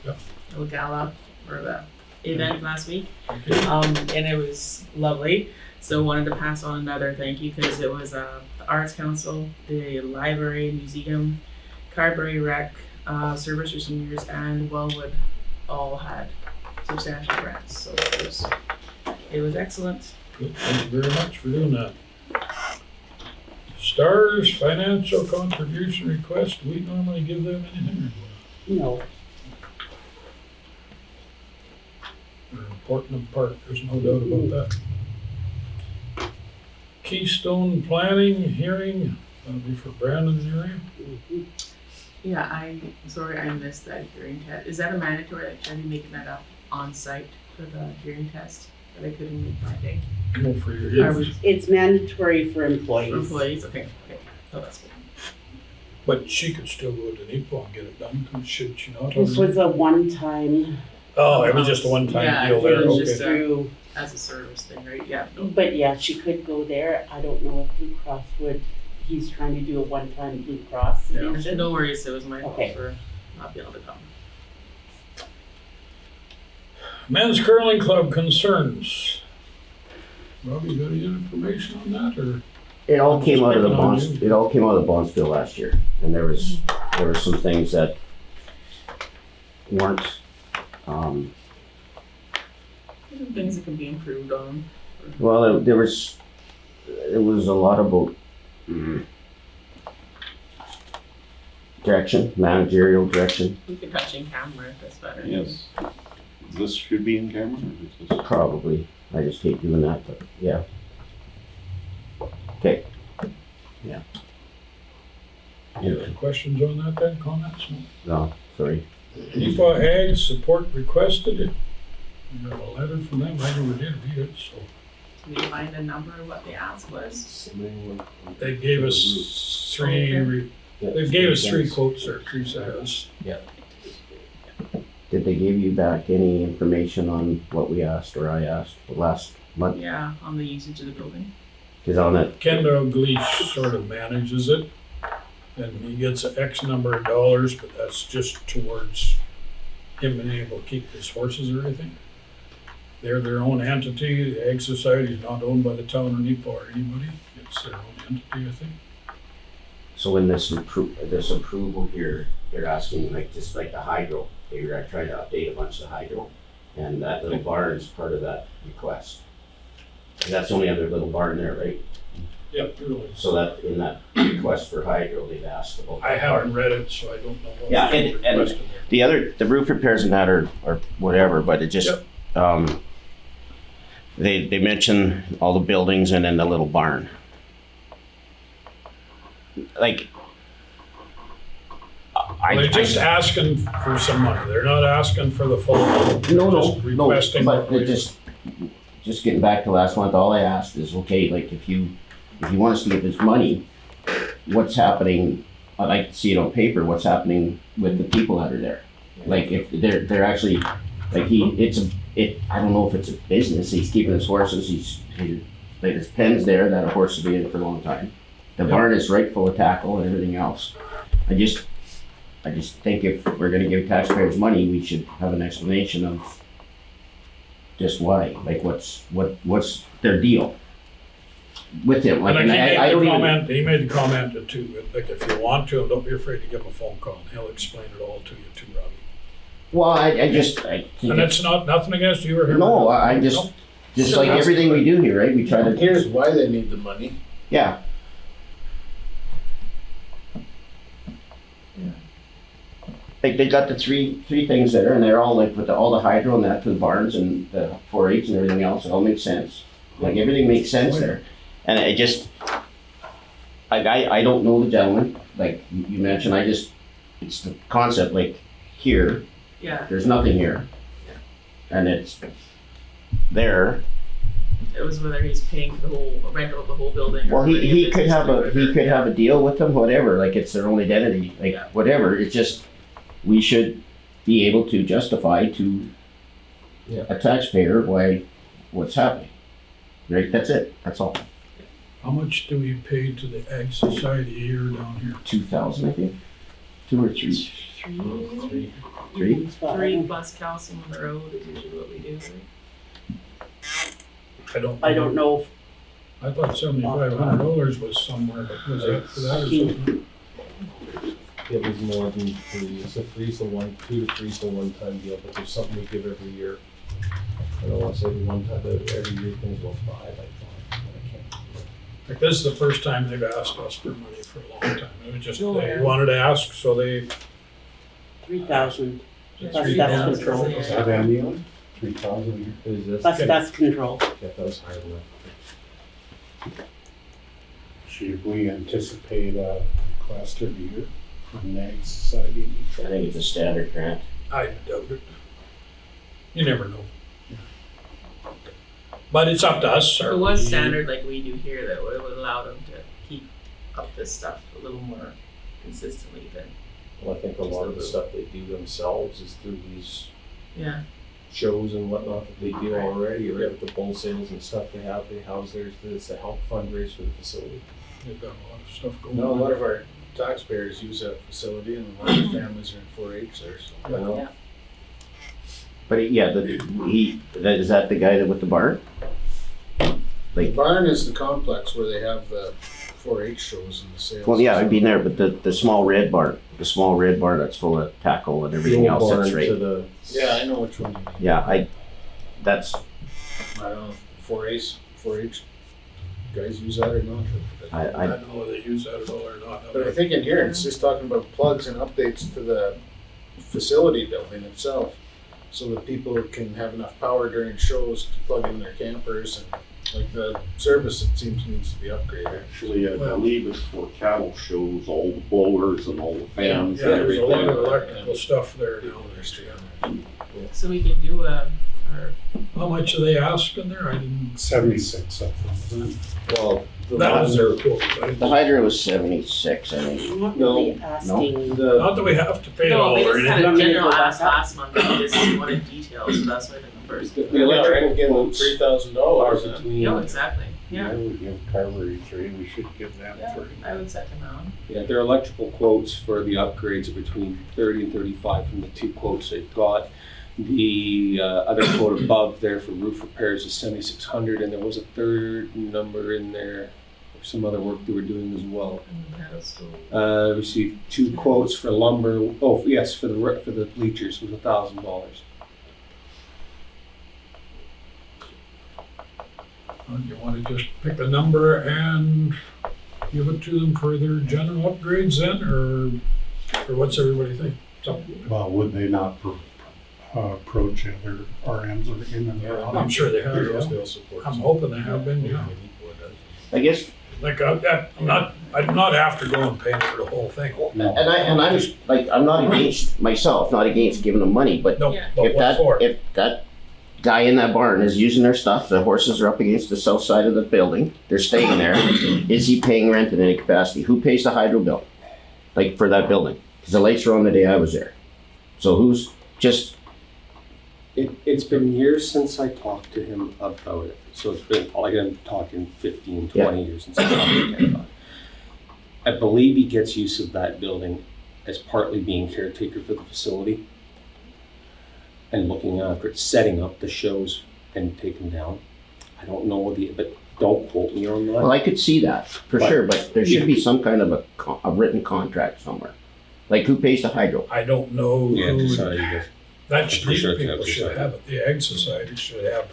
Yep. little gala or the event last week. Okay. And it was lovely. So wanted to pass on another thank you because it was the Arts Council, the Library, Museum, Carberry Rec, Service for Seniors, and Wellwood all had substantial grants. So it was excellent. Good. Thank you very much for doing that. Stars financial contribution request, do we normally give them anything? No, They're important in part, there's no doubt about that. Keystone Planning hearing, that'll be for Brandon area. Yeah, sorry I missed that hearing test. Is that a mandatory? Like, should I be making that up on site for the hearing test that I couldn't make that day? Go for your Are hits. we it's mandatory for for employees. employees? Okay. Oh, that's good. But she could still go to NEPA and get it done, should she not? This was a one-time Oh, it was just a one-time Yeah, deal there, it was okay. just through, As a service thing, right? Yeah. No. but yeah, she could go there. I don't know if Blue Cross would, he's trying to do a one-time Blue Cross Yeah. submission. No worries. It was my fault Okay. for not being able to come. Men's Curling Club concerns. Robbie, you got any information on that, or? It all came out of the Just picking on bonds, you. it all came out of the bonds bill last year, and there were some things that weren't, Some things that can be improved on. well, there was a lot about direction, managerial direction, We can touch in camera if that's better. Yes. This should be in camera, or is this? probably. I just hate doing that, but yeah. Okay. Any other questions on that then, comments? No, sorry. NEPA Ag support requested. We got a letter from them, I never did read it, so. Did we find a number of what the ask was? They gave us they gave us three quotes or three sets. Did they give you back any information on what we asked or I asked last month? Yeah, on the usage of the building. Cause on it, Kendall Gleesh sort of manages it, and he gets an X number of dollars, but that's just towards him being able to keep his horses or anything. They're their own entity, the Ag Society is not owned by the town or NEPA or anybody, it's their own entity, I think. so in this approval here, they're asking like, just like the hydro, they were trying to update a bunch of the hydro. And that little barn is part of that request. And that's the only other little barn there, right? Yep, really. So that, in that request for hydro, they've asked about. I that haven't barn. read it, so I don't know what Yeah, they and requested there. The roof repairs and that are whatever, but it just, they mention all the buildings and then the little barn. Like, They're just asking for some money, they're not asking for the full, No, just requesting. but it just getting back to last month, all I asked is, okay, like if you want us to get this money, what's happening? I'd like to see it on paper, what's happening with the people that are there. Like if they're actually, like I don't know if it's a business, he's keeping his horses, like his pen's there, that a horse will be in for a long time. The barn is right full of tackle and everything else. I just think if we're gonna give taxpayers money, we should have an explanation of just why, like what's their deal with him, like, And and I don't even. he made the comment too, like if you want to, don't be afraid to give him a phone call, and he'll explain it all to you too, Robbie. Well, I think And it's not, nothing against you or him. no, I just like everything we do here, right, we try to, Here's why they need the money. yeah. like they got the three things there, and they're all like with all the hydro and that for the barns and the 4-H and everything else. It all makes sense. Like everything makes sense there, and it just, I don't know the gentleman. Like you mentioned, it's the concept. Like here, Yeah, there's nothing here, and it's there. it was whether he's paying for the whole rental of the whole building. Well, or he could have whether he could have a deal with them, whatever. Like it's their own identity, like Yeah. whatever. It's just we should be able to justify to a taxpayer what's happening. Right, that's it, that's all. How much do we pay to the Ag Society here down here? 2,000, I think, 2 or 3. Three. Three? Three plus calcium on the road is usually what we do, right? I don't know if I thought $7,500 was somewhere, but was that for that or something? It was more than 3, it's a 2 to 3 so one-time deal, but there's something we give every year. I don't want to say one time, but every year things will 5, I thought, but I can't. Like this is the first time they've asked us for money for a long time. It was just, Oh, they yeah. wanted to ask, so they. 3,000. Yeah, That's 3,000 control. is Is there. that annual? 3,000 a year? Is this? That's control. Yeah, that was higher than that. Should we anticipate a request every year from the Ag Society? I think it's a standard grant. I doubt it. You never know. But it's up to us. If it was standard like we do here, that would allow them to keep up this stuff a little more consistently then. Well, I think a lot of the stuff they do themselves is through these Yeah. shows and whatnot that they do already, right, with the bull sales and stuff they house theirs, it's a help fundraise for the facility. They've got a lot of stuff going No, a on. lot of our taxpayers use that facility and a lot of families are in 4-H there, so. You know? Yeah. But is that the guy that with the barn? The Like, barn is the complex where they have the 4-H shows and the sales. well, yeah, I'd be there, but the small red barn that's full of tackle and everything The old else, barn that's to right. the, Yeah, I know which one you mean. Yeah, that's, I don't know if 4-H guys use that or not. I I don't know whether they use that at all or not. But I think in here, it's just talking about plugs and updates to the facility building itself. So that people can have enough power during shows to plug in their campers and like the service, it seems, needs to be upgraded. Actually, I believe it's for cattle shows, all the blowers and all the fans Yeah, and there's a lot of everything. electrical stuff there now. So we can do our How much are they asking there? I didn't. 76 of them, isn't it? well, the That was ones their are, quote. I the didn't- hydro was 76, I think. I'm not really asking. Not that we have to pay it all no, they or just anything. had a I'm gonna general go ask back up. last month, but this is one in detail, so that's why the numbers. the electrical give them quotes $3,000. are between, Yeah, exactly. Yeah. I would give Carvery 3, we should give them Yeah, 3. I would second that one. Yeah, their electrical quotes for the upgrades are between 30 and 35 from the 2 quotes they've got. The other quote above there for roof repairs is 7,600, and there was a third number in there for some other work they were doing as well. And that was still- Received 2 quotes for lumber. Oh, yes, for the bleachers was $1,000. You want to just pick a number and give it to them for their general upgrades then, or what's everybody think? Well, would they not approach other RMs or in and around? I'm sure they have, yeah. They'll support. I'm hoping they have been, yeah. I guess, Like, I'm not after going paying for the whole thing. and I'm just, like, I'm not against myself, not against giving them money, but No, Yeah. but what for? if that guy in that barn is using their stuff, the horses are up against the south side of the building, they're staying there, is he paying rent in any capacity? Who pays the hydro bill? Like, for that building? Because the lights were on the day I was there. So who's just, It's been years since I talked to him about it. So it's been, like I'm talking 15, 20 years since I talked to him about it. I believe he gets use of that building as partly being caretaker for the facility and looking after it, setting up the shows and taking down. I don't know but don't quote me on that. well, I could see that, for But- sure, but there should be some kind of a written contract somewhere. Like, who pays the hydro? I don't know Yeah, who, society does. these For sure, people yeah, should society. have it, the Ag Society should have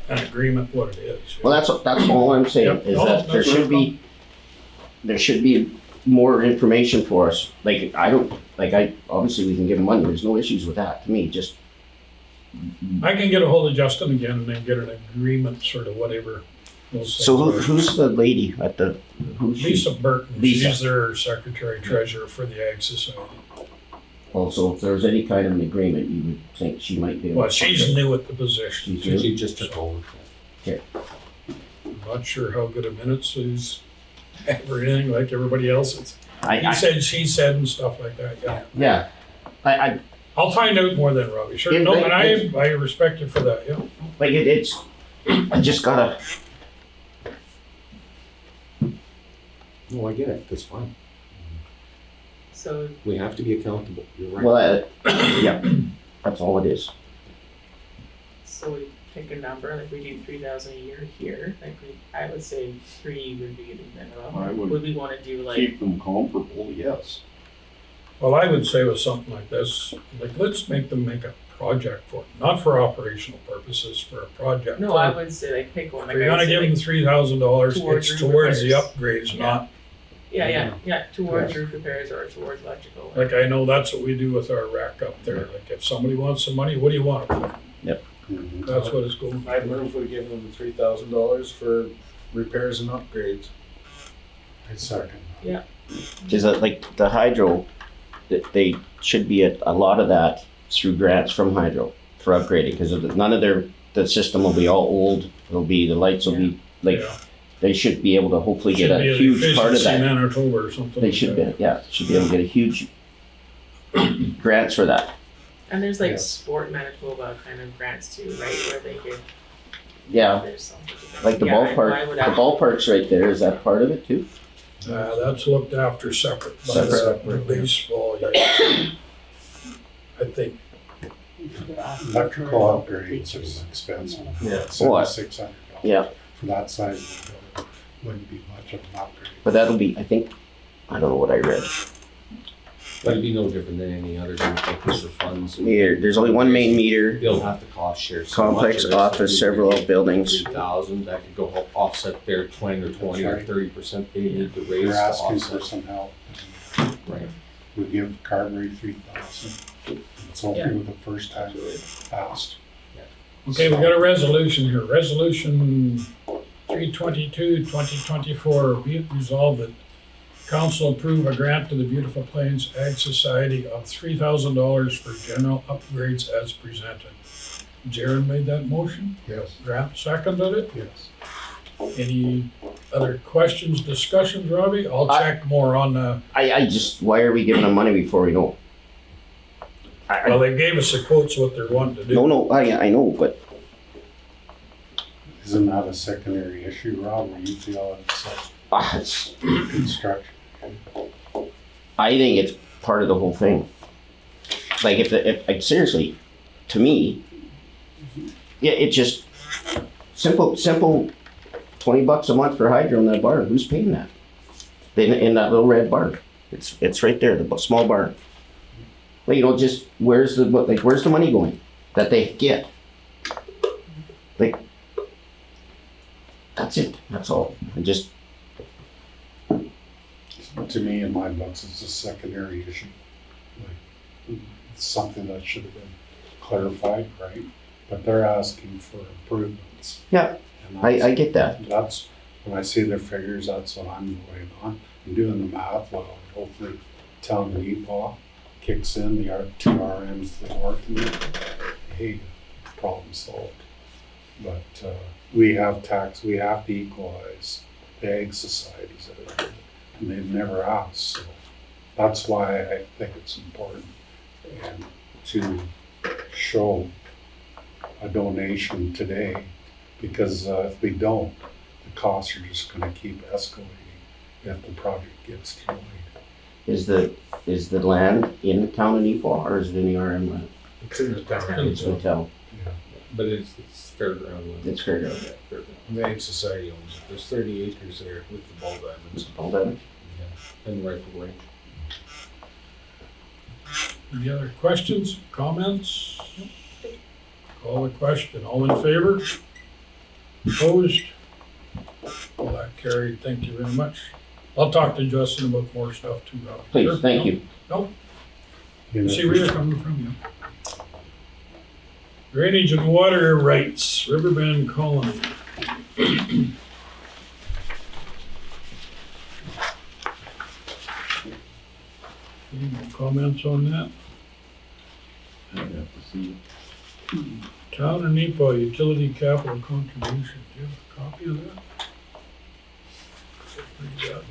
an agreement what it is. Well, that's all I'm saying, Yep. is No, that there that's should be more information for us. Like, obviously we can give him money, there's no issues with that, to me, just, I can get a hold of Justin again and then get an agreement, sort of whatever. those so things are. who's the lady at the, who's she? Lisa Burton, Lisa. she's their secretary treasurer for the Ag Society. Also, if there's any kind of an agreement, you would think she might be able to. Well, she's new at the position. She's new? She just took over. I'm not sure how good a minutes she's or anything like everybody else. It's, he I, said, she said, and stuff like that. Yeah, yeah, I, I'll find out more then, Robbie. Sure. Yeah, No, but and I respect you for that. Yeah. like it's, I just gotta, No, I get it, that's fine. So, We have to be accountable, you're right. well, yeah, that's all it is. so we pick a number, like we do 3,000 a year here, like I would say 3 would be the minimum. I would Would we wanna do like, Keep them comparable, yes. Well, I would say with something like this, like let's make them make a project for it, not for operational purposes, for a project. no, I would say like pick one, like You're I would gonna say give them like, $3,000. towards It's roof towards the repairs. upgrades, Yeah. not yeah, towards Yes. roof repairs or towards electrical. like I know that's what we do with our rack up there. Like if somebody wants some money, what do you want it for? Mhm. That's what it's going. I'd move if we give them $3,000 for repairs and upgrades. I second. Is that like the hydro, that they should be a lot of that through grants from hydro for upgrading, because none of the system will be all old, it'll be, the lights will be, like, Yeah. they should be able to hopefully get Should be a an huge part of efficiency that. Manitoba or something. They like should that. be, yeah, should be able to get a huge grants for that. And there's like Yes. Sport Manitoba kind of grants too, right, where they could, Yeah, there's something. to that. like the Yeah, I ballpark, would the actually- ballpark's right there, is that part of it too? That's looked after separate. By Separate. the baseball, yeah. I think. Electrical upgrades is expensive. Yeah. $600. Yeah, For that size of the building, wouldn't be much of an upgrade. but that'll be, I think, I don't know what I read. But it'd be no different than any other group like this for funds. Here, there's only one main meter, They'll have to cost share. so much complex of this. office, several buildings. 3,000, that could go help offset their 20 or 20 or That's 30% they need to raise They're to asking for offset. some help. Right. We give Carberry 3,000. It's only the first time passed. Okay, we got a resolution here. Resolution 322, 2024. Be it resolved that council approve a grant to the Beautiful Plains Ag Society of $3,000 for general upgrades as presented. Jaron made that motion. Yes. Grant seconded it. Yes. Any other questions, discussions, Robbie? I'll check more on the, I just, why are we giving them money before we know? well, they gave us the quotes what they're wanting to do. No, I know, but Isn't that a secondary issue, Rob, where you feel it's construction? I think it's part of the whole thing. Like if like seriously, to me, yeah, it just simple $20 a month for hydro in that barn. Who's paying that? In that little red barn. It's right there, the small barn. Like, you know, just where's the money going that they get? Like, that's it. That's all. And just To me, in my books, it's a secondary issue. Like, it's something that should have been clarified, right? But they're asking for improvements. yeah, And that's- I get that. That's, when I see their figures, that's what I'm going on. I'm doing the math, well, hopefully town of Neepaw kicks in, the 2 RMs that work in it. Hey, problem solved. But, we have to equalize the ag societies that are, and they've never asked, so that's why I think it's important. And to show a donation today, because if we don't, the costs are just gonna keep escalating if the project gets delayed. Is the land in the town of Neepaw or is it in the RM land? It's in the town, It's in the town. but it's fairground land. It's fairground. Yeah, fairground. The Ag Society owns it. There's 30 acres there with the ball diamonds. All that. And the rifle range. Any other questions, comments? Call the question. All in favor? Opposed? Well, that carried. Thank you very much. I'll talk to Justin about more stuff too. Please, Sure. thank you. See where you're coming from, yeah. Drainage and water rights, Riverbend Colony. Any more comments on that? I'd have to see. Town of Nepa utility capital contribution, do you have a copy of that? Read that.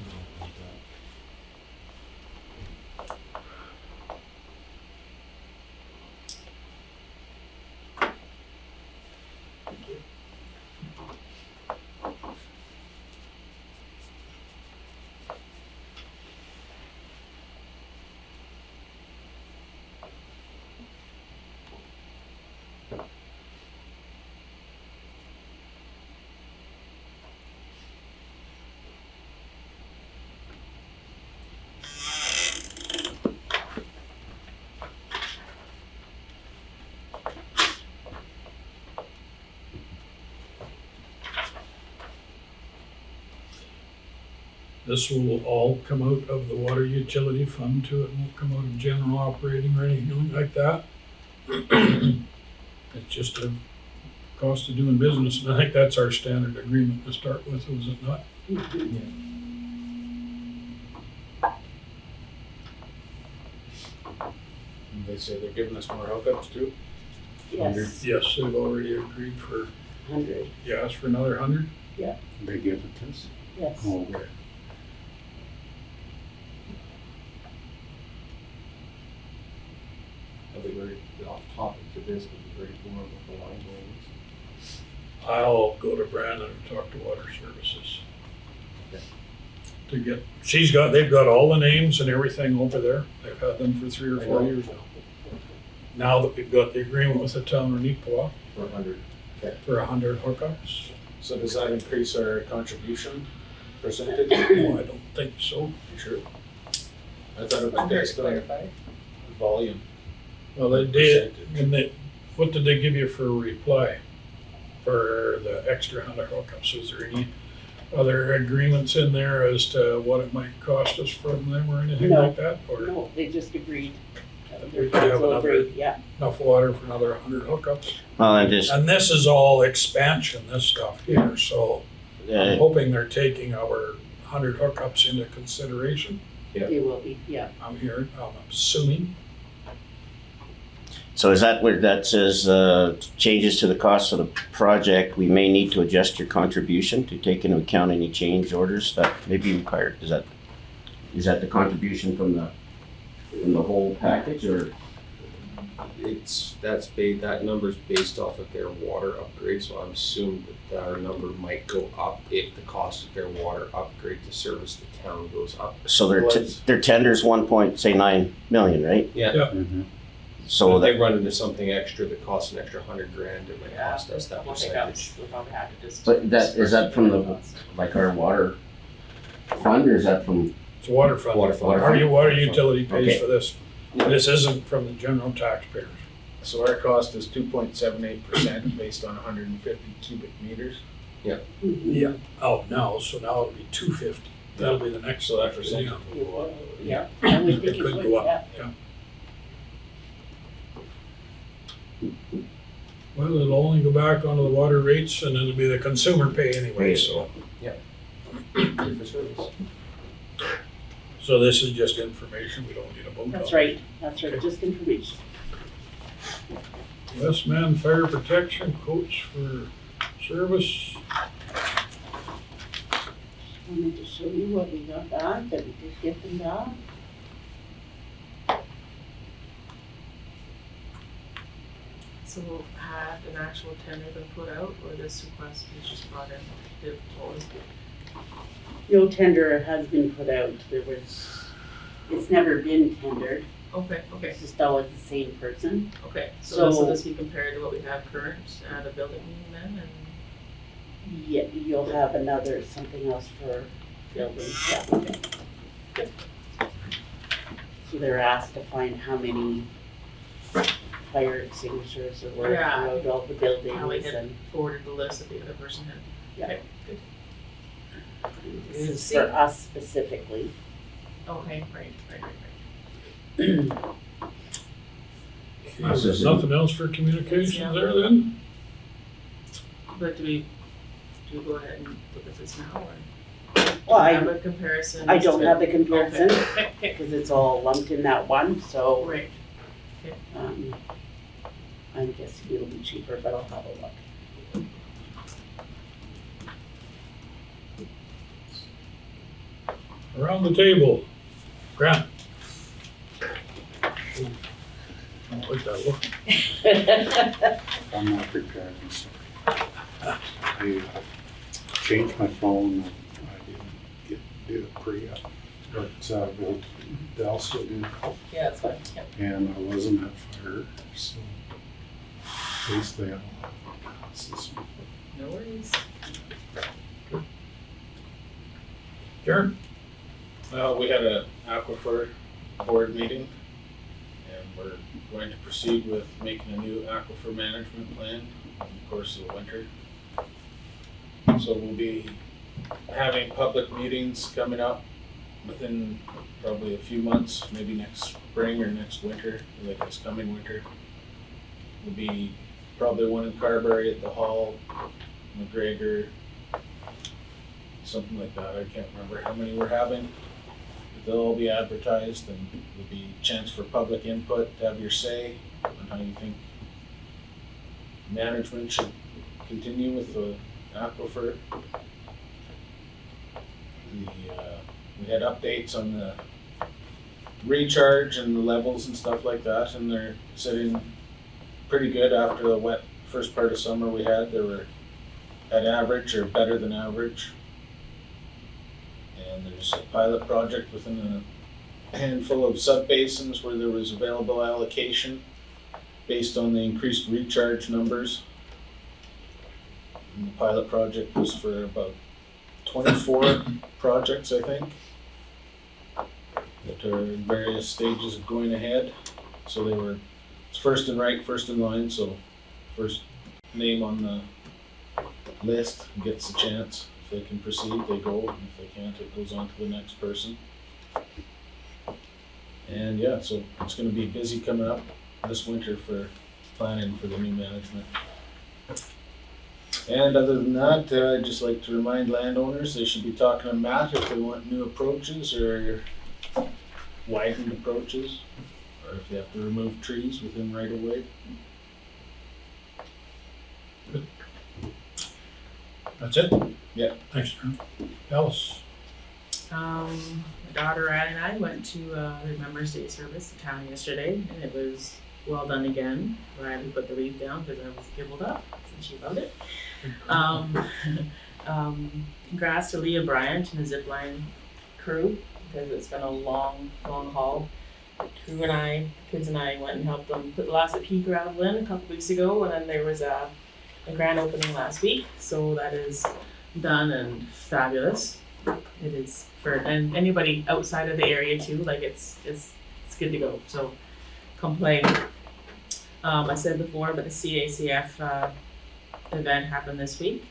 This will all come out of the water utility fund too. It won't come out of general operating or anything like that. It's just a cost of doing business, and I think that's our standard agreement to start with, was it not? And they say they're giving us more hookups too. Yes, Yes, they've already agreed for, 100, you asked for another 100? They give it to us. yes. Oh, okay. I'll be very off topic to this, but be very more about the line goings. I'll go to Brandon and talk to Water Services. Okay. To get, they've got all the names and everything over there. They've had them for 3 or 4 years now. Now that we've got the agreement with the town of Neepawa For 100. for 100 hookups. So does that increase our contribution percentage? No, I don't think so. You sure? I thought it was based on volume. Well, they did, Percentage. and what did they give you for a reply for the extra 100 hookups? Was there any other agreements in there as to what it might cost us from them or anything No. like that? Or No, they just agreed. We Their could have council another- agreed, yeah. enough water for another 100 hookups? Well, I'm just, And this is all expansion, this stuff here, so I'm hoping they're taking our 100 hookups into consideration. They will be, yeah. I'm assuming. so is that where that says, changes to the cost of the project, we may need to adjust your contribution to take into account any change orders that may be required? Is that the contribution from the whole package, or? That number's based off of their water upgrade, so I'm assuming that our number might go up if the cost of their water upgrade to service the town goes up. So their tender's 1.9 million, right? Yeah. Mhm. So If they that, run into something extra that costs an extra $100,000, it might Yeah, cost us that we'll pick percentage. up, we'll probably have to just. but is that from the, like our water fund, or is that from, It's water fund. Water fund. Our water utility pays Okay. for this. This isn't from the general taxpayers. So our cost is 2.78% based on 150 cubic meters. Yeah. Oh, now, so now it'll be 250. That'll be the next percentage. Yeah, I would It think it could would, go up, yeah. yeah. Well, it'll only go back onto the water rates and it'll be the consumer pay anyway, so. Free for service. So this is just information, we don't need a vote on. That's right, just information. West Man Fire Protection quotes for service. Wanted to show you what we got back, that we did get them back. So had an actual tender been put out, or this request was just brought in? What was No tender has been put out, it's never been tendered, okay, it's just always the same person. okay. So this will So- this be compared to what we have current at a building meeting then, and? Yeah, you'll have something else for buildings, yeah. So they're asked to find how many fire extinguishers there were Yeah. throughout all the How we buildings had and, forwarded the list that the other person had. Yeah. Okay, good. This is for us specifically. Okay, right. Okay, there's nothing else for communications there then? But do we go ahead and look at this now, or Well, do we have a comparison? I don't have the comparison, Okay. because it's all lumped in that one, so, Right. I'm guessing it'll be cheaper, but I'll have a look. Around the table. Grant. I don't like that look. I'm not prepared, I'm sorry. I changed my phone, and I didn't do it pre-up, but, well, Delcia did, Yeah, that's fine. Yep. and I wasn't at fire, so basically I don't have this one. No worries. Karen? We had an aquifer board meeting, and we're going to proceed with making a new aquifer management plan in the course of the winter. So we'll be having public meetings coming up within probably a few months, maybe next spring or next winter, like this coming winter. Will be probably one in Carberry at the Hall, McGregor, something like that. I can't remember how many we're having. But they'll all be advertised, and there'll be a chance for public input to have your say on how you think management should continue with the aquifer. We had updates on the recharge and the levels and stuff like that, and they're sitting pretty good after the wet first part of summer we had. They were at average or better than average. And there's a pilot project within a handful of sub-basins where there was available allocation based on the increased recharge numbers. And the pilot project was for about 24 projects, I think, that are in various stages of going ahead. So they were, it's first in rank, first in line, so first name on the list gets a chance. If they can proceed, they go, and if they can't, it goes on to the next person. And yeah, so it's gonna be busy coming up this winter for planning for the new management. And other than that, I'd just like to remind landowners they should be talking to Matt if they want new approaches or widened approaches, or if they have to remove trees within right of way. That's it? Yeah. Thanks, Karen. Alice? My daughter Riley and I went to the Remembrance Day service in town yesterday, and it was well done again. Riley put the wreath down because I was gibbled up since she loved it. Congrats to Leah Bryant and the zipline crew, because it's been a long haul. The crew and I, kids and I, went and helped them put the last pea gravel in a couple weeks ago, and then there was a grand opening last week, so that is done and fabulous. It is for, and anybody outside of the area too, like it's good to go, so come play. I said before, but the CACF event happened this week.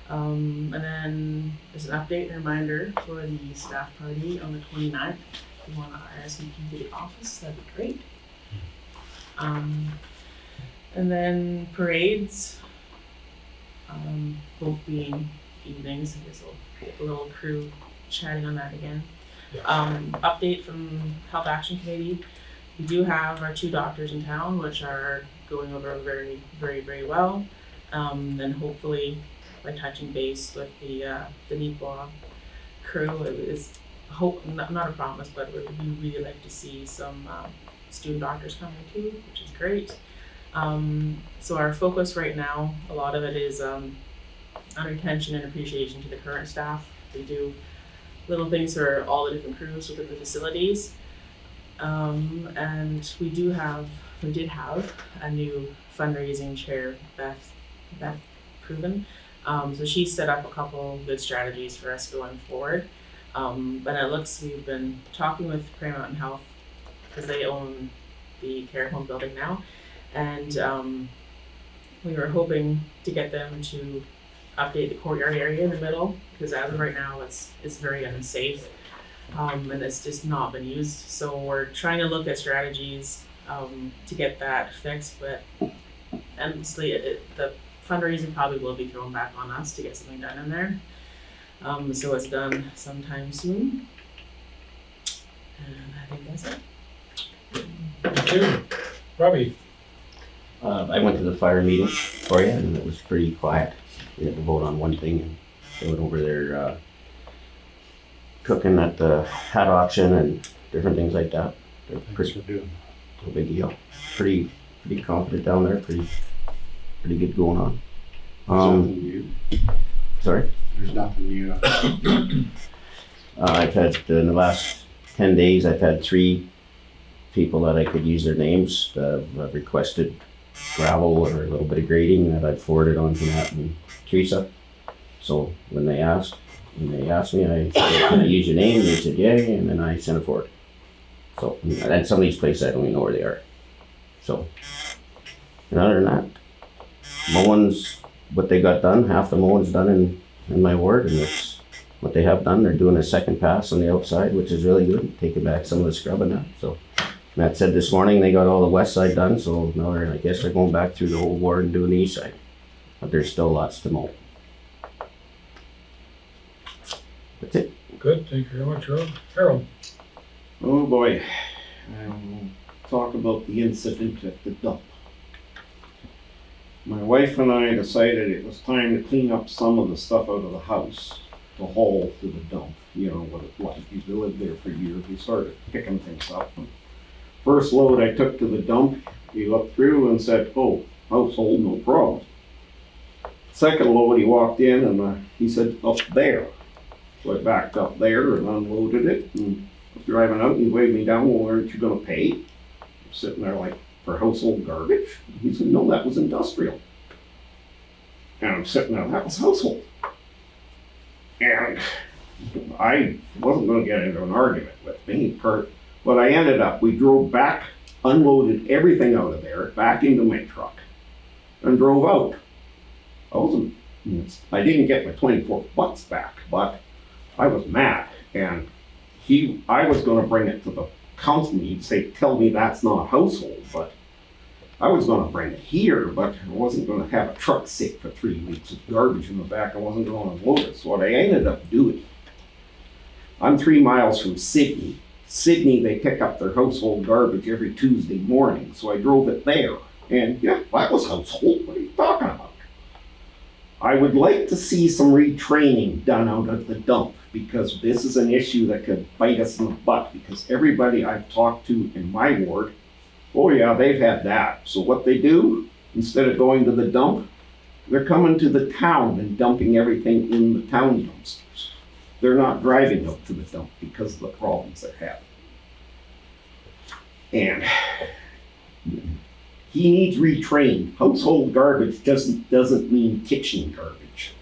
And then there's an update and reminder for the staff party on the 29th. If you want to RSVP to the office, that'd be great. And then parades, both being evenings. I guess we'll get the little crew chatting on that again. Update from Health Action Committee. We do have our 2 doctors in town, which are going over very, very, very well. And hopefully, by touching base with the NEPA crew, it is not a promise, but we really like to see some student doctors coming too, which is great. So our focus right now, a lot of it is on retention and appreciation to the current staff. We do little things for all the different crews within the facilities. And we did have a new fundraising chair, Beth Proven. So she set up a couple good strategies for us going forward. But it looks, we've been talking with Prairie Mountain Health, because they own the care home building now. And we were hoping to get them to update the courtyard area in the middle, because as of right now, it's very unsafe. And it's just not been used, so we're trying to look at strategies, to get that fixed, but honestly, the fundraising probably will be thrown back on us to get something done in there. So it's done sometime soon. And I think that's it. Thank you. Robbie? I went to the fire meeting for you, and it was pretty quiet. We had to vote on one thing, and they went over their cooking at the hat auction and different things like that. They're Thanks for doing no big deal. Pretty confident down there. Pretty good going on. There's nothing new. Sorry. There's nothing new. I've had in the last 10 days. I've had 3 people that I could use their names that have requested gravel or a little bit of grading that I've forwarded on to Matt and Teresa. So when they asked me, I said, "Can I use your name?" And they said, "Yeah," and then I sent it forward. So, and some of these places I don't even know where they are. So, and other than that, mowing's what they got done. Half the mowing's done in my ward, and it's what they have done. They're doing a second pass on the outside, which is really good, taking back some of the scrub and that. So, Matt said this morning they got all the west side done, so now I guess they're going back through the whole ward and doing the east side. But there's still lots to mow. That's it. Good, thank you very much, Rob. Harold? Oh boy, I will talk about the incident at the dump. My wife and I decided it was time to clean up some of the stuff out of the house to haul to the dump. You know what it's like. You live there for years. We started picking things up. And first load I took to the dump, he looked through and said, "Oh, household, no problem." Second load, he walked in and he said, "Up there." So I backed up there and unloaded it and was driving out and he waved me down. "Well, aren't you gonna pay?" I'm sitting there like, "For household garbage?" He said, "No, that was industrial." And I'm sitting there, "That was household." And I wasn't gonna get into an argument with me, but I ended up, we drove back, unloaded everything out of there, back into my truck, and drove out. I didn't get my $24 back, but I was mad, and I was gonna bring it to the council meeting, say, "Tell me that's not household," but I was gonna bring it here, but I wasn't gonna have a truck sit for 3 weeks with garbage in the back. I wasn't gonna unload it, so what I ended up doing, I'm 3 miles from Sydney. Sydney, they pick up their household garbage every Tuesday morning, so I drove it there. And yeah, that was household. What are you talking about? I would like to see some retraining done out at the dump, because this is an issue that could bite us in the butt, because everybody I've talked to in my ward, oh yeah, they've had that. So what they do, instead of going to the dump, they're coming to the town and dumping everything in the town dumpsters. They're not driving up to the dump because of the problems they're having. And he needs retrained. Household garbage doesn't mean kitchen garbage.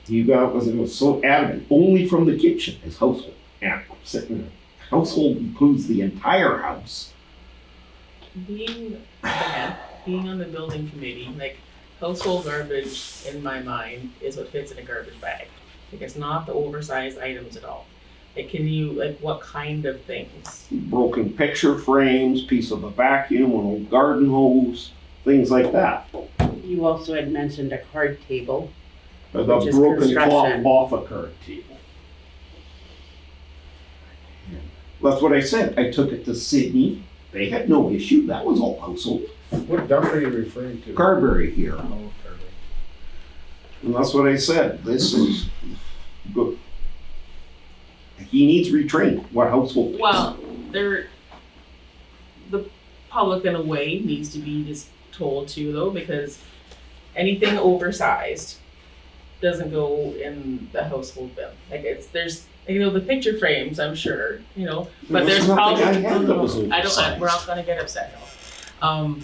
You got was so adamant, only from the kitchen is household. And I'm sitting there. Household includes the entire house. Being on the building committee, like, household garbage in my mind is what fits in a garbage bag. Like, it's not the oversized items at all. Like, what kind of things? Broken picture frames, piece of a vacuum, an old garden hose, things like that. You also had mentioned a card table. The Which is broken construction. cloth off a card table. That's what I said. I took it to Sydney. They had no issue. That was all household. What dump are you referring to? Carberry here. Oh, Carberry. And that's what I said. This is good. He needs retrained. What household? Well, the public in a way needs to be just told to, though, because anything oversized doesn't go in the household bin. Like, there's the picture frames, I'm sure, but there's probably, we're not gonna get upset now.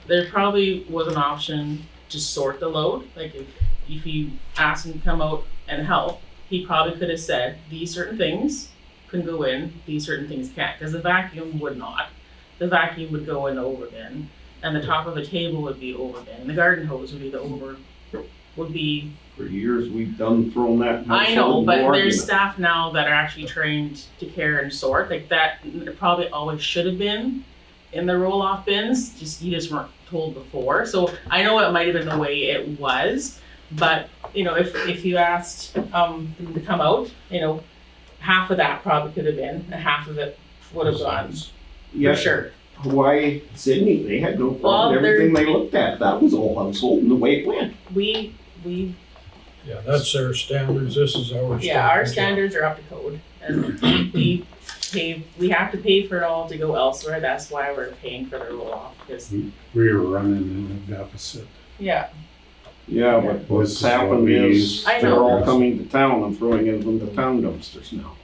There probably was an option to sort the load. Like, if you asked him to come out and help, he probably could have said, these certain things can go in, these certain things can't, because the vacuum would not. The vacuum would go in the over bin, and the top of the table would be over bin. The garden hose would be For years, we've thrown that. I know, but household there's argument. staff now that are actually trained to care and sort, like that probably always should have been in the roll-off bins, you just weren't told before. So I know it might have been the way it was, but you know, if you asked them to come out, you know, half of that probably could have been, and half of it would have gone, Yeah, for sure. Hawaii, Sydney, they had no Well, problem. Everything they looked at, that was all household and the way it went. We Yeah, that's their standards, this is our standards. Yeah, our standards are up to code, and we have to pay for it all to go elsewhere. That's why we're paying for the roll off, because We were running in a deficit. yeah, Yeah, but This what's is what happened we is use. I they're know. all coming to town and throwing it in the town dumpsters now.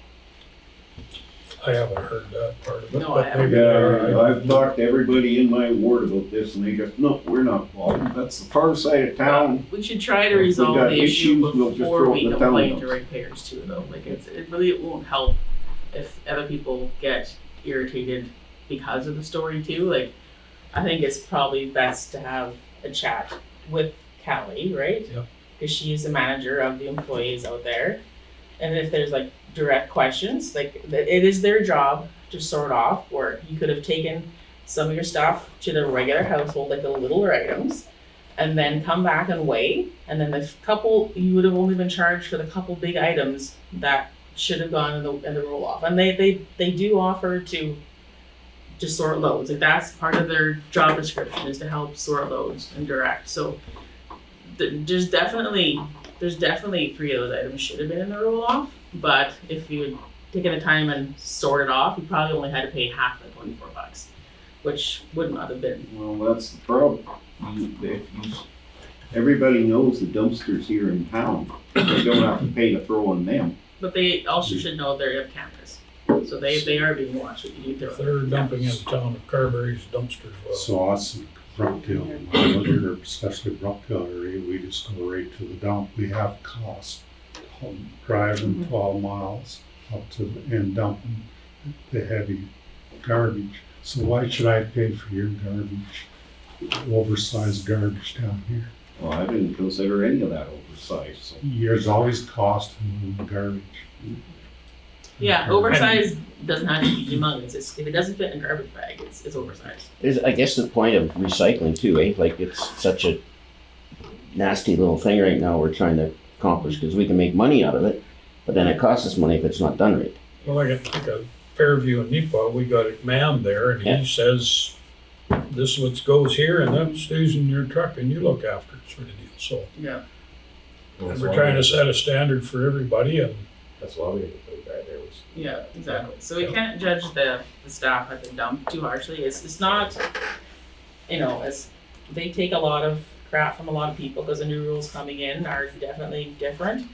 I haven't heard that part of it, No, I but haven't. maybe they are. Yeah, I've talked to everybody in my ward about this and they go, no, we're not involved. That's the far side of town. we should try to If we resolve got the issue issues, we'll just before throw it we in the town complain to dumps. ratepayers too, though. Like it really won't help if other people get irritated because of the story too. Like I think it's probably best to have a chat with Callie, right? Yep. Because she's the manager of the employees out there. And if there's like direct questions, like it is their job to sort off, or you could have taken some of your stuff to the regular household, like the littler items, and then come back and weigh. And then the couple, you would have only been charged for the couple big items that should have gone in the roll off. And they do offer to sort loads. Like that's part of their job description is to help sort loads and direct. So there's definitely 3 of those items should have been in the roll off. But if you had taken the time and sorted off, you probably only had to pay half the $24, which would not have been. Well, that's the problem. Everybody knows the dumpsters here in town. They don't have to pay to throw in them. But they also should know they have cameras, so they are being watched. What you do If they're dumping in the town of Carberry's dumpsters, well, So us in Brookdale, Monitor, especially Brookdale area, we just go right to the dump. We have cost driving 12 miles up to and dumping the heavy garbage. So why should I pay for your garbage, oversized garbage down here? Well, I didn't consider any of that oversized, so. There's always cost in moving garbage. Yeah, oversized doesn't have to be humongous. If it doesn't fit in a garbage bag, it's oversized. Is, I guess, the point of recycling too, eh? Like it's such a nasty little thing right now we're trying to accomplish because we can make money out of it, but then it costs us money if it's not done right. well, I got like a Fairview and Neepawa, we got a man there and Yeah. he says, this is what goes here and that stays in your truck and you look after it sort of deal. So Yeah. and we're trying to set a standard for everybody and That's why we had to put a guy there was. Yeah, exactly. So we can't judge the staff at the dump too harshly. It's not, you know, they take a lot of crap from a lot of people because the new rules coming in are definitely different.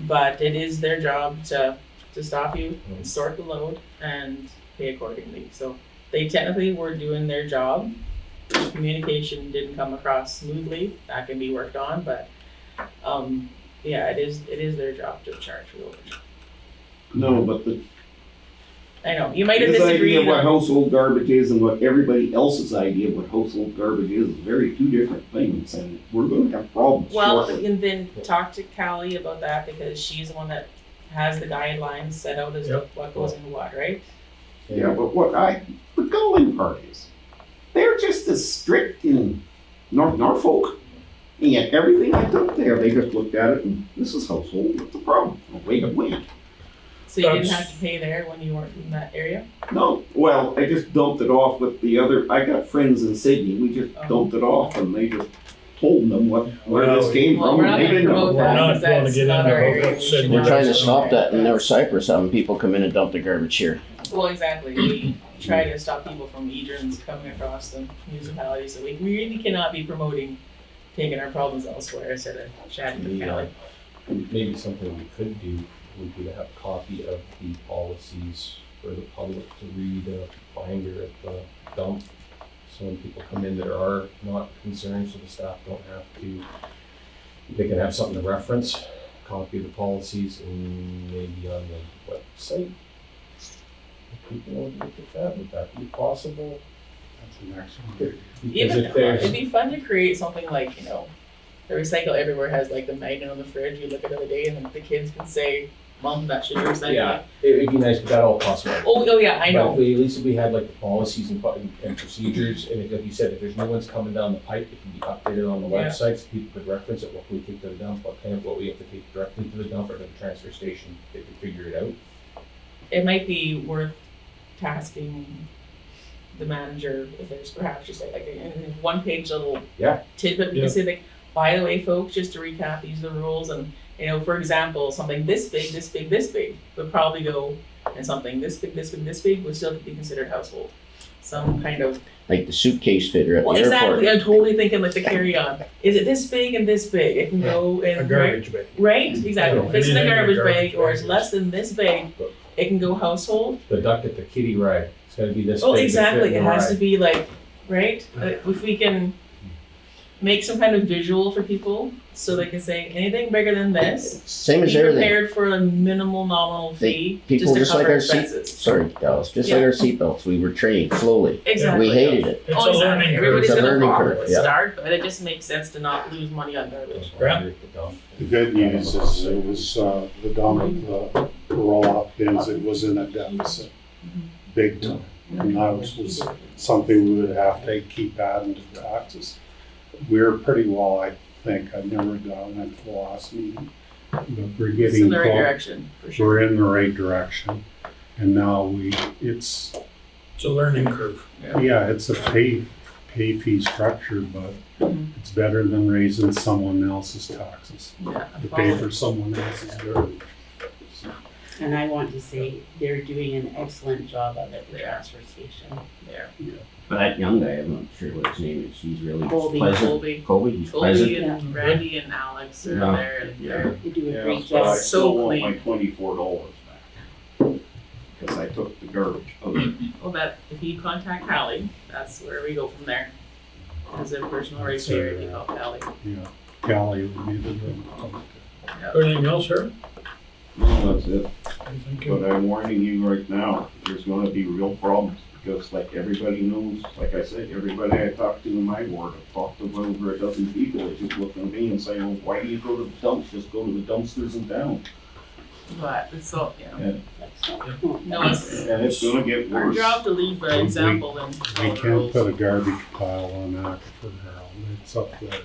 But it is their job to stop you, sort the load, and pay accordingly. So they technically were doing their job. Communication didn't come across smoothly. That can be worked on, but yeah, it is their job to charge for the overage. No, but the I know, you might have his idea disagreed of what on, household garbage is and what everybody else's idea of what household garbage is very two different things, and we're gonna have problems well, shortly. and then talk to Callie about that because she's the one that has the guidelines set out as Yep. what goes into what, right? Yeah, but the going part is, they're just as strict in Norfolk, and yet everything I took there, they just looked at it and, this is household, what's the problem? Away it went. So you didn't That's- have to pay there when you weren't in that area? No, well, I just dumped it off with the other, I got friends in Sydney, we just dumped it off and they just told them where this came Well, from, we're and not they gonna didn't know. promote We're that not because going to that's get not into our what area. We Sydney should We're not trying to promote stop that in North Cyprus, having people come in and dump their garbage here. Well, exactly. We try to stop people from Edrons coming across the municipality, so we really cannot be promoting taking our problems elsewhere instead of chatting with Callie. Maybe something we could do would be to have a copy of the policies for the public to read, a binder at the dump. So when people come in that are not concerned, so the staff don't have to, they can have something to reference, copy of the policies and maybe on the website. If people want to look at that, would that be possible? That's an excellent idea. Because Even, if there's, it'd be fun to create something like, you know, the Recycle Everywhere has like the magnet on the fridge, you look at it every day and then the kids can say, Mom, that should be recycled. Yeah, it'd be nice, but that all costs money. Oh yeah, I But know. at least if we had like the policies and procedures, and like you said, if there's new ones coming down the pipe, it can be updated on the Yeah. website, so people could reference it, what we take to the dump, what we have to take directly to the dump or to the transfer station, they could figure it out. It might be worth tasking the manager if there's perhaps just like a one-page little Yeah. tidbit. We Yeah. can say like, by the way, folks, just to recap, these are the rules, and for example, something this big, this big, this big would probably go, and something this big, this big, this big would still be considered household. Some kind of. Like the suitcase fitter at the Well, airport. exactly. I'm totally thinking like the carry-on. Is it this big and this big? It can go in A garbage bag. right? Exactly. Yeah, If it's in a anything in a garbage garbage bag or bag it's is- less than this big, it can go household. The duck at the kiddie ride, it's gotta be this Oh, big to fit exactly. in It the has to ride. be like, right? If we can make some kind of visual for people so they can say anything bigger than this, Same as be everything. prepared for a minimal nominal fee People just just to like cover our seat, expenses. sorry, Dallas, just like Yeah. our seatbelts, we were trained slowly. Exactly. We hated it. It's Oh, a learning exactly. curve. Everybody's It's a gonna learning fall curve, at the yeah. start, but it just makes sense to not lose money on garbage. Grant? The good news is it was, the dump of the roll-off bins, it was in a deficit, big time. And that was something we would have to keep adding to taxes. We're pretty well, I think, I've never gone into the last meeting, but we're It's getting in the right close. direction, for sure. We're in the right direction. And now It's a learning curve. it's a pay fee structure, but Mhm. it's better than raising someone else's taxes. Yeah. To pay for someone else's garbage. And I want to say, they're doing an excellent job of it, the transfer station. There. But that young guy, I'm not sure what his name is, he's really Colby. pleasant. Colby. Colby, he's pleasant. Colby and Randy and Alex are Yeah. there and they're They do a Yeah, great but I job. So still want clean. my $24 back. Cause I took the garbage out. well that if you contact Callie, that's where we go from there. As a personal ratepayer, if you call Callie. Yeah, Cali would be the one. Anything else, Harold? No, that's it. Thank you. But I'm warning you right now, there's gonna be real problems, because like everybody knows, like I said, everybody I talked to in my ward, I've talked to over a dozen people, they just look at me and say, well, why do you go to the dumps, just go to the dumpsters in town. But it's so, And, no, it's and it's gonna get our worse. job to lead by example and We follow the can't rules. put a garbage pile on Aquifer, Harold, it's up there,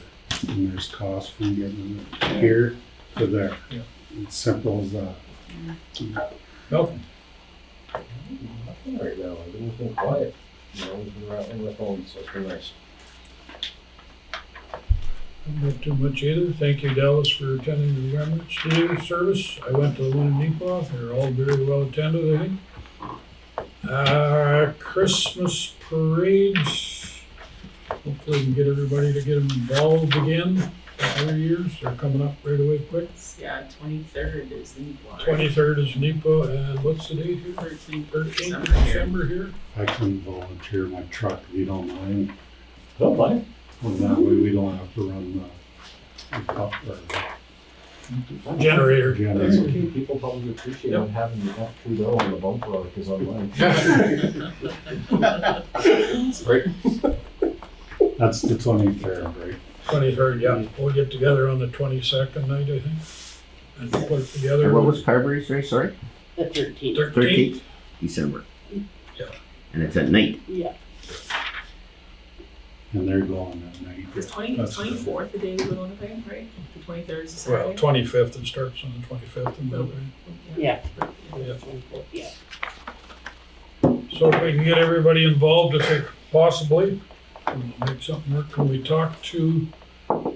and there's cost from getting it here to there. Yeah. It's simple as that. Malcolm? Nothing right now, everything's been quiet, you know, we've been rattling the phone, so it's been nice. Not too much either. Thank you, Dallas, for attending the Remembrance Day service. I went to the one in Nipah. They're all very well attended, I think. Christmas parades. Hopefully we can get everybody to get involved again. Every years, they're coming up right away quick. Yeah, 23rd is the one. 23rd is Nipah, and what's the date here? 13th of December here. I can volunteer my truck if you don't mind, Don't mind. and that way we don't have to run the pump or Generator. That's generator. okay, people probably appreciate not having the F Trudeau on the bumper articles online. Right? That's the 23rd, right? 23rd, yeah. We'll get together on the 22nd night, I think. And put it together. What was Carberry's race, sorry? The 13th, 13th? 13th December. Yeah. And it's at night. yeah. And they're going that night. It's That's 24th, the day we go on the thing, right? The 23rd is a Well, Saturday. 25th, it starts on the 25th in Belgrade. Yeah. Yeah. Yeah. So if we can get everybody involved, if they possibly, we'll make something work. Can we talk to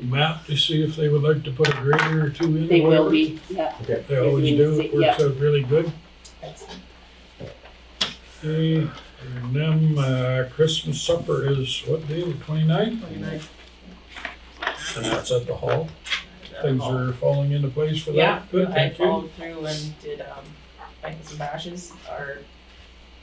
Matt to see if they would like to put a grader or two in? They or will whatever? be, yeah. They always do. It works out really good. Excellent. Okay, and then, Christmas supper is what day, the 29th? 29th. And that's at the hall. Things are falling into place for Yeah, that. Good, I thank you. followed through and did, Bangles and Bashes are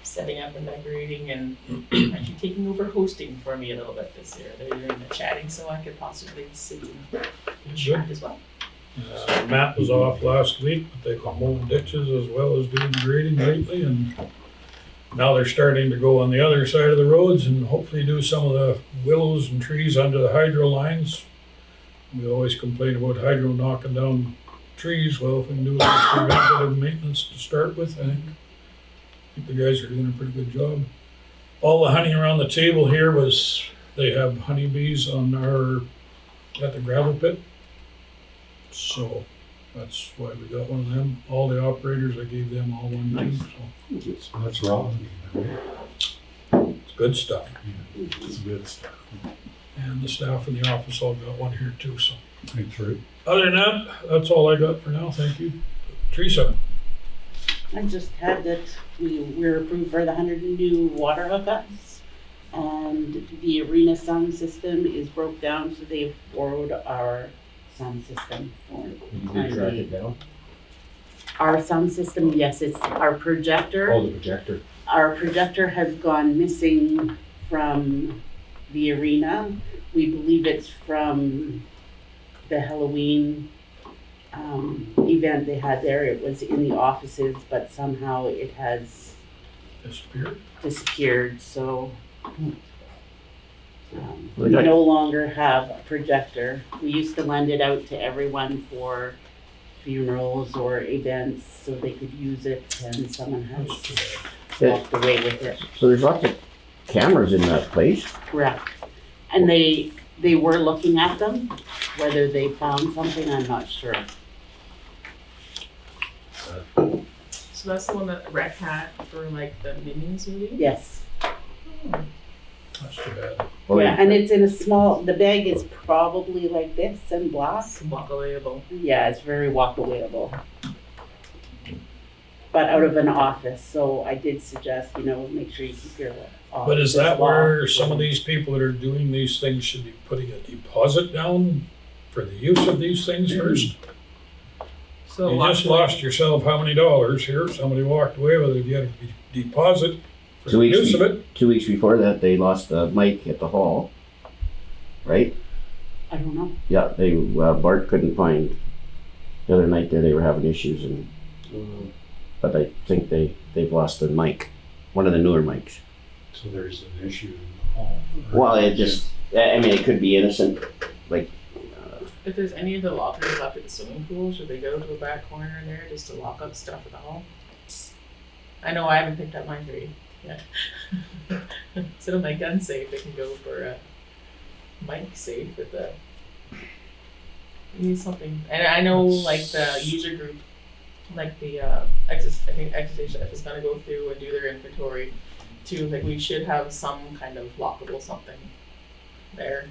setting up and decorating and actually taking over hosting for me a little bit this year. They're doing the chatting so I could possibly sit and chat as well. Matt was off last week, but they've been mowing ditches as well as doing grading lately, and now they're starting to go on the other side of the roads and hopefully do some of the willows and trees under the hydro lines. We always complain about hydro knocking down trees. Well, if we can do like preventative maintenance to start with, I think the guys are doing a pretty good job. All the honey around the table here was, they have honeybees on at the gravel pit. So that's why we got one of them. All the operators, I gave them all one too, so That's wrong. it's good stuff. It's good stuff. And the staff in the office all got one here too, so. That's right. Other than that, that's all I got for now, thank you. Teresa? I just had that we're approved for the 100 new water hookups. And the arena sound system is broke down, so they've borrowed our sound system for You can track it down. our sound system. Yes, it's our projector. Oh, the projector. Our projector has gone missing from the arena. We believe it's from the Halloween event they had there. It was in the offices, but somehow it has disappeared. So we no longer have a projector. We used to lend it out to everyone for funerals or events so they could use it, and someone has walked away with it. So there's lots of cameras in that place. Correct. And they were looking at them. Whether they found something, I'm not sure. So that's the one that Rec had for like the Minions movie? Yes. That's too bad. Oh, Yeah, and it's in a small, the bag is probably like this and black. It's walkawayable. Yeah, it's very walkawayable. But out of an office, so I did suggest, make sure you keep your office. But is that where locked. some of these people that are doing these things should be putting a deposit down for the use of these things first? So You just lost yourself how many dollars here? Somebody walked away with it, you had a deposit for the use of it. 2 weeks before that, they lost the mic at the hall, right? I don't know. Yeah, they Bart couldn't find the other night there. They were having issues, and but I think they've lost the mic, one of the newer mics. So there's an issue in the hall. Well, it could be innocent, like. If there's any of the lockers left at the swimming pool, should they go to a back corner in there just to lock up stuff at the hall? I know I haven't picked up mine for you yet. Instead of my gun safe, they can go for a mic safe at the. You need something, and I know like the user group, like the I think Exercise is gonna go through and do their inventory too. Like we should have some kind of lockable something there.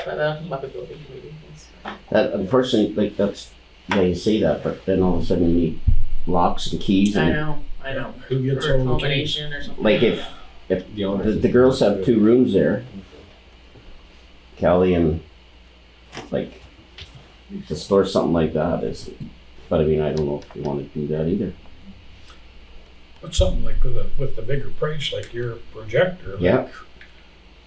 But that'll come up with building committee. That unfortunately, like that's you say that, but then all of a sudden you need locks and keys. I And know. Who gets Or a all the keys? combination or something. like if the girls have 2 rooms there, Callie and like to store something like that is. But I mean, I don't know if you want to do that either. But something like with the bigger price, like your projector, like, Yeah.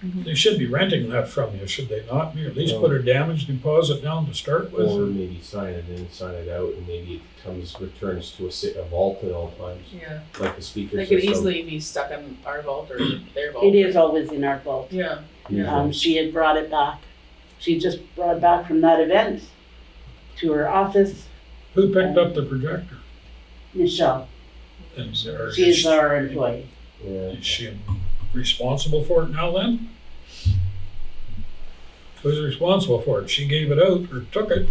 they should be renting that from you, should they not? At least put a damage deposit down to start with. Or maybe sign it in, sign it out, and maybe it returns to a vault at all times. Yeah. Like the speaker They system. could easily be stuck in our vault or their vault. It is always in our vault. Yeah. She had brought it back. She just brought it back from that event to her office. Who picked up the projector? Michelle. And She is our employee. Yeah. Is she responsible for it now then? Who's responsible for it? She gave it out or took it?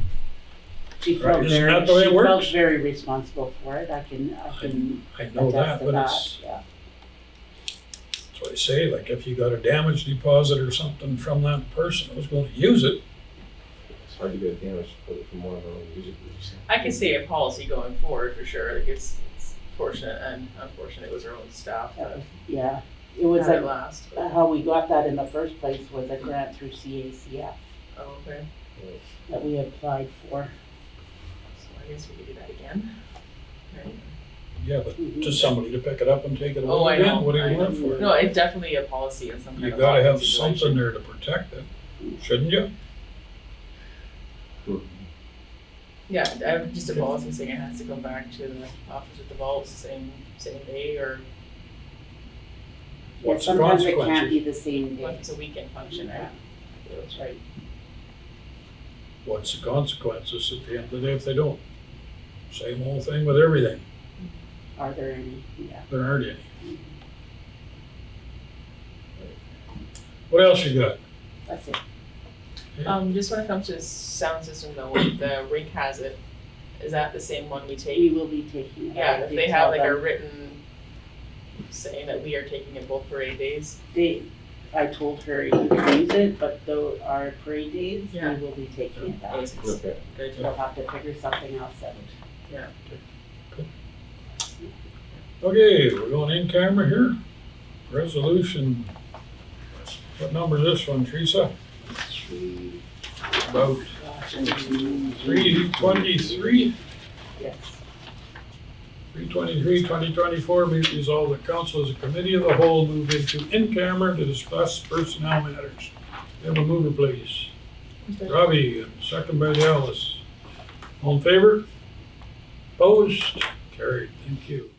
She Right, felt isn't that the way it she felt works? very responsible for it. I can I know that, attest to but that. it's, Yeah. that's what I say, like if you got a damage deposit or something from that person who's going to use it, It's hard to get damage from one of our own user groups. I can see a policy going forward for sure. Like it's fortunate and unfortunate it was our own staff that Yeah. It was had it like last. But, how we got that in the first place was a grant through CACF oh, okay. that we applied for. So I guess we could do that again. Right. yeah, but just somebody to pick it up and take it Oh, away I know. again, what do I you want know. for it? No, it's definitely a policy and some kind You of gotta have locking situation. something there to protect it, shouldn't you? Yeah, I have just a policy saying it has to come back to the office at the vault same day or Yeah, What's the sometimes it can't consequences? be the same what day. if it's a weekend function, right? Yeah, that's right. what's the consequences at the end of the day if they don't? Same old thing with everything. Are there any? Yeah. There aren't any. What else you got? That's it. Just when it comes to sound system though, if the rink has it, is that the same one we We take? will be taking it. Yeah, out. if Did they tell have like a them. written saying that we are taking it both parade days. I told her you can use it, but though our parade days, Yeah. we will be taking it out. Okay. Good. They'll have to figure something else out. Okay, we're going in camera here. Resolution, what number is this one, Teresa? About 323? Yes. 323, 2024, be it resolved that council as a committee of the whole move into in camera to discuss personnel matters. Have a mover, please. Robbie, and second by Dallas. All in favor? Opposed? Carried. Thank you.